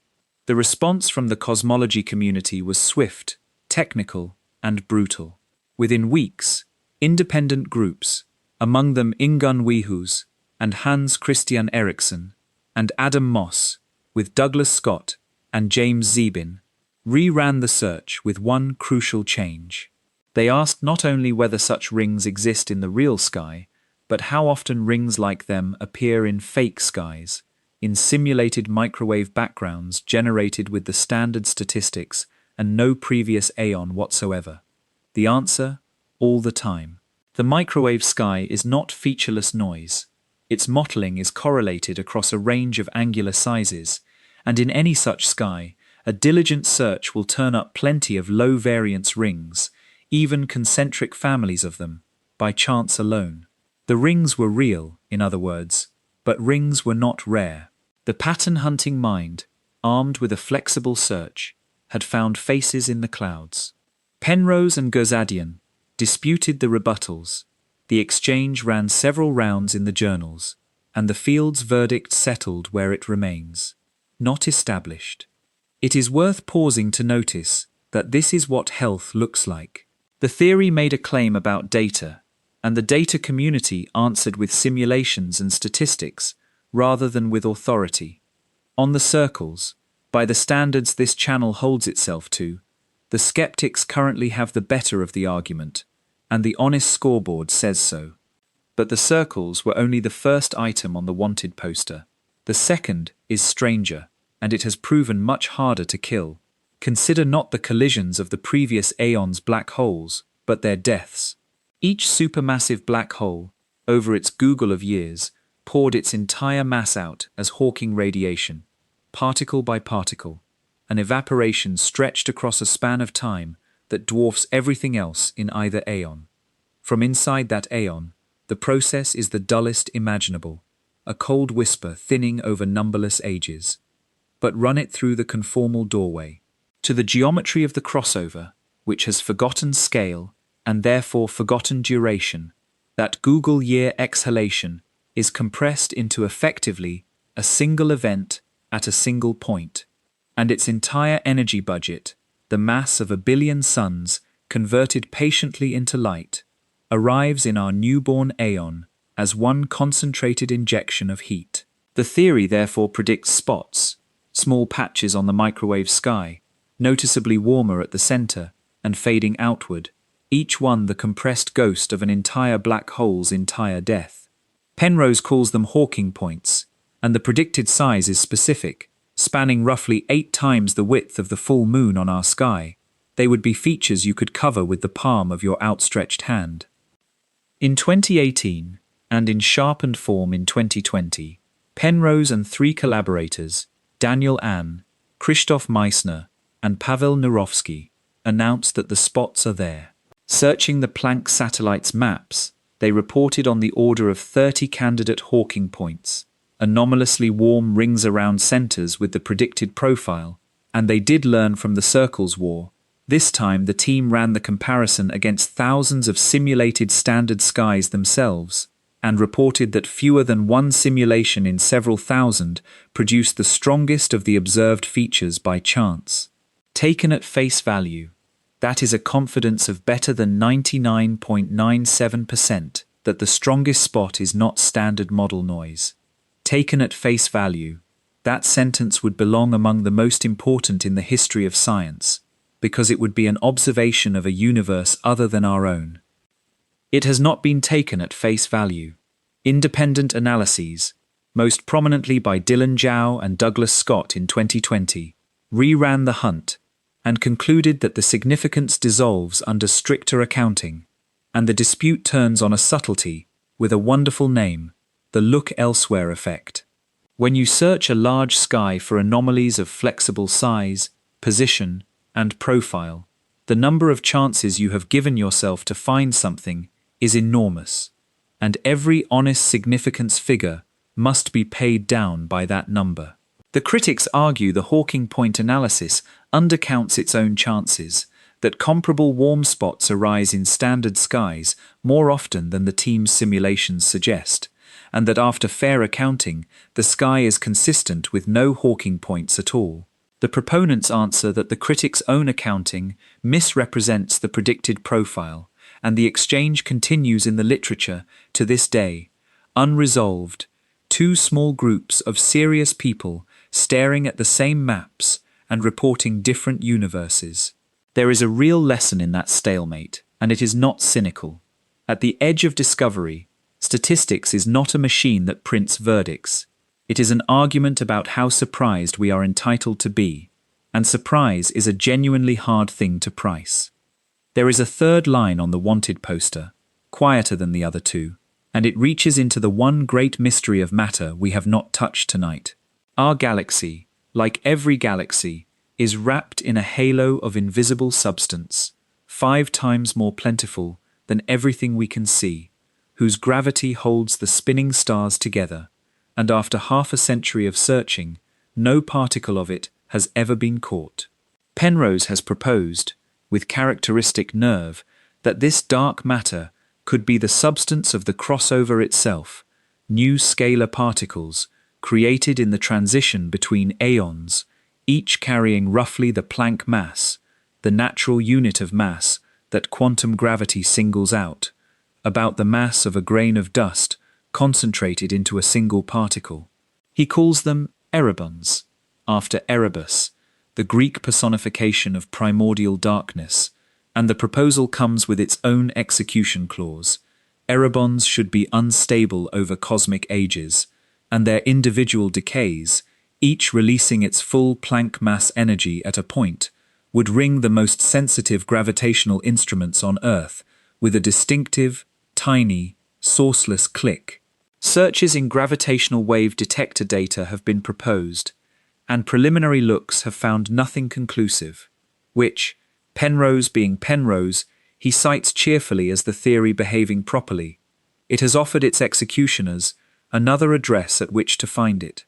The response from the cosmology community was swift, technical, and brutal. Within weeks, independent groups, among them Ingun Wehus and Hans Christian Eriksen, and Adam Moss, with Douglas Scott and James Zebin, reran the search with one crucial change. They asked not only whether such rings exist in the real sky, but how often rings like them appear in fake skies, in simulated microwave backgrounds generated with the standard statistics and no previous aeon whatsoever. The answer, all the time. The microwave sky is not featureless noise. Its mottling is correlated across a range of angular sizes, and in any such sky, a diligent search will turn up plenty of low-variance rings, even concentric families of them, by chance alone. The rings were real, in other words, but rings were not rare. The pattern-hunting mind, armed with a flexible search, had found faces in the clouds. Penrose and Gurzadian disputed the rebuttals. The exchange ran several rounds in the journals, and the field's verdict settled where it remains. Not established. It is worth pausing to notice that this is what health looks like. The theory made a claim about data, and the data community answered with simulations and statistics rather than with authority. On the circles, by the standards this channel holds itself to, the skeptics currently have the better of the argument, and the honest scoreboard says so. But the circles were only the first item on the wanted poster. The second is stranger, and it has proven much harder to kill. Consider not the collisions of the previous aeons' black holes, but their deaths. Each supermassive black hole, over its Google of years, poured its entire mass out as Hawking radiation, particle by particle, an evaporation stretched across a span of time that dwarfs everything else in either aeon. From inside that aeon, the process is the dullest imaginable, a cold whisper thinning over numberless ages. But run it through the conformal doorway, to the geometry of the crossover, which has forgotten scale and therefore forgotten duration. That Google year exhalation is compressed into effectively a single event at a single point, and its entire energy budget, the mass of 1 billion suns converted patiently into light, arrives in our newborn aeon as one concentrated injection of heat. The theory therefore predicts spots, small patches on the microwave sky, noticeably warmer at the center and fading outward, each one the compressed ghost of an entire black hole's entire death. Penrose calls them Hawking points, and the predicted size is specific, spanning roughly 8 times the width of the full moon on our sky. They would be features you could cover with the palm of your outstretched hand. In 2018, and in sharpened form in 2020, Penrose and 3 collaborators, Daniel An, Krzysztof Meissner, and Pavel Nurovsky, announced that the spots are there. Searching the Planck satellite's maps, they reported on the order of 30 candidate Hawking points, anomalously warm rings around centers with the predicted profile, and they did learn from the Circles War. This time the team ran the comparison against thousands of simulated standard skies themselves, and reported that fewer than one simulation in several thousand produced the strongest of the observed features by chance. Taken at face value, that is a confidence of better than 99.97% that the strongest spot is not standard model noise. Taken at face value, that sentence would belong among the most important in the history of science, because it would be an observation of a universe other than our own. It has not been taken at face value. Independent analyses, most prominently by Dylan Zhao and Douglas Scott in 2020, reran the hunt and concluded that the significance dissolves under stricter accounting, and the dispute turns on a subtlety with a wonderful name, the look elsewhere effect. When you search a large sky for anomalies of flexible size, position, and profile, the number of chances you have given yourself to find something is enormous, and every honest significance figure must be paid down by that number. The critics argue the Hawking point analysis undercounts its own chances, that comparable warm spots arise in standard skies more often than the team's simulations suggest, and that after fair accounting, the sky is consistent with no Hawking points at all. The proponents answer that the critics' own accounting misrepresents the predicted profile, and the exchange continues in the literature to this day, unresolved. 2 small groups of serious people staring at the same maps and reporting different universes. There is a real lesson in that stalemate, and it is not cynical. At the edge of discovery, statistics is not a machine that prints verdicts. It is an argument about how surprised we are entitled to be, and surprise is a genuinely hard thing to price. There is a third line on the wanted poster, quieter than the other 2, and it reaches into the one great mystery of matter we have not touched tonight. Our galaxy, like every galaxy, is wrapped in a halo of invisible substance, 5 times more plentiful than everything we can see, whose gravity holds the spinning stars together, and after half a century of searching, no particle of it has ever been caught. Penrose has proposed, with characteristic nerve, that this dark matter could be the substance of the crossover itself, new scalar particles created in the transition between aeons, each carrying roughly the Planck mass, the natural unit of mass that quantum gravity singles out, about the mass of a grain of dust concentrated into a single particle. He calls them erebons, after Erebus, the Greek personification of primordial darkness, and the proposal comes with its own execution clause. Erebons should be unstable over cosmic ages, and their individual decays, each releasing its full Planck mass energy at a point, would ring the most sensitive gravitational instruments on Earth with a distinctive, tiny, sourceless click. Searches in gravitational wave detector data have been proposed, and preliminary looks have found nothing conclusive, which, Penrose being Penrose, he cites cheerfully as the theory behaving properly. It has offered its executioners another address at which to find it.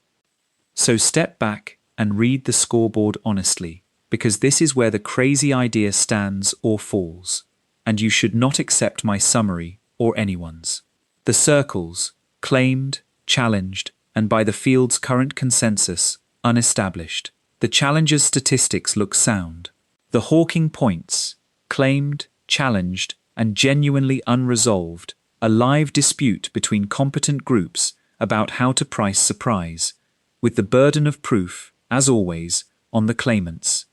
So step back and read the scoreboard honestly, because this is where the crazy idea stands or falls, and you should not accept my summary or anyone's. The circles, claimed, challenged, and by the field's current consensus, unestablished. The challenger's statistics look sound. The Hawking points, claimed, challenged, and genuinely unresolved, a live dispute between competent groups about how to price surprise, with the burden of proof, as always, on the claimants.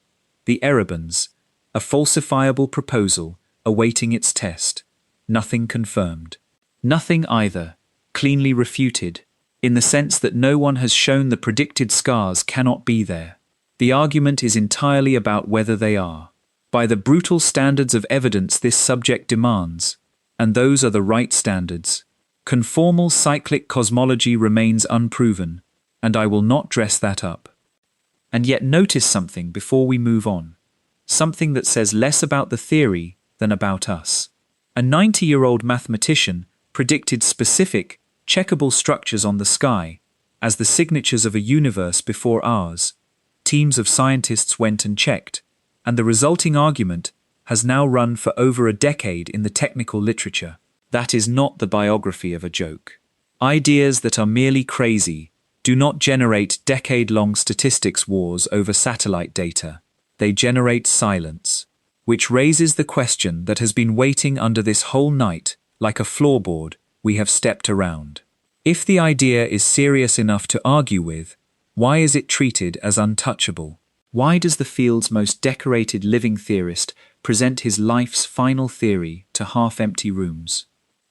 The erebons, a falsifiable proposal awaiting its test, nothing confirmed. Nothing either, cleanly refuted, in the sense that no one has shown the predicted scars cannot be there. The argument is entirely about whether they are. By the brutal standards of evidence this subject demands, and those are the right standards, conformal cyclic cosmology remains unproven, and I will not dress that up. And yet notice something before we move on, something that says less about the theory than about us. A 90-year-old mathematician predicted specific, checkable structures on the sky as the signatures of a universe before ours. Teams of scientists went and checked, and the resulting argument has now run for over a decade in the technical literature. That is not the biography of a joke. Ideas that are merely crazy do not generate decade-long statistics wars over satellite data. They generate silence, which raises the question that has been waiting under this whole night, like a floorboard we have stepped around. If the idea is serious enough to argue with, why is it treated as untouchable? Why does the field's most decorated living theorist present his life's final theory to half-empty rooms?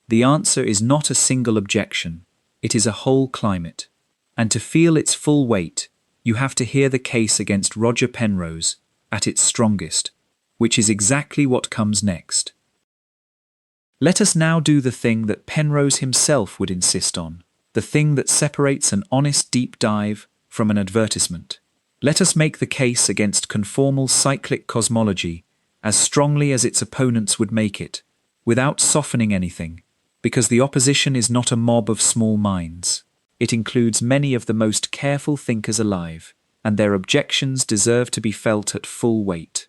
The answer is not a single objection, it is a whole climate. And to feel its full weight, you have to hear the case against Roger Penrose at its strongest, which is exactly what comes next. Let us now do the thing that Penrose himself would insist on, the thing that separates an honest deep dive from an advertisement. Let us make the case against conformal cyclic cosmology as strongly as its opponents would make it, without softening anything, because the opposition is not a mob of small minds. It includes many of the most careful thinkers alive, and their objections deserve to be felt at full weight.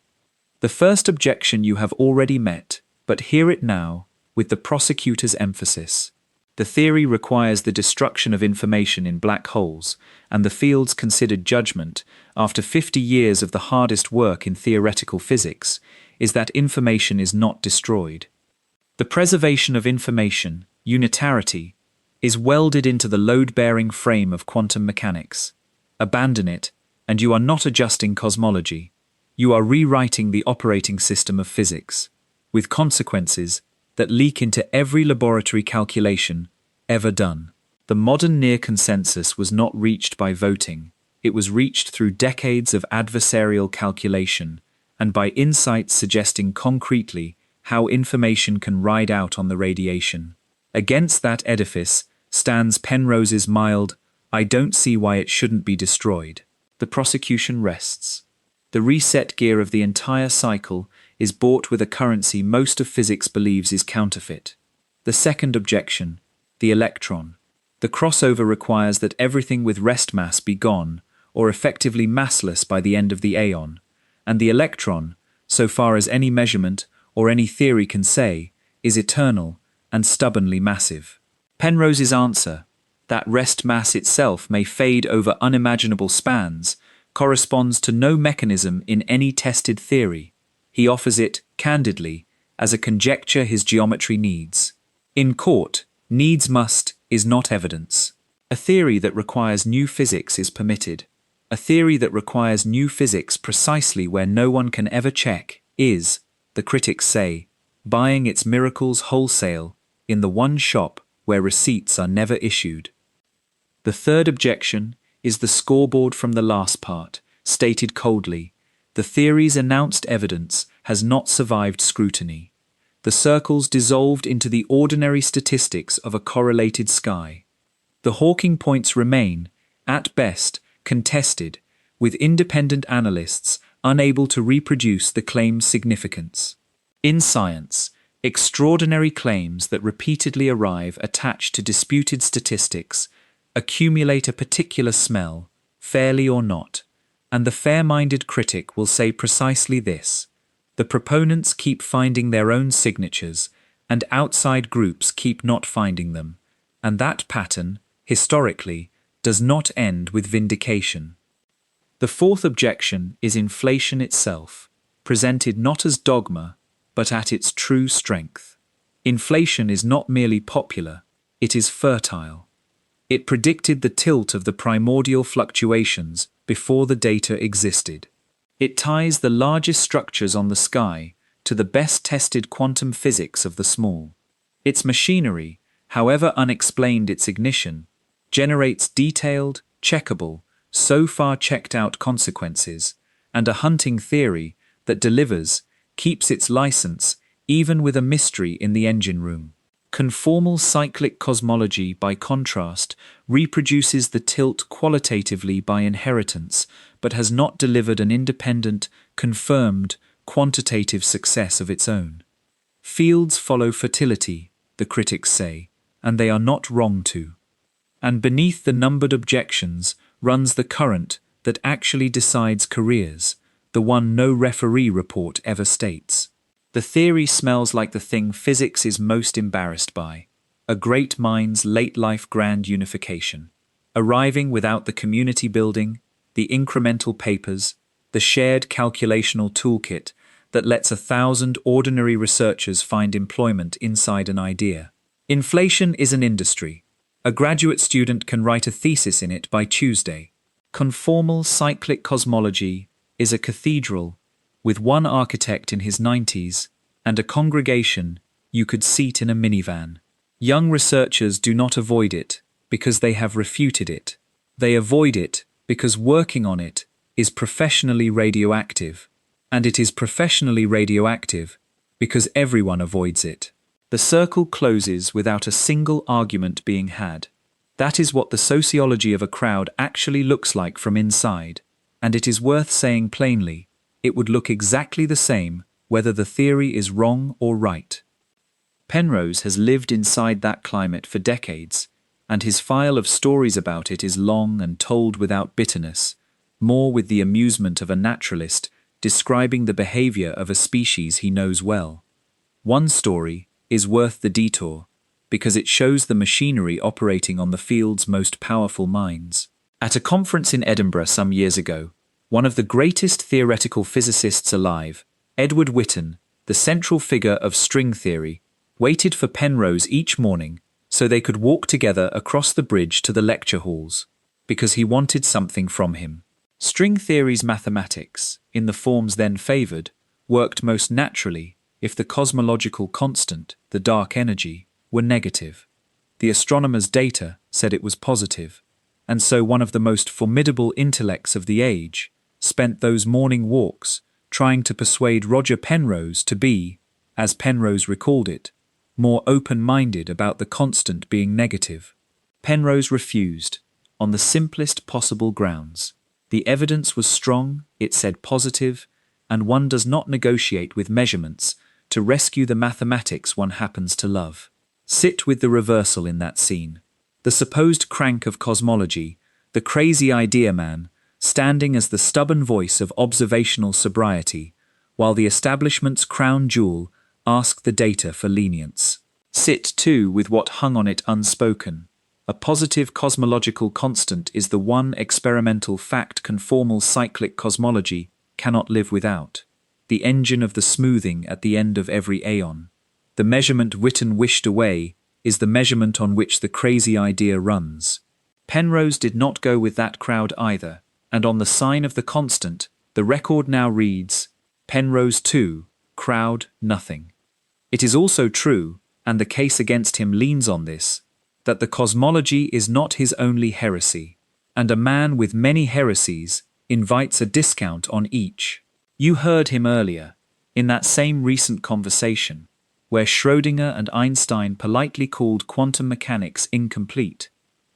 The first objection you have already met, but hear it now, with the prosecutor's emphasis. The theory requires the destruction of information in black holes, and the field's considered judgment, after 50 years of the hardest work in theoretical physics, is that information is not destroyed. The preservation of information, unitarity, is welded into the load-bearing frame of quantum mechanics. Abandon it, and you are not adjusting cosmology. You are rewriting the operating system of physics, with consequences that leak into every laboratory calculation ever done. The modern near consensus was not reached by voting. It was reached through decades of adversarial calculation and by insights suggesting concretely how information can ride out on the radiation. Against that edifice stands Penrose's mild, "I don't see why it shouldn't be destroyed." The prosecution rests. The reset gear of the entire cycle is bought with a currency most of physics believes is counterfeit. The second objection, the electron. The crossover requires that everything with rest mass be gone, or effectively massless by the end of the aeon, and the electron, so far as any measurement or any theory can say, is eternal and stubbornly massive. Penrose's answer, that rest mass itself may fade over unimaginable spans, corresponds to no mechanism in any tested theory. He offers it, candidly, as a conjecture his geometry needs. In court, needs must is not evidence. A theory that requires new physics is permitted. A theory that requires new physics precisely where no one can ever check is, the critics say, buying its miracles wholesale in the one shop where receipts are never issued. The third objection is the scoreboard from the last part, stated coldly. The theory's announced evidence has not survived scrutiny. The circles dissolved into the ordinary statistics of a correlated sky. The Hawking points remain, at best, contested, with independent analysts unable to reproduce the claim's significance. In science, extraordinary claims that repeatedly arrive attached to disputed statistics accumulate a particular smell, fairly or not, and the fair-minded critic will say precisely this. The proponents keep finding their own signatures, and outside groups keep not finding them, and that pattern, historically, does not end with vindication. The fourth objection is inflation itself, presented not as dogma, but at its true strength. Inflation is not merely popular, it is fertile. It predicted the tilt of the primordial fluctuations before the data existed. It ties the largest structures on the sky to the best-tested quantum physics of the small. Its machinery, however unexplained its ignition, generates detailed, checkable, so far checked-out consequences, and a hunting theory that delivers, keeps its license, even with a mystery in the engine room. Conformal cyclic cosmology, by contrast, reproduces the tilt qualitatively by inheritance, but has not delivered an independent, confirmed, quantitative success of its own. Fields follow fertility, the critics say, and they are not wrong to. And beneath the numbered objections runs the current that actually decides careers, the one no referee report ever states. The theory smells like the thing physics is most embarrassed by, a great mind's late-life grand unification, arriving without the community building, the incremental papers, the shared calculational toolkit that lets 1,000 ordinary researchers find employment inside an idea. Inflation is an industry. A graduate student can write a thesis in it by Tuesday. Conformal cyclic cosmology is a cathedral with one architect in his 90s and a congregation you could seat in a minivan. Young researchers do not avoid it because they have refuted it. They avoid it because working on it is professionally radioactive, and it is professionally radioactive because everyone avoids it. The circle closes without a single argument being had. That is what the sociology of a crowd actually looks like from inside, and it is worth saying plainly, it would look exactly the same whether the theory is wrong or right. Penrose has lived inside that climate for decades, and his file of stories about it is long and told without bitterness, more with the amusement of a naturalist describing the behavior of a species he knows well. One story is worth the detour, because it shows the machinery operating on the field's most powerful minds. At a conference in Edinburgh some years ago, one of the greatest theoretical physicists alive, Edward Witten, the central figure of string theory, waited for Penrose each morning so they could walk together across the bridge to the lecture halls, because he wanted something from him. String theory's mathematics, in the forms then favoured, worked most naturally if the cosmological constant, the dark energy, were negative. The astronomer's data said it was positive, and so one of the most formidable intellects of the age spent those morning walks trying to persuade Roger Penrose to be, as Penrose recalled it, more open-minded about the constant being negative. Penrose refused, on the simplest possible grounds. The evidence was strong, it said positive, and one does not negotiate with measurements to rescue the mathematics one happens to love. Sit with the reversal in that scene. The supposed crank of cosmology, the crazy idea man, standing as the stubborn voice of observational sobriety, while the establishment's crown jewel asked the data for lenience. Sit, too, with what hung on it unspoken. A positive cosmological constant is the one experimental fact conformal cyclic cosmology cannot live without. The engine of the smoothing at the end of every aeon. The measurement Witten wished away is the measurement on which the crazy idea runs. Penrose did not go with that crowd either, and on the sign of the constant, the record now reads, Penrose 2, crowd nothing. It is also true, and the case against him leans on this, that the cosmology is not his only heresy, and a man with many heresies invites a discount on each. You heard him earlier, in that same recent conversation, where Schrödinger and Einstein politely called quantum mechanics incomplete.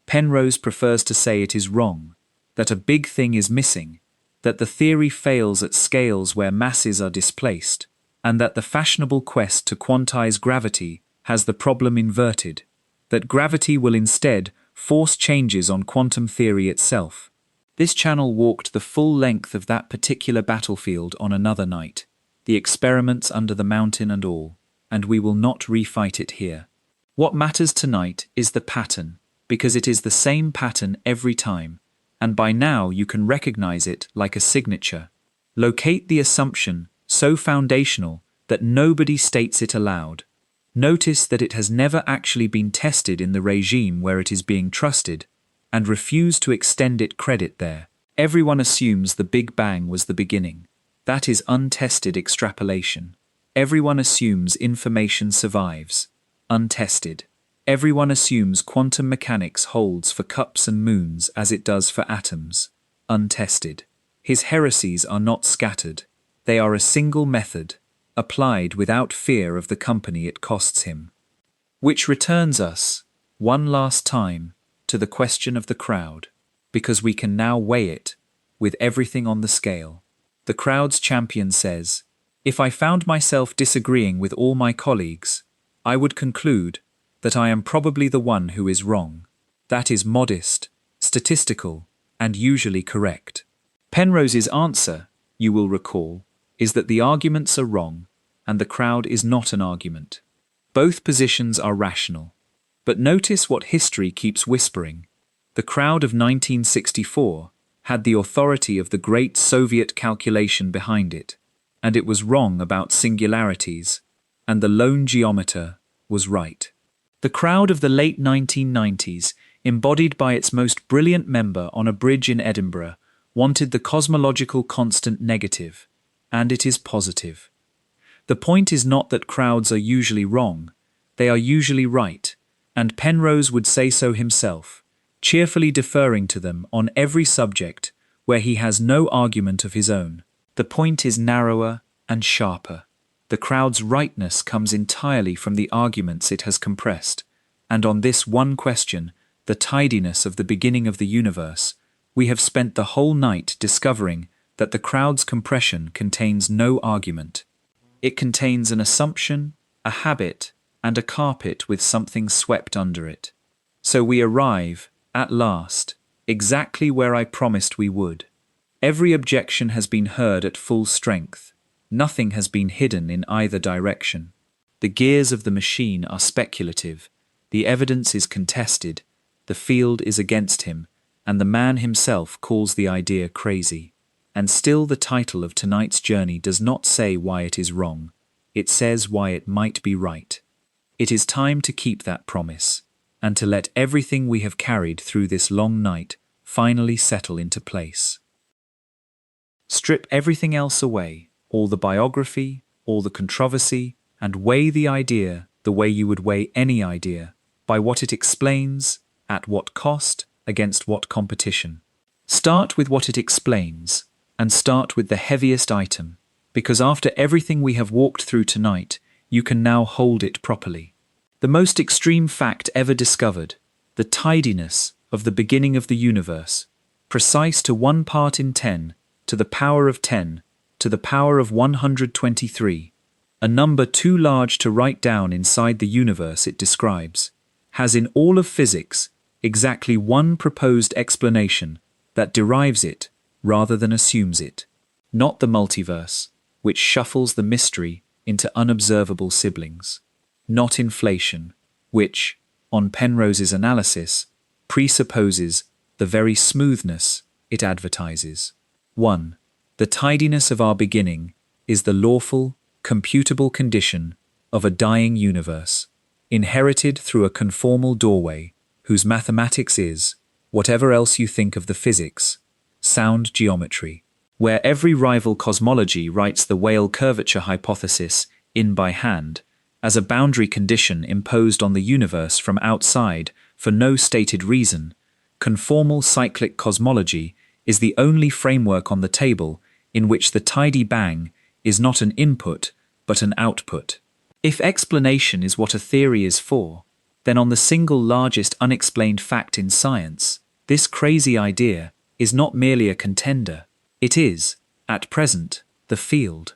Penrose prefers to say it is wrong, that a big thing is missing, that the theory fails at scales where masses are displaced, and that the fashionable quest to quantize gravity has the problem inverted, that gravity will instead force changes on quantum theory itself. This channel walked the full length of that particular battlefield on another night, the experiments under the mountain and all, and we will not refight it here. What matters tonight is the pattern, because it is the same pattern every time, and by now you can recognize it like a signature. Locate the assumption, so foundational that nobody states it aloud. Notice that it has never actually been tested in the regime where it is being trusted, and refuse to extend it credit there. Everyone assumes the Big Bang was the beginning. That is untested extrapolation. Everyone assumes information survives. Untested. Everyone assumes quantum mechanics holds for cups and moons as it does for atoms. Untested. His heresies are not scattered. They are a single method, applied without fear of the company it costs him. Which returns us, one last time, to the question of the crowd, because we can now weigh it, with everything on the scale. The crowd's champion says, if I found myself disagreeing with all my colleagues, I would conclude that I am probably the one who is wrong. That is modest, statistical, and usually correct. Penrose's answer, you will recall, is that the arguments are wrong, and the crowd is not an argument. Both positions are rational. But notice what history keeps whispering. The crowd of 1964 had the authority of the great Soviet calculation behind it, and it was wrong about singularities, and the lone geometer was right. The crowd of the late 1990s, embodied by its most brilliant member on a bridge in Edinburgh, wanted the cosmological constant negative, and it is positive. The point is not that crowds are usually wrong, they are usually right, and Penrose would say so himself, cheerfully deferring to them on every subject where he has no argument of his own. The point is narrower and sharper. The crowd's rightness comes entirely from the arguments it has compressed, and on this one question, the tidiness of the beginning of the universe, we have spent the whole night discovering that the crowd's compression contains no argument. It contains an assumption, a habit, and a carpet with something swept under it. So we arrive, at last, exactly where I promised we would. Every objection has been heard at full strength. Nothing has been hidden in either direction. The gears of the machine are speculative, the evidence is contested, the field is against him, and the man himself calls the idea crazy. And still the title of tonight's journey does not say why it is wrong, it says why it might be right. It is time to keep that promise, and to let everything we have carried through this long night finally settle into place. Strip everything else away, all the biography, all the controversy, and weigh the idea the way you would weigh any idea, by what it explains, at what cost, against what competition. Start with what it explains, and start with the heaviest item, because after everything we have walked through tonight, you can now hold it properly. The most extreme fact ever discovered, the tidiness of the beginning of the universe, precise to 1 part in 10, to the power of 10, to the power of 123, a number too large to write down inside the universe it describes, has in all of physics exactly one proposed explanation that derives it rather than assumes it, not the multiverse, which shuffles the mystery into unobservable siblings, not inflation, which, on Penrose's analysis, presupposes the very smoothness it advertises. 1. The tidiness of our beginning is the lawful, computable condition of a dying universe, inherited through a conformal doorway, whose mathematics is, whatever else you think of the physics, sound geometry, where every rival cosmology writes the Weyl curvature hypothesis in by hand, as a boundary condition imposed on the universe from outside for no stated reason. Conformal cyclic cosmology is the only framework on the table in which the tidy bang is not an input but an output. If explanation is what a theory is for, then on the single largest unexplained fact in science, this crazy idea is not merely a contender, it is, at present, the field.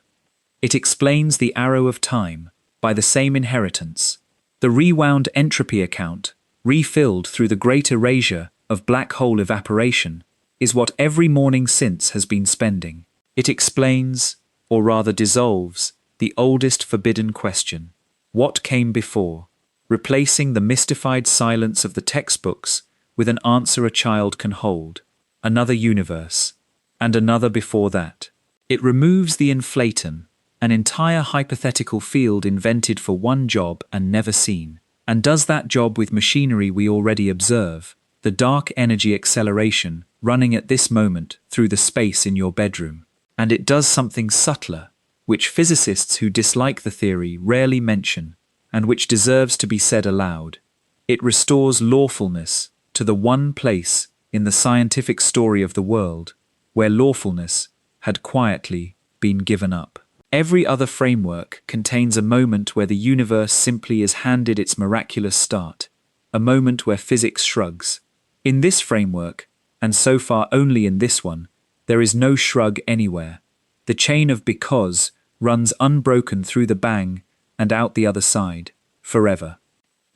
It explains the arrow of time by the same inheritance, the rewound entropy account, refilled through the great erasure of black hole evaporation, is what every morning since has been spending. It explains, or rather dissolves, the oldest forbidden question: what came before, replacing the mystified silence of the textbooks with an answer a child can hold: another universe, and another before that. It removes the inflaton, an entire hypothetical field invented for one job and never seen, and does that job with machinery we already observe, the dark energy acceleration running at this moment through the space in your bedroom. And it does something subtler, which physicists who dislike the theory rarely mention, and which deserves to be said aloud. It restores lawfulness to the one place in the scientific story of the world where lawfulness had quietly been given up. Every other framework contains a moment where the universe simply is handed its miraculous start, a moment where physics shrugs. In this framework, and so far only in this one, there is no shrug anywhere. The chain of because runs unbroken through the bang and out the other side, forever.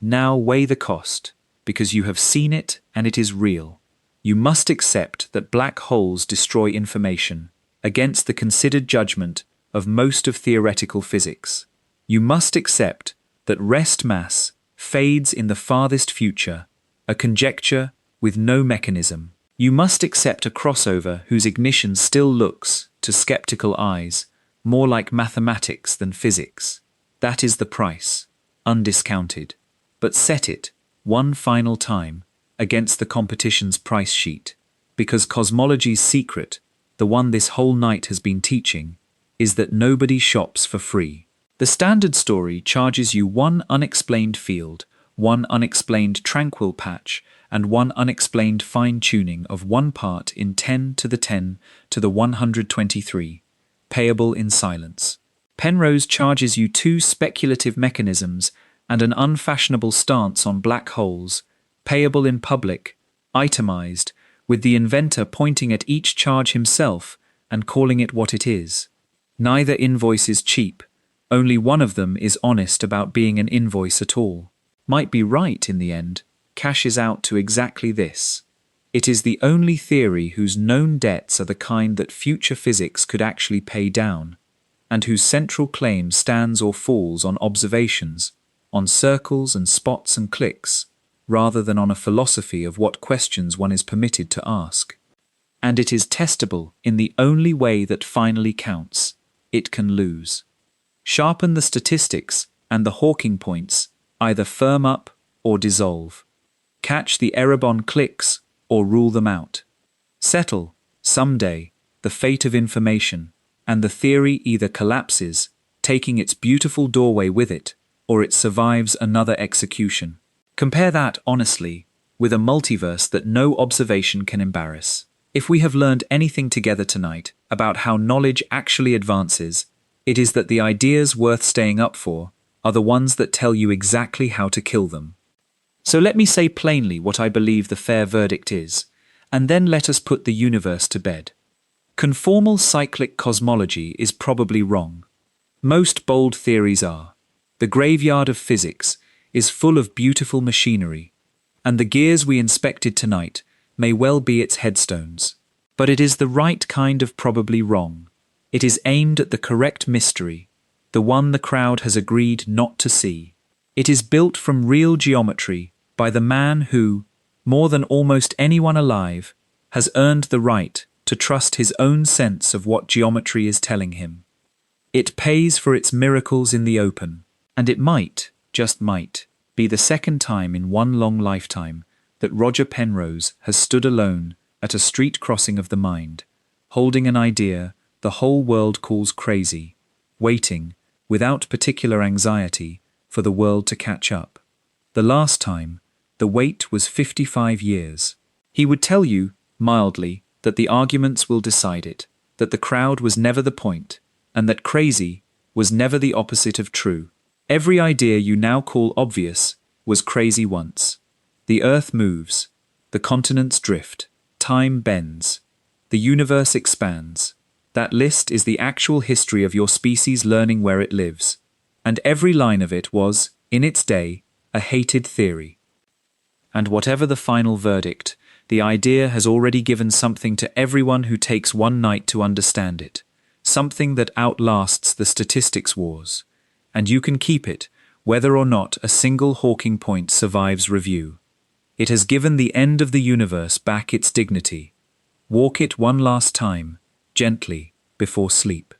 Now weigh the cost, because you have seen it and it is real. You must accept that black holes destroy information, against the considered judgment of most of theoretical physics. You must accept that rest mass fades in the farthest future, a conjecture with no mechanism. You must accept a crossover whose ignition still looks, to skeptical eyes, more like mathematics than physics. That is the price, undiscounted. But set it, one final time, against the competition's price sheet, because cosmology's secret, the one this whole night has been teaching, is that nobody shops for free. The standard story charges you one unexplained field, one unexplained tranquil patch, and one unexplained fine-tuning of 1 part in 10 to the 10 to the 123, payable in silence. Penrose charges you 2 speculative mechanisms and an unfashionable stance on black holes, payable in public, itemized, with the inventor pointing at each charge himself and calling it what it is. Neither invoice is cheap, only one of them is honest about being an invoice at all. Might be right in the end, cashes out to exactly this. It is the only theory whose known debts are the kind that future physics could actually pay down, and whose central claim stands or falls on observations, on circles and spots and clicks, rather than on a philosophy of what questions one is permitted to ask. And it is testable in the only way that finally counts. It can lose. Sharpen the statistics and the hawking points, either firm up or dissolve. Catch the Erebon clicks or rule them out. Settle, someday, the fate of information, and the theory either collapses, taking its beautiful doorway with it, or it survives another execution. Compare that, honestly, with a multiverse that no observation can embarrass. If we have learned anything together tonight about how knowledge actually advances, it is that the ideas worth staying up for are the ones that tell you exactly how to kill them. So let me say plainly what I believe the fair verdict is, and then let us put the universe to bed. Conformal cyclic cosmology is probably wrong. Most bold theories are. The graveyard of physics is full of beautiful machinery, and the gears we inspected tonight may well be its headstones. But it is the right kind of probably wrong. It is aimed at the correct mystery, the one the crowd has agreed not to see. It is built from real geometry by the man who, more than almost anyone alive, has earned the right to trust his own sense of what geometry is telling him. It pays for its miracles in the open, and it might, just might, be the second time in one long lifetime that Roger Penrose has stood alone at a street crossing of the mind, holding an idea the whole world calls crazy, waiting, without particular anxiety, for the world to catch up. The last time, the wait was 55 years. He would tell you, mildly, that the arguments will decide it, that the crowd was never the point, and that crazy was never the opposite of true. Every idea you now call obvious was crazy once. The earth moves, the continents drift, time bends, the universe expands. That list is the actual history of your species learning where it lives, and every line of it was, in its day, a hated theory. And whatever the final verdict, the idea has already given something to everyone who takes one night to understand it, something that outlasts the statistics wars, and you can keep it, whether or not a single Hawking point survives review. It has given the end of the universe back its dignity. Walk it one last time, gently, before sleep.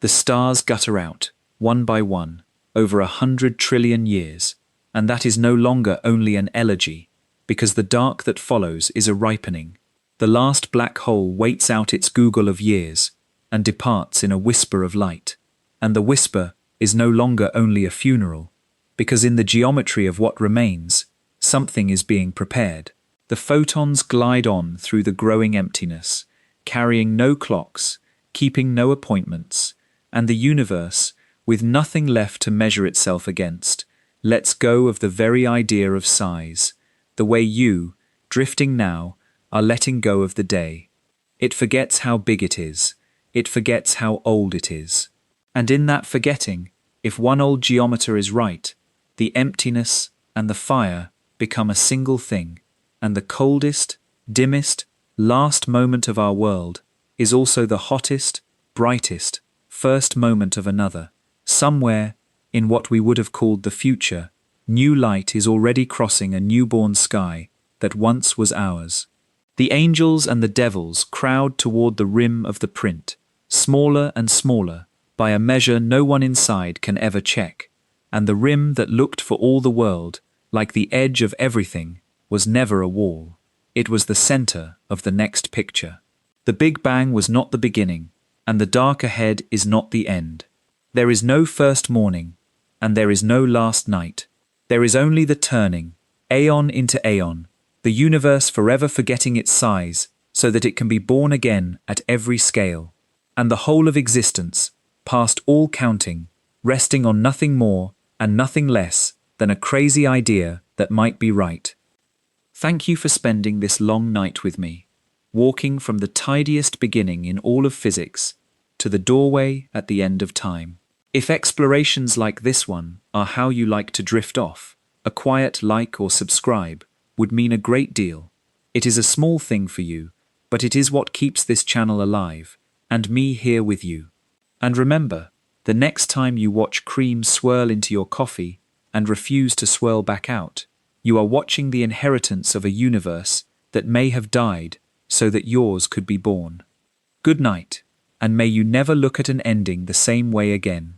The stars gutter out, one by one, over 100 trillion years, and that is no longer only an elegy, because the dark that follows is a ripening. The last black hole waits out its google of years, and departs in a whisper of light. And the whisper is no longer only a funeral, because in the geometry of what remains, something is being prepared. The photons glide on through the growing emptiness, carrying no clocks, keeping no appointments, and the universe, with nothing left to measure itself against, lets go of the very idea of size, the way you, drifting now, are letting go of the day. It forgets how big it is. It forgets how old it is. And in that forgetting, if one old geometer is right, the emptiness and the fire become a single thing, and the coldest, dimmest, last moment of our world is also the hottest, brightest, first moment of another. Somewhere, in what we would have called the future, new light is already crossing a newborn sky that once was ours. The angels and the devils crowd toward the rim of the print, smaller and smaller, by a measure no one inside can ever check, and the rim that looked for all the world, like the edge of everything, was never a wall. It was the center of the next picture. The Big Bang was not the beginning, and the dark ahead is not the end. There is no first morning, and there is no last night. There is only the turning, aeon into aeon, the universe forever forgetting its size so that it can be born again at every scale, and the whole of existence, past all counting, resting on nothing more and nothing less than a crazy idea that might be right. Thank you for spending this long night with me, walking from the tidiest beginning in all of physics to the doorway at the end of time. If explorations like this one are how you like to drift off, a quiet like or subscribe would mean a great deal. It is a small thing for you, but it is what keeps this channel alive, and me here with you. And remember, the next time you watch cream swirl into your coffee and refuse to swirl back out, you are watching the inheritance of a universe that may have died so that yours could be born. Good night, and may you never look at an ending the same way again.